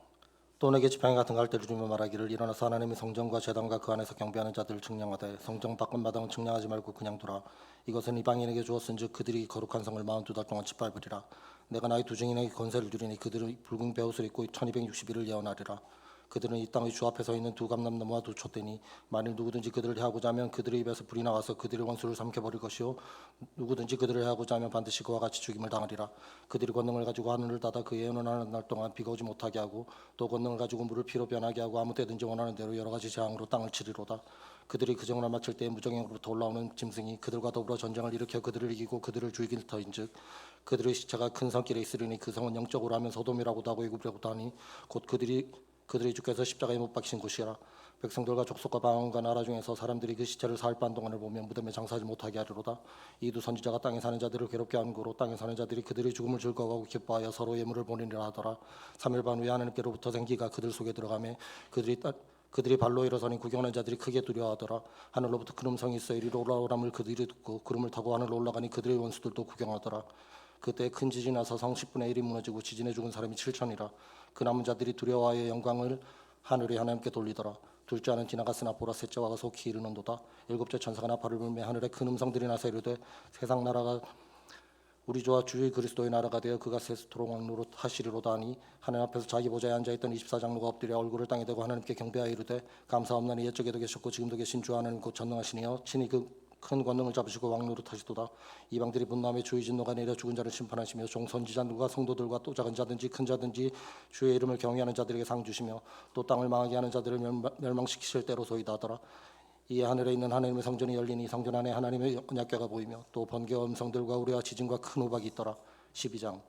또 내게 지팡이 같은 갈대를 주며 말하기를 일어나서 하나님의 성전과 제단과 그 안에서 경배하는 자들을 측량하되 성전 밖은 마당은 측량하지 말고 그냥 두라. 이것은 이방인에게 주었은즉 그들이 거룩한 성을 42달 동안 짓밟으리라. 내가 나의 두 증인에게 권세를 주리니 그들은 붉은 베옷을 입고 1260일을 예언하리라. 그들은 이 땅의 주 앞에 서 있는 두 감람나무와 두 촛대니 만일 누구든지 그들을 해하고자 하면 그들의 입에서 불이 나와서 그들의 원수를 삼켜버릴 것이요 누구든지 그들을 해하고자 하면 반드시 그와 같이 죽임을 당하리라. 그들이 권능을 가지고 하늘을 닫아 그 예언하는 날 동안 비가 오지 못하게 하고 또 권능을 가지고 물을 피로 변하게 하고 아무 때든지 원하는 대로 여러 가지 재앙으로 땅을 치리로다. 그들이 그 정을 마칠 때에 무정행으로부터 올라오는 짐승이 그들과 더불어 전쟁을 일으켜 그들을 이기고 그들을 죽일 터인즉 그들의 시체가 큰 성길에 있으리니 그 성은 영적으로 하면 소돔이라고도 하고 애굽이라고도 하니 곧 그들의 주께서 십자가에 못 박히신 곳이라. 백성들과 족속과 방언과 나라 중에서 사람들이 그 시체를 사흘 반 동안을 보며 무덤에 장사하지 못하게 하리로다. 이두 선지자가 땅에 사는 자들을 괴롭게 한 고로 땅에 사는 자들이 그들의 죽음을 즐거워하고 기뻐하여 서로 예물을 보내리라 하더라. 3일 반 후에 하나님께로부터 생기가 그들 속에 들어가매 그들이 발로 일어서니 구경하는 자들이 크게 두려워하더라. 하늘로부터 큰 음성이 있어 이리로 올라오람을 그들이 듣고 구름을 타고 하늘로 올라가니 그들의 원수들도 구경하더라. 그때 큰 지진이 나서 성 10분의 1이 무너지고 지진에 죽은 사람이 7천이라. 그 남은 자들이 두려워하여 영광을 하늘의 하나님께 돌리더라. 둘째 하는 지나갔으나 보라 셋째 와가 속히 이르는도다. 일곱째 천사가 나팔을 불매 하늘에 큰 음성들이 나서 이르되 세상 나라가 우리 주와 주의 그리스도의 나라가 되어 그가 세수토록 왕노로 하시리로다 하니 하나님 앞에서 자기 보좌에 앉아있던 24장로가 엎드려 얼굴을 땅에 대고 하나님께 경배하여 이르되 감사옵나니 옛적에도 계셨고 지금도 계신 주 하나님 곧 전능하시니여 친히 그 큰 권능을 잡으시고 왕노릇 하시도다. 이방들이 분노하며 주의 진노가 내려 죽은 자를 심판하시며 종선지자들과 성도들과 또 작은 자든지 큰 자든지 주의 이름을 경외하는 자들에게 상 주시며 또 땅을 망하게 하는 자들을 멸망시키실 때로소이다 하더라. 이에 하늘에 있는 하나님의 성전이 열리니 성전 안에 하나님의 언약궤가 보이며 또 번개와 음성들과 우레와 지진과 큰 우박이 있더라. 12장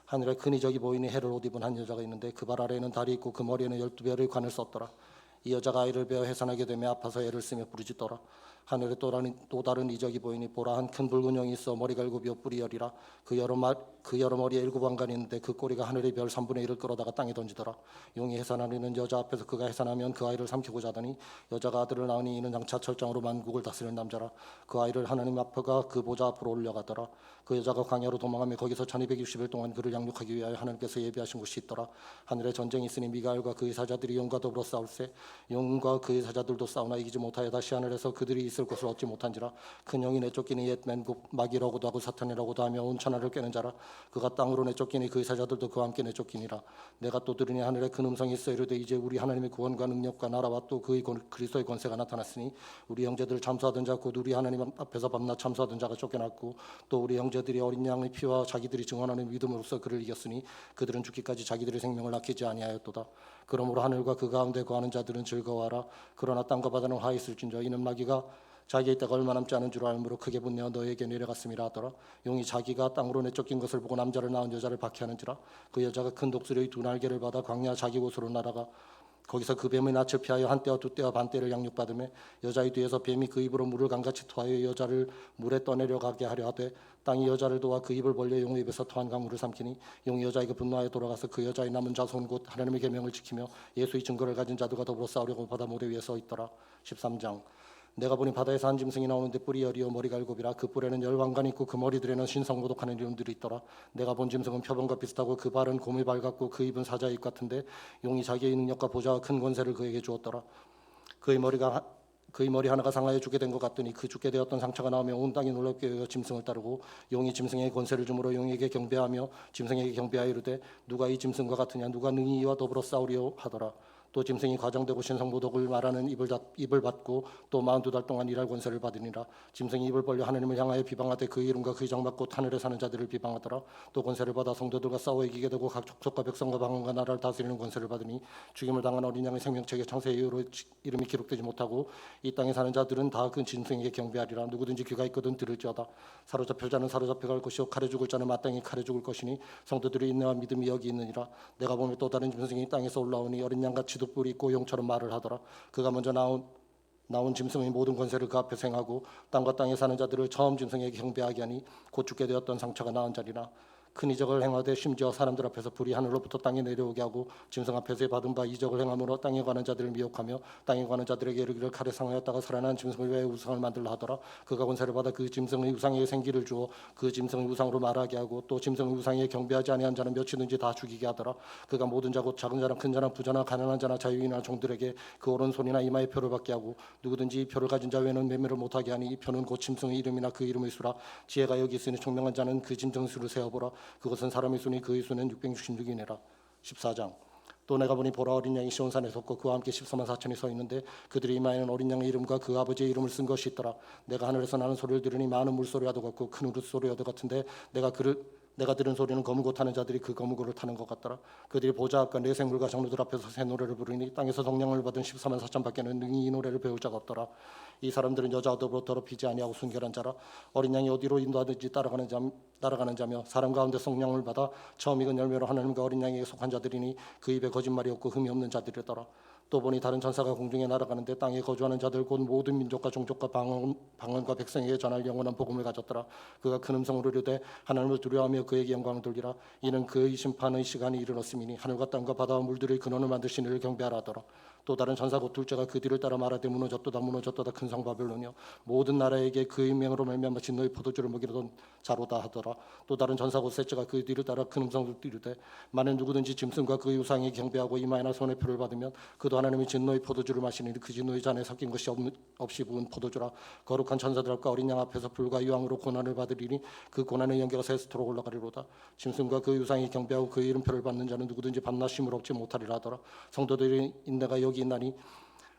하늘에 큰 이적이 보이니 해를 옷 입은 한 여자가 있는데 그 발 아래에는 달이 있고 그 머리에는 12별의 관을 썼더라. 이 여자가 아이를 베어 해산하게 되며 아파서 애를 쓰며 부르짖더라. 하늘에 또 다른 이적이 보이니 보라 한 큰 붉은 영이 있어 머리가 일곱이요 뿔이 열이라. 그 여러 머리에 일곱 왕관이 있는데 그 꼬리가 하늘의 별 3분의 1을 끌어다가 땅에 던지더라. 용이 해산하려는 여자 앞에서 그가 해산하면 그 아이를 삼키고자 하더니 여자가 아들을 낳으니 이는 장차 철장으로 만국을 다스리는 남자라. 그 아이를 하나님 앞에가 그 보좌 앞으로 올려가더라. 그 여자가 광야로 도망하며 거기서 1260일 동안 그를 양육하기 위하여 하나님께서 예비하신 곳이 있더라. 하늘에 전쟁이 있으니 미가엘과 그의 사자들이 용과 더불어 싸울세. 용과 그의 사자들도 싸우나 이기지 못하여 다시 하늘에서 그들이 있을 곳을 얻지 못한지라. 큰 영이 내쫓기니 옛맨 마귀라고도 하고 사탄이라고도 하며 온 천하를 꿰는 자라. 그가 땅으로 내쫓기니 그의 사자들도 그와 함께 내쫓기니라. 내가 또 들으니 하늘에 큰 음성이 있어 이르되 이제 우리 하나님의 구원과 능력과 나라와 또 그의 그리스도의 권세가 나타났으니 우리 형제들을 참수하던 자 곧 우리 하나님 앞에서 밤낮 참수하던 자가 쫓겨났고 또 우리 형제들이 어린 양의 피와 자기들이 증언하는 믿음으로써 그를 이겼으니 그들은 죽기까지 자기들의 생명을 아끼지 아니하였도다. 그러므로 하늘과 그 가운데 거하는 자들은 즐거워하라. 그러나 땅과 바다는 화 있을진저 이는 마귀가 자기의 때가 얼마 남지 않은 줄 알므로 크게 분내어 너에게 내려갔음이라 하더라. 용이 자기가 땅으로 내쫓긴 것을 보고 남자를 낳은 여자를 박해하는지라. 그 여자가 큰 독수리의 두 날개를 받아 광야 자기 곳으로 날아가 거기서 그 뱀의 낯을 피하여 한 때와 두 때와 반 때를 양육받으며 여자의 뒤에서 뱀이 그 입으로 물을 강같이 토하여 여자를 물에 떠내려가게 하려 하되 땅이 여자를 도와 그 입을 벌려 용의 입에서 토한 강물을 삼키니 용이 여자에게 분노하여 돌아가서 그 여자의 남은 자손 곧 하나님의 계명을 지키며 예수의 증거를 가진 자들과 더불어 싸우려고 바다 모래 위에 서 있더라. 13장 내가 보니 바다에서 한 짐승이 나오는데 뿔이 열이요 머리가 일곱이라. 그 뿔에는 열 왕관이 있고 그 머리들에는 신성모독하는 이름들이 있더라. 내가 본 짐승은 표범과 비슷하고 그 발은 곰의 발 같고 그 입은 사자의 입 같은데 용이 자기의 능력과 보좌와 큰 권세를 그에게 주었더라. 그의 머리 하나가 상하여 죽게 된 것 같더니 그 죽게 되었던 상처가 나오며 온 땅이 놀랍게 여겨 짐승을 따르고 용이 짐승에게 권세를 주므로 용에게 경배하며 짐승에게 경배하여 이르되 누가 이 짐승과 같으냐 누가 능히 이와 더불어 싸우리요 하더라. 또 짐승이 과장되고 신성모독을 말하는 입을 받고 또 42달 동안 일할 권세를 받으니라. 짐승이 입을 벌려 하나님을 향하여 비방하되 그의 이름과 그의 장막 곧 하늘에 사는 자들을 비방하더라. 또 권세를 받아 성도들과 싸워 이기게 되고 각 족속과 백성과 방언과 나라를 다스리는 권세를 받으니 죽임을 당한 어린 양의 생명책에 창세의 이후로 이름이 기록되지 못하고 이 땅에 사는 자들은 다 그 짐승에게 경배하리라. 누구든지 귀가 있거든 들을지어다. 사로잡힐 자는 사로잡혀 갈 것이요 칼에 죽을 자는 마땅히 칼에 죽을 것이니 성도들의 인내와 믿음이 여기 있느니라. 내가 보면 또 다른 짐승이 땅에서 올라오니 어린 양같이 뿔이 있고 용처럼 말을 하더라. 그가 먼저 나온 짐승의 모든 권세를 그 앞에 행하고 땅과 땅에 사는 자들을 처음 짐승에게 경배하게 하니 곧 죽게 되었던 상처가 나은 자리라. 큰 이적을 행하되 심지어 사람들 앞에서 불이 하늘로부터 땅에 내려오게 하고 짐승 앞에서 받은 바 이적을 행함으로 땅에 관한 자들을 미혹하며 땅에 관한 자들에게 이르기를 칼에 상하였다가 살아난 짐승을 위해 우상을 만들라 하더라. 그가 권세를 받아 그 짐승의 우상에게 생기를 주어 그 짐승의 우상으로 말하게 하고 또 짐승의 우상에 경배하지 아니한 자는 몇이든지 다 죽이게 하더라. 그가 모든 자 곧 작은 자나 큰 자나 부자나 가난한 자나 자유인이나 종들에게 그 오른손이나 이마에 표를 받게 하고 누구든지 이 표를 가진 자 외에는 매매를 못하게 하니 이 표는 곧 짐승의 이름이나 그 이름의 수라. 지혜가 여기 있으니 총명한 자는 그 짐승 수를 세어보라. 그것은 사람의 수니 그의 수는 666이니라. 14장 또 내가 보니 보라 어린 양이 시온산에 섰고 그와 함께 14만 4천이 서 있는데 그들의 이마에는 어린 양의 이름과 그 아버지의 이름을 쓴 것이 있더라. 내가 하늘에서 나는 소리를 들으니 많은 물소리와도 같고 큰 우르소리와도 같은데 내가 들은 소리는 거무고 타는 자들이 그 거무고를 타는 것 같더라. 그들이 보좌 앞과 내 생물과 장로들 앞에서 새 노래를 부르니 땅에서 성령을 받은 14만 4천 밖에는 능히 이 노래를 배울 자가 없더라. 이 사람들은 여자와 더불어 더럽히지 아니하고 순결한 자라. 어린 양이 어디로 인도하든지 따라가는 자며 사람 가운데 성령을 받아 처음 익은 열매로 하나님과 어린 양에게 속한 자들이니 그 입에 거짓말이 없고 흠이 없는 자들이더라. 또 보니 다른 천사가 공중에 날아가는데 땅에 거주하는 자들 곧 모든 민족과 종족과 방언과 백성에게 전할 영원한 복음을 가졌더라. 그가 큰 음성으로 이르되 하나님을 두려워하며 그에게 영광을 돌리라. 이는 그의 심판의 시간이 이르렀음이니 하늘과 땅과 바다와 물들의 근원을 만드신 이를 경배하라 하더라. 또 다른 천사 곧 둘째가 그 뒤를 따라 말하되 무너졌도다 큰 성 바벨론이여 모든 나라에게 그의 명으로 말미암아 진노의 포도주를 먹이려던 자로다 하더라. 또 다른 천사 곧 셋째가 그 뒤를 따라 큰 음성으로 이르되 만일 누구든지 짐승과 그의 우상에 경배하고 이마에나 손에 표를 받으면 그도 하나님의 진노의 포도주를 마시니 그 진노의 잔에 섞인 것이 없이 부은 포도주라. 거룩한 천사들과 어린 양 앞에서 불과 유황으로 고난을 받으리니 그 고난의 연계가 세스토록 올라가리로다. 짐승과 그의 우상에 경배하고 그의 이름표를 받는 자는 누구든지 밤낮 쉼을 얻지 못하리라 하더라. 성도들의 인내가 여기 있나니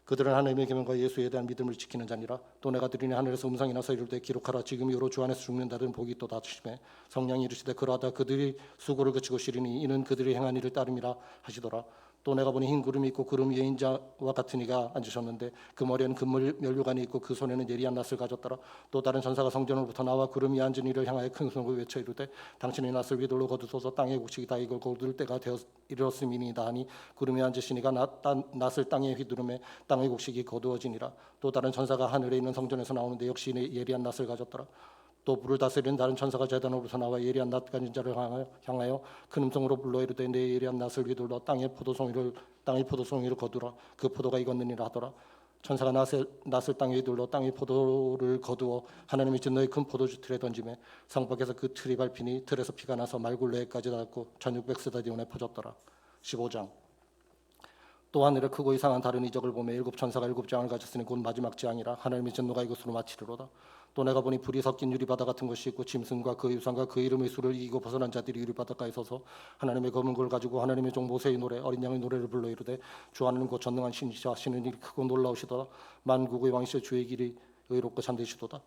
그들은 하나님의 계명과 예수에 대한 믿음을 지키는 자니라. 또 내가 들으니 하늘에서 음성이 나서 이르되 기록하라. 지금 이후로 주 안에서 죽는 자들은 복이 있도다 하시매 성령이 이르시되 그러하다 그들이 수고를 그치고 쉬리니 이는 그들이 행한 일을 따름이라 하시더라. 또 내가 보니 흰 구름이 있고 구름 위에 인자와 같은 이가 앉으셨는데 그 머리에는 금물 면류관이 있고 그 손에는 예리한 낫을 가졌더라. 또 다른 전사가 성전으로부터 나와 구름 위에 앉은 이를 향하여 큰 소리로 외쳐 이르되 당신의 낫을 위돌로 거두소서. 땅의 곡식이 다 이걸 거둘 때가 이르렀음이니이다 하니 구름 위에 앉으신 이가 낫을 땅에 휘두르매 땅의 곡식이 거두어지니라. 또 다른 천사가 하늘에 있는 성전에서 나오는데 역시 예리한 낫을 가졌더라. 또 불을 다스리는 다른 천사가 제단으로부터 나와 예리한 낫 가진 자를 향하여 큰 음성으로 불러 이르되 내 예리한 낫을 휘둘러 땅의 포도송이를 거두라. 그 포도가 익었느니라 하더라. 천사가 낫을 땅에 휘둘러 땅의 포도를 거두어 하나님의 진노의 큰 포도주 틀에 던지매 성 밖에서 그 틀이 밟히니 틀에서 피가 나서 말굴레까지 닿았고 1600스다디온에 퍼졌더라. 15장. 또 하늘에 크고 이상한 다른 이적을 보며 일곱 천사가 일곱 장을 가졌으니 곧 마지막 재앙이라. 하나님의 진노가 이것으로 마치리로다. 또 내가 보니 불이 섞인 유리바다 같은 것이 있고 짐승과 그 유산과 그 이름의 수를 이기고 벗어난 자들이 유리바닷가에 서서 하나님의 검은 걸 가지고 하나님의 종 모세의 노래 어린 양의 노래를 불러 이르되 주 하나님 곧 전능한 신이시여 하시는 일이 크고 놀라우시도다. 만국의 왕이시여 주의 길이 의롭고 참되시도다.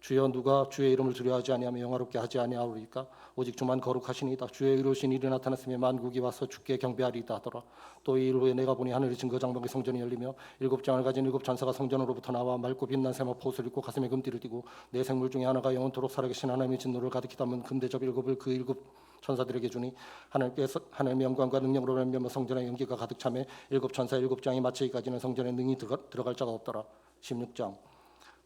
주여 누가 주의 이름을 두려워하지 아니하며 영화롭게 하지 아니하오리까. 오직 주만 거룩하시니이다. 주의 의로우신 일이 나타났으며 만국이 와서 주께 경배하리이다 하더라. 또 이 일 후에 내가 보니 하늘의 증거장막의 성전이 열리며 일곱 장을 가진 일곱 천사가 성전으로부터 나와 맑고 빛난 세마포 옷을 입고 가슴에 금띠를 띠고 내 생물 중에 하나가 영원토록 살아계신 하나님의 진노를 가득히 담은 금대접 일곱을 그 일곱 천사들에게 주니 하나님의 영광과 능력으로 말미암아 성전의 연기가 가득 차매 일곱 천사 일곱 장이 마치기까지는 성전에 능히 들어갈 자가 없더라. 16장.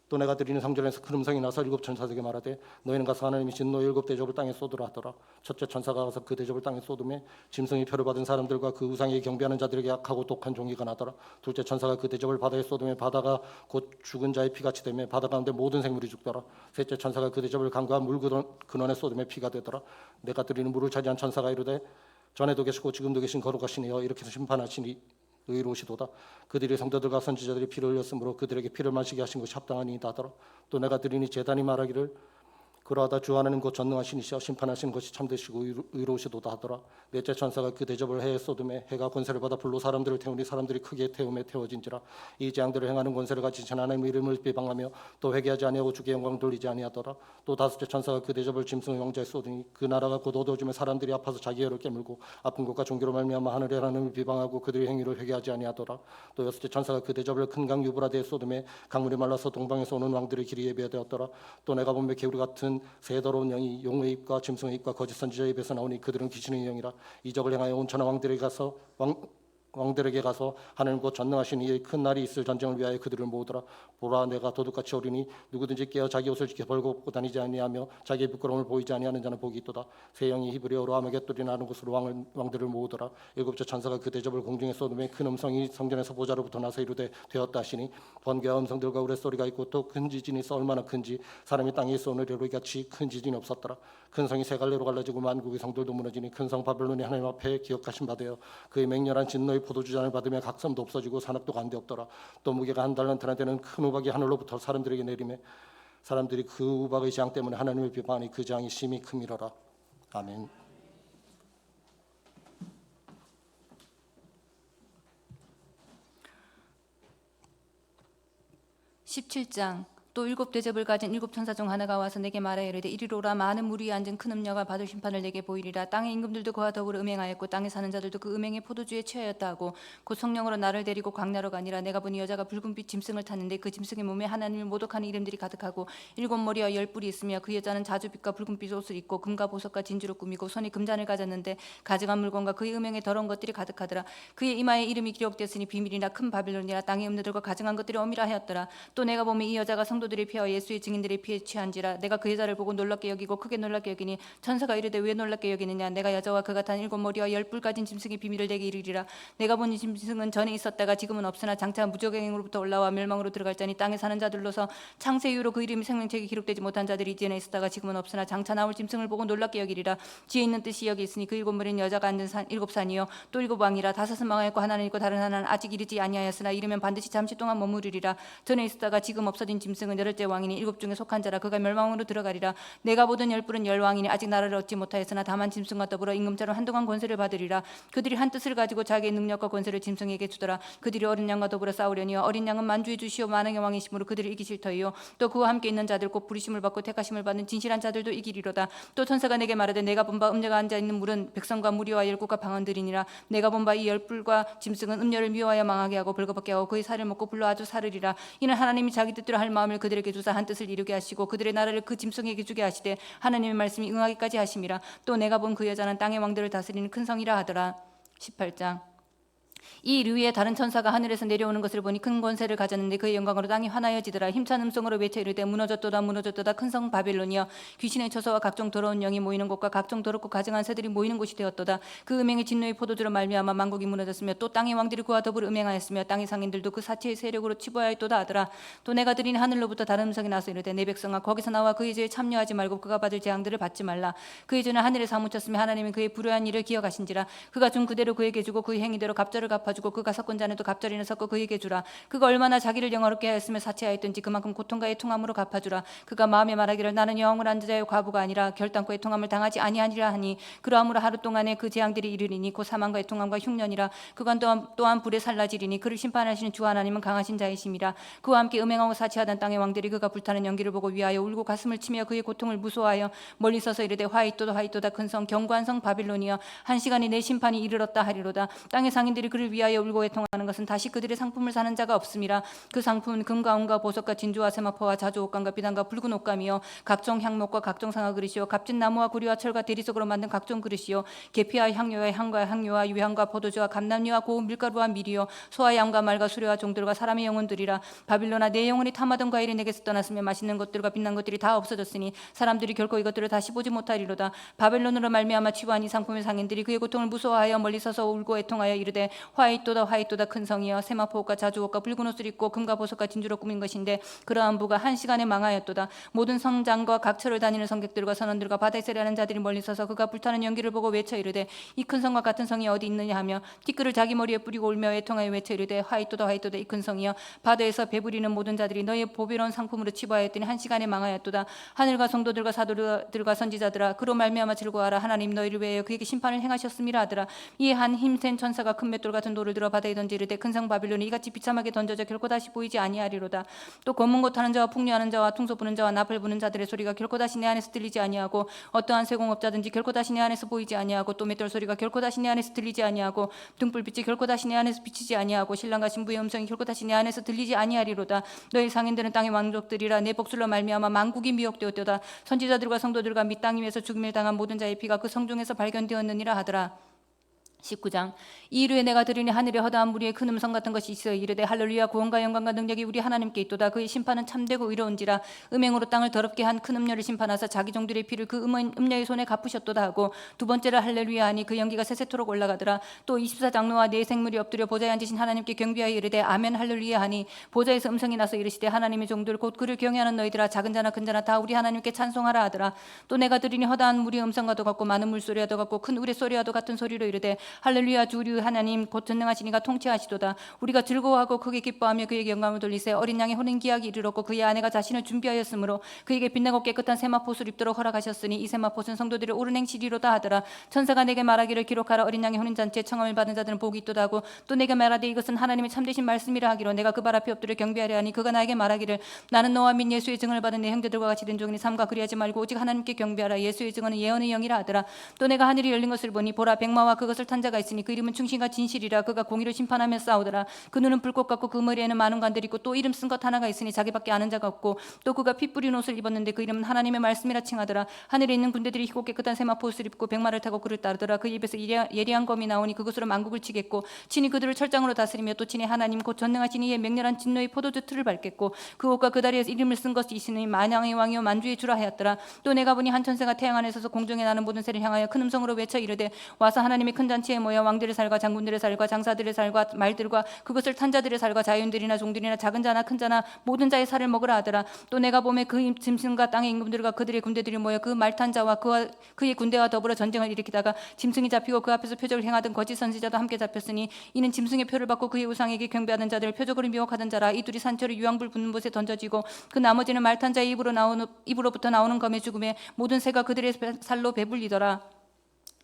또 내가 들으니 성전에서 큰 음성이 나서 일곱 천사들에게 말하되 너희는 가서 하나님이 진노의 일곱 대접을 땅에 쏟으라 하더라. 첫째 천사가 가서 그 대접을 땅에 쏟으매 짐승의 표를 받은 사람들과 그 우상에 경배하는 자들에게 악하고 독한 종이가 나더라. 둘째 천사가 그 대접을 바다에 쏟으매 바다가 곧 죽은 자의 피같이 되매 바다 가운데 모든 생물이 죽더라. 셋째 천사가 그 대접을 강과 물 근원에 쏟으매 피가 되더라. 내가 들으니 물을 차지한 천사가 이르되 전에도 계시고 지금도 계신 거룩하시니여 이렇게 심판하시니 의로우시도다. 그들이 성도들과 선지자들이 피를 흘렸으므로 그들에게 피를 마시게 하신 것이 합당하니이다 하더라. 또 내가 들으니 제단이 말하기를 그러하다 주 하나님 곧 전능하시니시여 심판하시는 것이 참되시고 의로우시도다 하더라. 넷째 천사가 그 대접을 해에 쏟음에 해가 권세를 받아 불로 사람들을 태우니 사람들이 크게 태움에 태워진지라. 이 재앙들을 행하는 권세를 가지신 하나님의 이름을 비방하며 또 회개하지 아니하고 주께 영광 돌리지 아니하더라. 또 다섯째 천사가 그 대접을 짐승의 왕자에 쏟으니 그 나라가 곧 어두워지며 사람들이 아파서 자기 혀를 깨물고 아픈 것과 종교로 말미암아 하늘의 하나님을 비방하고 그들의 행위를 회개하지 아니하더라. 또 여섯째 천사가 그 대접을 큰 강 유브라데에 쏟음에 강물이 말라서 동방에서 오는 왕들의 길이 예배되었더라. 또 내가 보며 개구리 같은 새 더러운 영이 용의 입과 짐승의 입과 거짓 선지자의 입에서 나오니 그들은 귀신의 영이라. 이적을 행하여 온 천하 왕들에게 가서 하나님 곧 전능하신 이의 큰 날이 있을 전쟁을 위하여 그들을 모으더라. 보라 내가 도둑같이 오리니 누구든지 깨어 자기 옷을 지켜 벌고 벗고 다니지 아니하며 자기의 부끄러움을 보이지 아니하는 자는 복이 있도다. 새 영이 히브리어로 아메겟돌이나 하는 곳으로 왕들을 모으더라. 일곱째 천사가 그 대접을 공중에 쏟으매 큰 음성이 성전에서 보좌로부터 나서 이르되 되었다 하시니 번개와 음성들과 우레소리가 있고 또 큰 지진이 있어 얼마나 큰지 사람이 땅에 있어 오늘 이르기 같이 큰 지진이 없었더라. 큰 성이 세 갈래로 갈라지고 만국의 성들도 무너지니 큰 성 바벨론이 하나님 앞에 기억하신 바 되어 그의 맹렬한 진노의 포도주잔을 받으며 각 섬도 없어지고 산악도 간데없더라. 또 무게가 한 달란트나 되는 큰 우박이 하늘로부터 사람들에게 내리매 사람들이 그 우박의 재앙 때문에 하나님을 비방하니 그 재앙이 심히 크미러라. 아멘. 17장. 또 7 대접을 가진 7 천사 중 하나가 와서 내게 말하여 이르되 이리로 오라. 많은 물 위에 앉은 큰 음녀가 받을 심판을 내게 보이리라. 땅의 임금들도 그와 더불어 음행하였고 땅에 사는 자들도 그 음행의 포도주에 취하였다 하고 곧 성령으로 나를 데리고 광야로 가니라. 내가 보니 여자가 붉은빛 짐승을 탔는데 그 짐승의 몸에 하나님을 모독하는 이름들이 가득하고 7 머리와 10 뿔이 있으며 그 여자는 자주빛과 붉은빛 옷을 입고 금과 보석과 진주로 꾸미고 손에 금잔을 가졌는데 가증한 물건과 그의 음행에 더러운 것들이 가득하더라. 그의 이마에 이름이 기록되었으니 비밀이나 큰 바빌론이라. 땅의 음녀들과 가증한 것들이 엄밀하 하였더라. 또 내가 보면 이 여자가 성도들의 피와 예수의 증인들의 피에 취한지라. 내가 그 여자를 보고 놀랍게 여기고 크게 놀랍게 여기니 천사가 이르되 왜 놀랍게 여기느냐. 내가 여자와 그가 탄 7 머리와 10 뿔 가진 짐승의 비밀을 내게 이르리라. 내가 본 이 짐승은 전에 있었다가 지금은 없으나 장차 무저갱으로부터 올라와 멸망으로 들어갈 자니 땅에 사는 자들로서 창세 이후로 그 이름이 생명책에 기록되지 못한 자들이 이전에 있었다가 지금은 없으나 장차 나올 짐승을 보고 놀랍게 여기리라. 지혜 있는 뜻이 여기 있으니 그 7 머리는 여자가 앉은 7 산이요 또 7 왕이라. 5은 망하였고 하나는 있고 다른 하나는 아직 이르지 아니하였으나 이르면 반드시 잠시 동안 머무르리라. 전에 있었다가 지금 없어진 짐승은 8째 왕이니 7 중에 속한 자라. 그가 멸망으로 들어가리라. 내가 보던 10 뿔은 10 왕이니 아직 나라를 얻지 못하였으나 다만 짐승과 더불어 임금처럼 한동안 권세를 받으리라. 그들이 한 뜻을 가지고 자기의 능력과 권세를 짐승에게 주더라. 그들이 어린 양과 더불어 싸우려니와 어린 양은 만주의 주시오 만왕의 왕이심으로 그들을 이기실 터이요 또 그와 함께 있는 자들 곧 부르심을 받고 택하심을 받는 진실한 자들도 이기리로다. 또 천사가 내게 말하되 내가 본 바 음녀가 앉아 있는 물은 백성과 무리와 열국과 방언들이니라. 내가 본 바 이 10 뿔과 짐승은 음녀를 미워하여 망하게 하고 벌거벗게 하고 그의 살을 먹고 불로 아주 사르리라. 이는 하나님이 자기 뜻대로 할 마음을 그들에게 주사 한 뜻을 이루게 하시고 그들의 나라를 그 짐승에게 주게 하시되 하나님의 말씀이 응하기까지 하심이라. 또 내가 본 그 여자는 땅의 왕들을 다스리는 큰 성이라 하더라. 18장. 이 류의 다른 천사가 하늘에서 내려오는 것을 보니 큰 권세를 가졌는데 그의 영광으로 땅이 환하여지더라. 힘찬 음성으로 외쳐 이르되 무너졌도다 무너졌도다 큰 성 바빌론이여 귀신의 처소와 각종 더러운 영이 모이는 곳과 각종 더럽고 가증한 새들이 모이는 곳이 되었도다. 그 음행의 진노의 포도주로 말미암아 만국이 무너졌으며 또 땅의 왕들이 그와 더불어 음행하였으며 땅의 상인들도 그 사체의 세력으로 치부하였도다 하더라. 또 내가 들으니 하늘로부터 다른 음성이 나서 이르되 내 백성아 거기서 나와 그의 죄에 참여하지 말고 그가 받을 재앙들을 받지 말라. 그의 죄는 하늘에 사무쳤으며 하나님은 그의 불효한 일을 기억하신지라. 그가 준 그대로 그에게 주고 그의 행위대로 갑절을 갚아주고 그가 섞은 잔에도 갑절이나 섞어 그에게 주라. 그가 얼마나 자기를 영화롭게 하였으며 사치하였든지 그만큼 고통과 애통함으로 갚아주라. 그가 마음에 말하기를 나는 영을 안 자의 과부가 아니라 결단코 애통함을 당하지 아니하니라 하니 그러함으로 하루 동안에 그 재앙들이 이르리니 곧 사망과 애통함과 흉년이라. 그가 또한 불에 살라지리니 그를 심판하시는 주 하나님은 강하신 자이심이라. 그와 함께 음행하고 사치하던 땅의 왕들이 그가 불타는 연기를 보고 위하여 울고 가슴을 치며 그의 고통을 무서워하여 멀리 서서 이르되 화이토다 화이토다 큰 성 견고한 성 바빌론이여 한 시간에 내 심판이 이르렀다 하리로다. 땅의 상인들이 그를 위하여 울고 애통하는 것은 다시 그들의 상품을 사는 자가 없음이라. 그 상품은 금과 은과 보석과 진주와 세마포와 자주 옷감과 비단과 붉은 옷감이요 각종 향목과 각종 상아 그릇이요 값진 나무와 구리와 철과 대리석으로 만든 각종 그릇이요 계피와 향료와 향과 향료와 유향과 포도주와 감람류와 고운 밀가루와 밀이요 소와 양과 말과 수레와 종들과 사람의 영혼들이라. 바빌론아 내 영혼이 탐하던 과일이 내게서 떠났으며 맛있는 것들과 빛난 것들이 다 없어졌으니 사람들이 결코 이것들을 다시 보지 못하리로다. 바벨론으로 말미암아 취부한 이 상품의 상인들이 그의 고통을 무서워하여 멀리 서서 울고 애통하여 이르되 화이토다 화이토다 큰 성이여 세마포옷과 자주옷과 붉은 옷을 입고 금과 보석과 진주로 꾸민 것인데 그러한 부가 한 시간에 망하였도다. 모든 성장과 각처를 다니는 성객들과 선원들과 바다에 세례하는 자들이 멀리 서서 그가 불타는 연기를 보고 외쳐 이르되 이 큰 성과 같은 성이 어디 있느냐 하며 티끌을 자기 머리에 뿌리고 울며 애통하여 외쳐 이르되 화이토다 화이토다 이 큰 성이여 바다에서 배부리는 모든 자들이 너희의 보배로운 상품으로 치부하였더니 한 시간에 망하였도다. 하늘과 성도들과 사도들과 선지자들아 그로 말미암아 즐거워하라. 하나님 너희를 위하여 그에게 심판을 행하셨음이라 하더라. 이에 한 힘센 천사가 큰 맷돌 같은 돌을 들어 바다에 던지 이르되 큰 성 바빌론이 이같이 비참하게 던져져 결코 다시 보이지 아니하리로다. 또 검은 곳 하는 자와 풍류하는 자와 퉁소 부는 자와 나팔 부는 자들의 소리가 결코 다시 내 안에서 들리지 아니하고 어떠한 세공업자든지 결코 다시 내 안에서 보이지 아니하고 또 맷돌 소리가 결코 다시 내 안에서 들리지 아니하고 등불빛이 결코 다시 내 안에서 비치지 아니하고 신랑과 신부의 음성이 결코 다시 내 안에서 들리지 아니하리로다. 너희 상인들은 땅의 왕족들이라 내 복술로 말미암아 만국이 미혹되었도다. 선지자들과 성도들과 및 땅 위에서 죽임을 당한 모든 자의 피가 그 성중에서 발견되었느니라 하더라. 19장. 이르에 내가 들으니 하늘에 허다한 무리의 큰 음성 같은 것이 있어 이르되 할렐루야 구원과 영광과 능력이 우리 하나님께 있도다. 그의 심판은 참되고 의로운지라. 음행으로 땅을 더럽게 한 큰 음녀를 심판하사 자기 종들의 피를 그 음녀의 손에 갚으셨도다 하고 두 번째를 할렐루야 하니 그 연기가 세세토록 올라가더라. 또 24장로와 네 생물이 엎드려 보좌에 앉으신 하나님께 경배하여 이르되 아멘 할렐루야 하니 보좌에서 음성이 나서 이르시되 하나님의 종들 곧 그를 경외하는 너희들아 작은 자나 큰 자나 다 우리 하나님께 찬송하라 하더라. 또 내가 들으니 허다한 무리의 음성과도 같고 많은 물소리와도 같고 큰 우레소리와도 같은 소리로 이르되 할렐루야 주 우리 하나님 곧 전능하신 이가 통치하시도다. 우리가 즐거워하고 크게 기뻐하며 그에게 영광을 돌리세. 어린 양의 혼인 기약이 이르렀고 그의 아내가 자신을 준비하였으므로 그에게 빛나고 깨끗한 세마포를 입도록 허락하셨으니 이 세마포는 성도들의 옳은 행실이로다 하더라. 천사가 내게 말하기를 기록하라. 어린 양의 혼인 잔치에 청함을 받은 자들은 복이 있도다 하고 또 내게 말하되 이것은 하나님의 참되신 말씀이라 하기로 내가 그 발 앞에 엎드려 경배하려 하니 그가 나에게 말하기를 나는 너와 민 예수의 증언을 받은 내 형제들과 같이 된 종이니 삼가 그리하지 말고 오직 하나님께 경배하라. 예수의 증언은 예언의 영이라 하더라. 또 내가 하늘이 열린 것을 보니 보라 백마와 그것을 탄 자가 있으니 그 이름은 충신과 진실이라. 그가 공의로 심판하며 싸우더라. 그 눈은 불꽃 같고 그 머리에는 많은 관들이 있고 또 이름 쓴 것 하나가 있으니 자기밖에 아는 자가 없고 또 그가 피 뿌린 옷을 입었는데 그 이름은 하나님의 말씀이라 칭하더라. 하늘에 있는 군대들이 희고 깨끗한 세마포 옷을 입고 백마를 타고 그를 따르더라. 그 입에서 예리한 검이 나오니 그것으로 만국을 치겠고 친히 그들을 철장으로 다스리며 또 친히 하나님 곧 전능하신 이의 맹렬한 진노의 포도주 틀을 밟겠고 그 옷과 그 다리에 이름을 쓴 것이 있으니 만왕의 왕이요 만주의 주라 하였더라. 또 내가 보니 한 천사가 태양 안에 서서 공중에 나는 모든 새를 향하여 큰 음성으로 외쳐 이르되 와서 하나님의 큰 잔치에 모여 왕들의 살과 장군들의 살과 장사들의 살과 말들과 그것을 탄 자들의 살과 자연들이나 종들이나 작은 자나 큰 자나 모든 자의 살을 먹으라 하더라. 또 내가 보매 그 짐승과 땅의 임금들과 그들의 군대들이 모여 그 말 탄 자와 그의 군대와 더불어 전쟁을 일으키다가 짐승이 잡히고 그 앞에서 표적을 행하던 거짓 선지자도 함께 잡혔으니 이는 짐승의 표를 받고 그의 우상에게 경배하는 자들 표적으로 미혹하던 자라. 이 둘이 산채로 유황불 붙는 곳에 던져지고 그 나머지는 말 탄 자의 입으로부터 나오는 검의 죽음에 모든 새가 그들의 살로 배불리더라.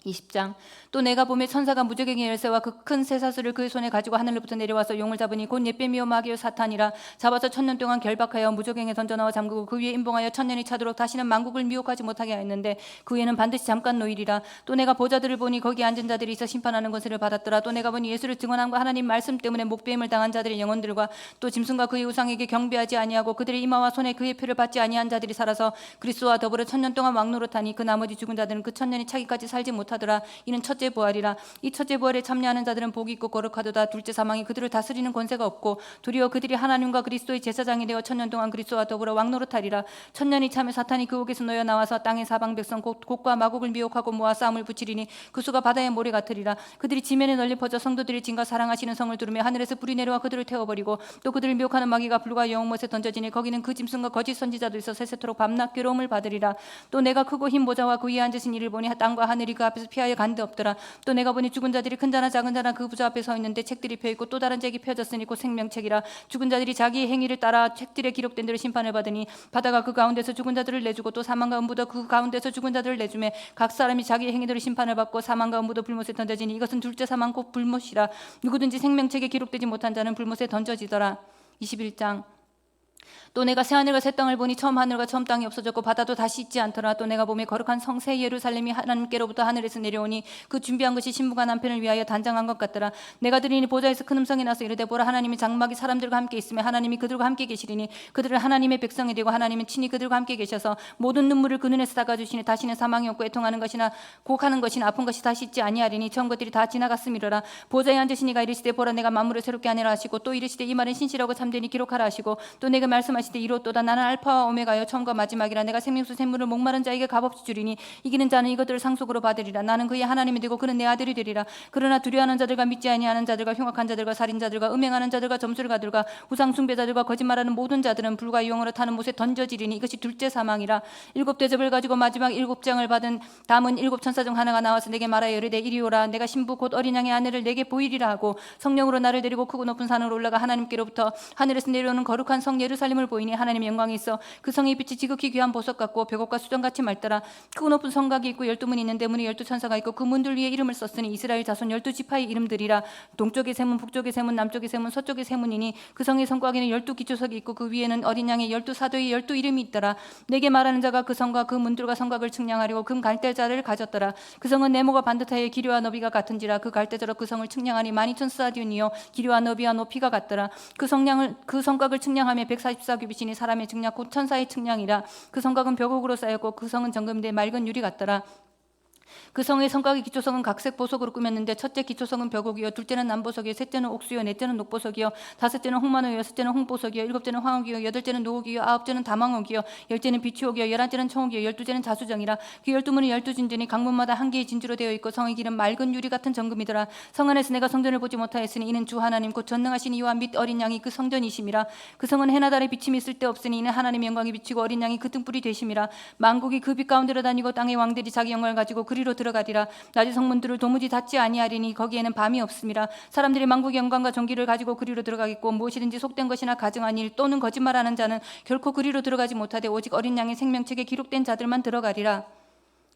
20장 또 내가 보매 천사가 무적행의 열쇠와 그 큰 쇠사슬을 그의 손에 가지고 하늘로부터 내려와서 용을 잡으니 곧 옛뱀이요 마귀요 사탄이라. 잡아서 1000년 동안 결박하여 무적행에 던져넣어 잠그고 그 위에 임봉하여 1000년이 차도록 다시는 만국을 미혹하지 못하게 하였는데 그 후에는 반드시 잠깐 노일이라. 또 내가 보좌들을 보니 거기 앉은 자들이 있어 심판하는 것을 받았더라. 또 내가 보니 예수를 증언함과 하나님 말씀 때문에 목배임을 당한 자들의 영혼들과 또 짐승과 그의 우상에게 경배하지 아니하고 그들의 이마와 손에 그의 표를 받지 아니한 자들이 살아서 그리스도와 더불어 1000년 동안 왕노릇하니 그 나머지 죽은 자들은 그 1000년이 차기까지 살지 못하더라. 이는 첫째 부활이라. 이 첫째 부활에 참여하는 자들은 복이 있고 거룩하도다. 둘째 사망이 그들을 다스리는 권세가 없고 도리어 그들이 하나님과 그리스도의 제사장이 되어 1000년 동안 그리스도와 더불어 왕노릇하리라. 1000년이 참에 사탄이 그 옥에서 놓여 나와서 땅의 사방 백성 곧과 마국을 미혹하고 모아 싸움을 붙이리니 그 수가 바다의 모래 같으리라. 그들이 지면에 널리 퍼져 성도들의 진과 사랑하시는 성을 두르며 하늘에서 불이 내려와 그들을 태워버리고 또 그들을 미혹하는 마귀가 불과 영웅못에 던져지니 거기는 그 짐승과 거짓 선지자도 있어 세세토록 밤낮 괴로움을 받으리라. 또 내가 크고 흰 보좌와 그 위에 앉으신 이를 보니 땅과 하늘이 그 앞에서 피하여 간데 없더라. 또 내가 보니 죽은 자들이 큰 자나 작은 자나 그 부좌 앞에 서 있는데 책들이 펴 있고 또 다른 책이 펴졌으니 곧 생명책이라. 죽은 자들이 자기의 행위를 따라 책들에 기록된 대로 심판을 받으니 바다가 그 가운데서 죽은 자들을 내주고 또 사망과 음부도 그 가운데서 죽은 자들을 내주매 각 사람이 자기의 행위대로 심판을 받고 사망과 음부도 불못에 던져지니 이것은 둘째 사망 곧 불못이라. 누구든지 생명책에 기록되지 못한 자는 불못에 던져지더라. 21장 또 내가 새 하늘과 새 땅을 보니 처음 하늘과 처음 땅이 없어졌고 바다도 다시 있지 않더라. 또 내가 보며 거룩한 성 새 예루살렘이 하나님께로부터 하늘에서 내려오니 그 준비한 것이 신부가 남편을 위하여 단장한 것 같더라. 내가 들으니 보좌에서 큰 음성이 나서 이르되 보라 하나님의 장막이 사람들과 함께 있으며 하나님이 그들과 함께 계시리니 그들은 하나님의 백성이 되고 하나님은 친히 그들과 함께 계셔서 모든 눈물을 그 눈에서 닦아주시니 다시는 사망이 없고 애통하는 것이나 곡하는 것이나 아픈 것이 다시 있지 아니하리니 처음 것들이 다 지나갔음이로라. 보좌에 앉으신 이가 이르시되 보라 내가 만물을 새롭게 하니라 하시고 또 이르시되 이 말은 신실하고 참되니 기록하라 하시고 또 내가 말씀하시되 이로또다 나는 알파와 오메가여 처음과 마지막이라. 내가 생명수 샘물을 목마른 자에게 값없이 주리니 이기는 자는 이것들을 상속으로 받으리라. 나는 그의 하나님이 되고 그는 내 아들이 되리라. 그러나 두려워하는 자들과 믿지 아니하는 자들과 흉악한 자들과 살인자들과 음행하는 자들과 점술가들과 우상 숭배자들과 거짓말하는 모든 자들은 불과 유황으로 타는 못에 던져지리니 이것이 둘째 사망이라. 7 대접을 가지고 마지막 7장을 받은 담은 7 천사 중 하나가 나와서 내게 말하여 이르되 이리 오라. 내가 신부 곧 어린 양의 아내를 내게 보이리라 하고 성령으로 나를 데리고 크고 높은 산으로 올라가 하나님께로부터 하늘에서 내려오는 거룩한 성 예루살렘을 보이니 하나님의 영광이 있어 그 성의 빛이 지극히 귀한 보석 같고 벽옥과 수정같이 맑더라. 크고 높은 성곽이 있고 12문이 있는데 문에 12천사가 있고 그 문들 위에 이름을 썼으니 이스라엘 자손 12지파의 이름들이라. 동쪽의 세문 북쪽의 세문 남쪽의 세문 서쪽의 세문이니 그 성의 성곽에는 12기초석이 있고 그 위에는 어린 양의 12사도의 12 이름이 있더라. 내게 말하는 자가 그 성과 그 문들과 성곽을 측량하려고 금 갈대자를 가졌더라. 그 성은 네모가 반듯하여 길이와 너비가 같은지라. 그 갈대자로 그 성을 측량하니 12000스타디온이요 길이와 너비와 높이가 같더라. 그 성곽을 측량하며 144규빗이니 사람의 측량 곧 천사의 측량이라. 그 성곽은 벽옥으로 쌓였고 그 성은 정금대 맑은 유리 같더라. 그 성의 성곽의 기초성은 각색 보석으로 꾸몄는데 첫째 기초성은 벽옥이요 둘째는 남보석이요 셋째는 옥수요 넷째는 녹보석이요 다섯째는 홍마노요 여섯째는 홍보석이요 일곱째는 황옥이요 여덟째는 노옥이요 아홉째는 담황옥이요 열째는 비추옥이요 11째는 청옥이요 12째는 자수정이라. 그 12문은 12진주니 각문마다 한 개의 진주로 되어 있고 성의 길은 맑은 유리 같은 정금이더라. 성 안에서 내가 성전을 보지 못하였으니 이는 주 하나님 곧 전능하신 이와 및 어린 양이 그 성전이심이라. 그 성은 해나 달의 비침이 있을 데 없으니 이는 하나님의 영광이 비치고 어린 양이 그 등불이 되심이라. 만국이 그 빛 가운데로 다니고 땅의 왕들이 자기 영광을 가지고 그리로 그리로 들어가리라. 낮의 성문들을 도무지 닫지 아니하리니 거기에는 밤이 없음이라. 사람들이 만국의 영광과 존귀를 가지고 그리로 들어가겠고 무엇이든지 속된 것이나 가증한 일 또는 거짓말하는 자는 결코 그리로 들어가지 못하되 오직 어린 양의 생명책에 기록된 자들만 들어가리라.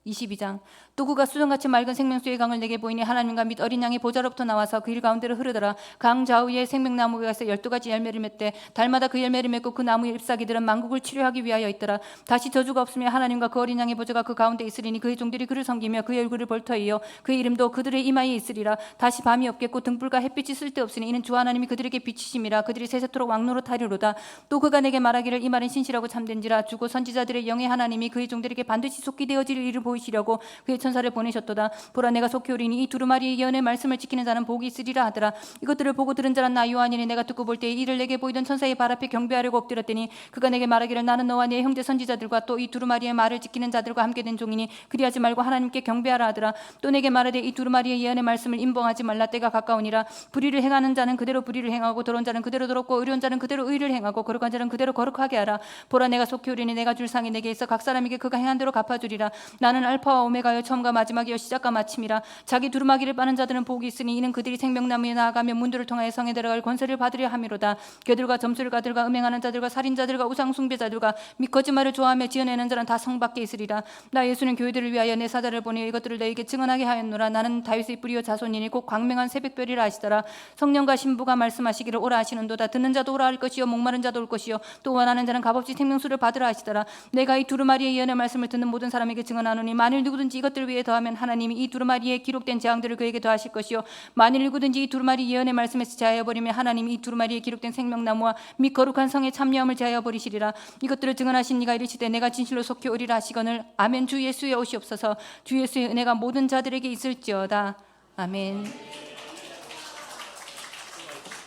22장. 또 그가 수정같이 맑은 생명수의 강을 내게 보이니 하나님과 및 어린 양의 보좌로부터 나와서 그 일 가운데로 흐르더라. 강 좌우에 생명나무가 있어 12가지 열매를 맺되 달마다 그 열매를 맺고 그 나무의 잎사귀들은 만국을 치료하기 위하여 있더라. 다시 저주가 없으며 하나님과 그 어린 양의 보좌가 그 가운데 있으리니 그의 종들이 그를 섬기며 그의 얼굴을 볼터이요 그의 이름도 그들의 이마에 있으리라. 다시 밤이 없겠고 등불과 햇빛이 쓸데없으니 이는 주 하나님이 그들에게 빛이심이라. 그들이 세세토록 왕노로 타리로다. 또 그가 내게 말하기를 이 말은 신실하고 참된지라. 주고 선지자들의 영의 하나님이 그의 종들에게 반드시 속히 되어질 일을 보이시려고 그의 천사를 보내셨도다. 보라 내가 속히 오리니 이 두루마리의 예언의 말씀을 지키는 자는 복이 있으리라 하더라. 이것들을 보고 들은 자란 나 요한이니 내가 듣고 볼 때에 이를 내게 보이던 천사의 발 앞에 경배하려고 엎드렸더니 그가 내게 말하기를 나는 너와 네 형제 선지자들과 또 이 두루마리의 말을 지키는 자들과 함께 된 종이니 그리하지 말고 하나님께 경배하라 하더라. 또 내게 말하되 이 두루마리의 예언의 말씀을 임봉하지 말라. 때가 가까우니라. 불의를 행하는 자는 그대로 불의를 행하고 더러운 자는 그대로 더럽고 의로운 자는 그대로 의를 행하고 거룩한 자는 그대로 거룩하게 하라. 보라 내가 속히 오리니 내가 줄 상이 내게 있어 각 사람에게 그가 행한 대로 갚아주리라. 나는 알파와 오메가여 처음과 마지막이여 시작과 마침이라. 자기 두루마기를 빠는 자들은 복이 있으니 이는 그들이 생명나무에 나아가며 문들을 통하여 성에 들어갈 권세를 받으려 함이로다. 개들과 점술가들과 음행하는 자들과 살인자들과 우상숭배자들과 및 거짓말을 좋아하며 지어내는 자는 다 성 밖에 있으리라. 나 예수는 교회들을 위하여 내 사자를 보내어 이것들을 너희에게 증언하게 하였노라. 나는 다윗의 뿌리요 자손이니 곧 광명한 새벽별이라 하시더라. 성령과 신부가 말씀하시기를 오라 하시는도다. 듣는 자도 오라 할 것이요 목마른 자도 올 것이요 또 원하는 자는 값없이 생명수를 받으라 하시더라. 내가 이 두루마리의 예언의 말씀을 듣는 모든 사람에게 증언하노니 만일 누구든지 이것들을 위해 더하면 하나님이 이 두루마리에 기록된 재앙들을 그에게 더하실 것이요 만일 누구든지 이 두루마리 예언의 말씀에서 제하여 버리면 하나님이 이 두루마리에 기록된 생명나무와 및 거룩한 성의 참여함을 제하여 버리시리라. 이것들을 증언하신 이가 이르시되 내가 진실로 속히 오리라 하시거늘 아멘. 주 예수의 오시옵소서. 주 예수의 은혜가 모든 자들에게 있을지어다. 아멘.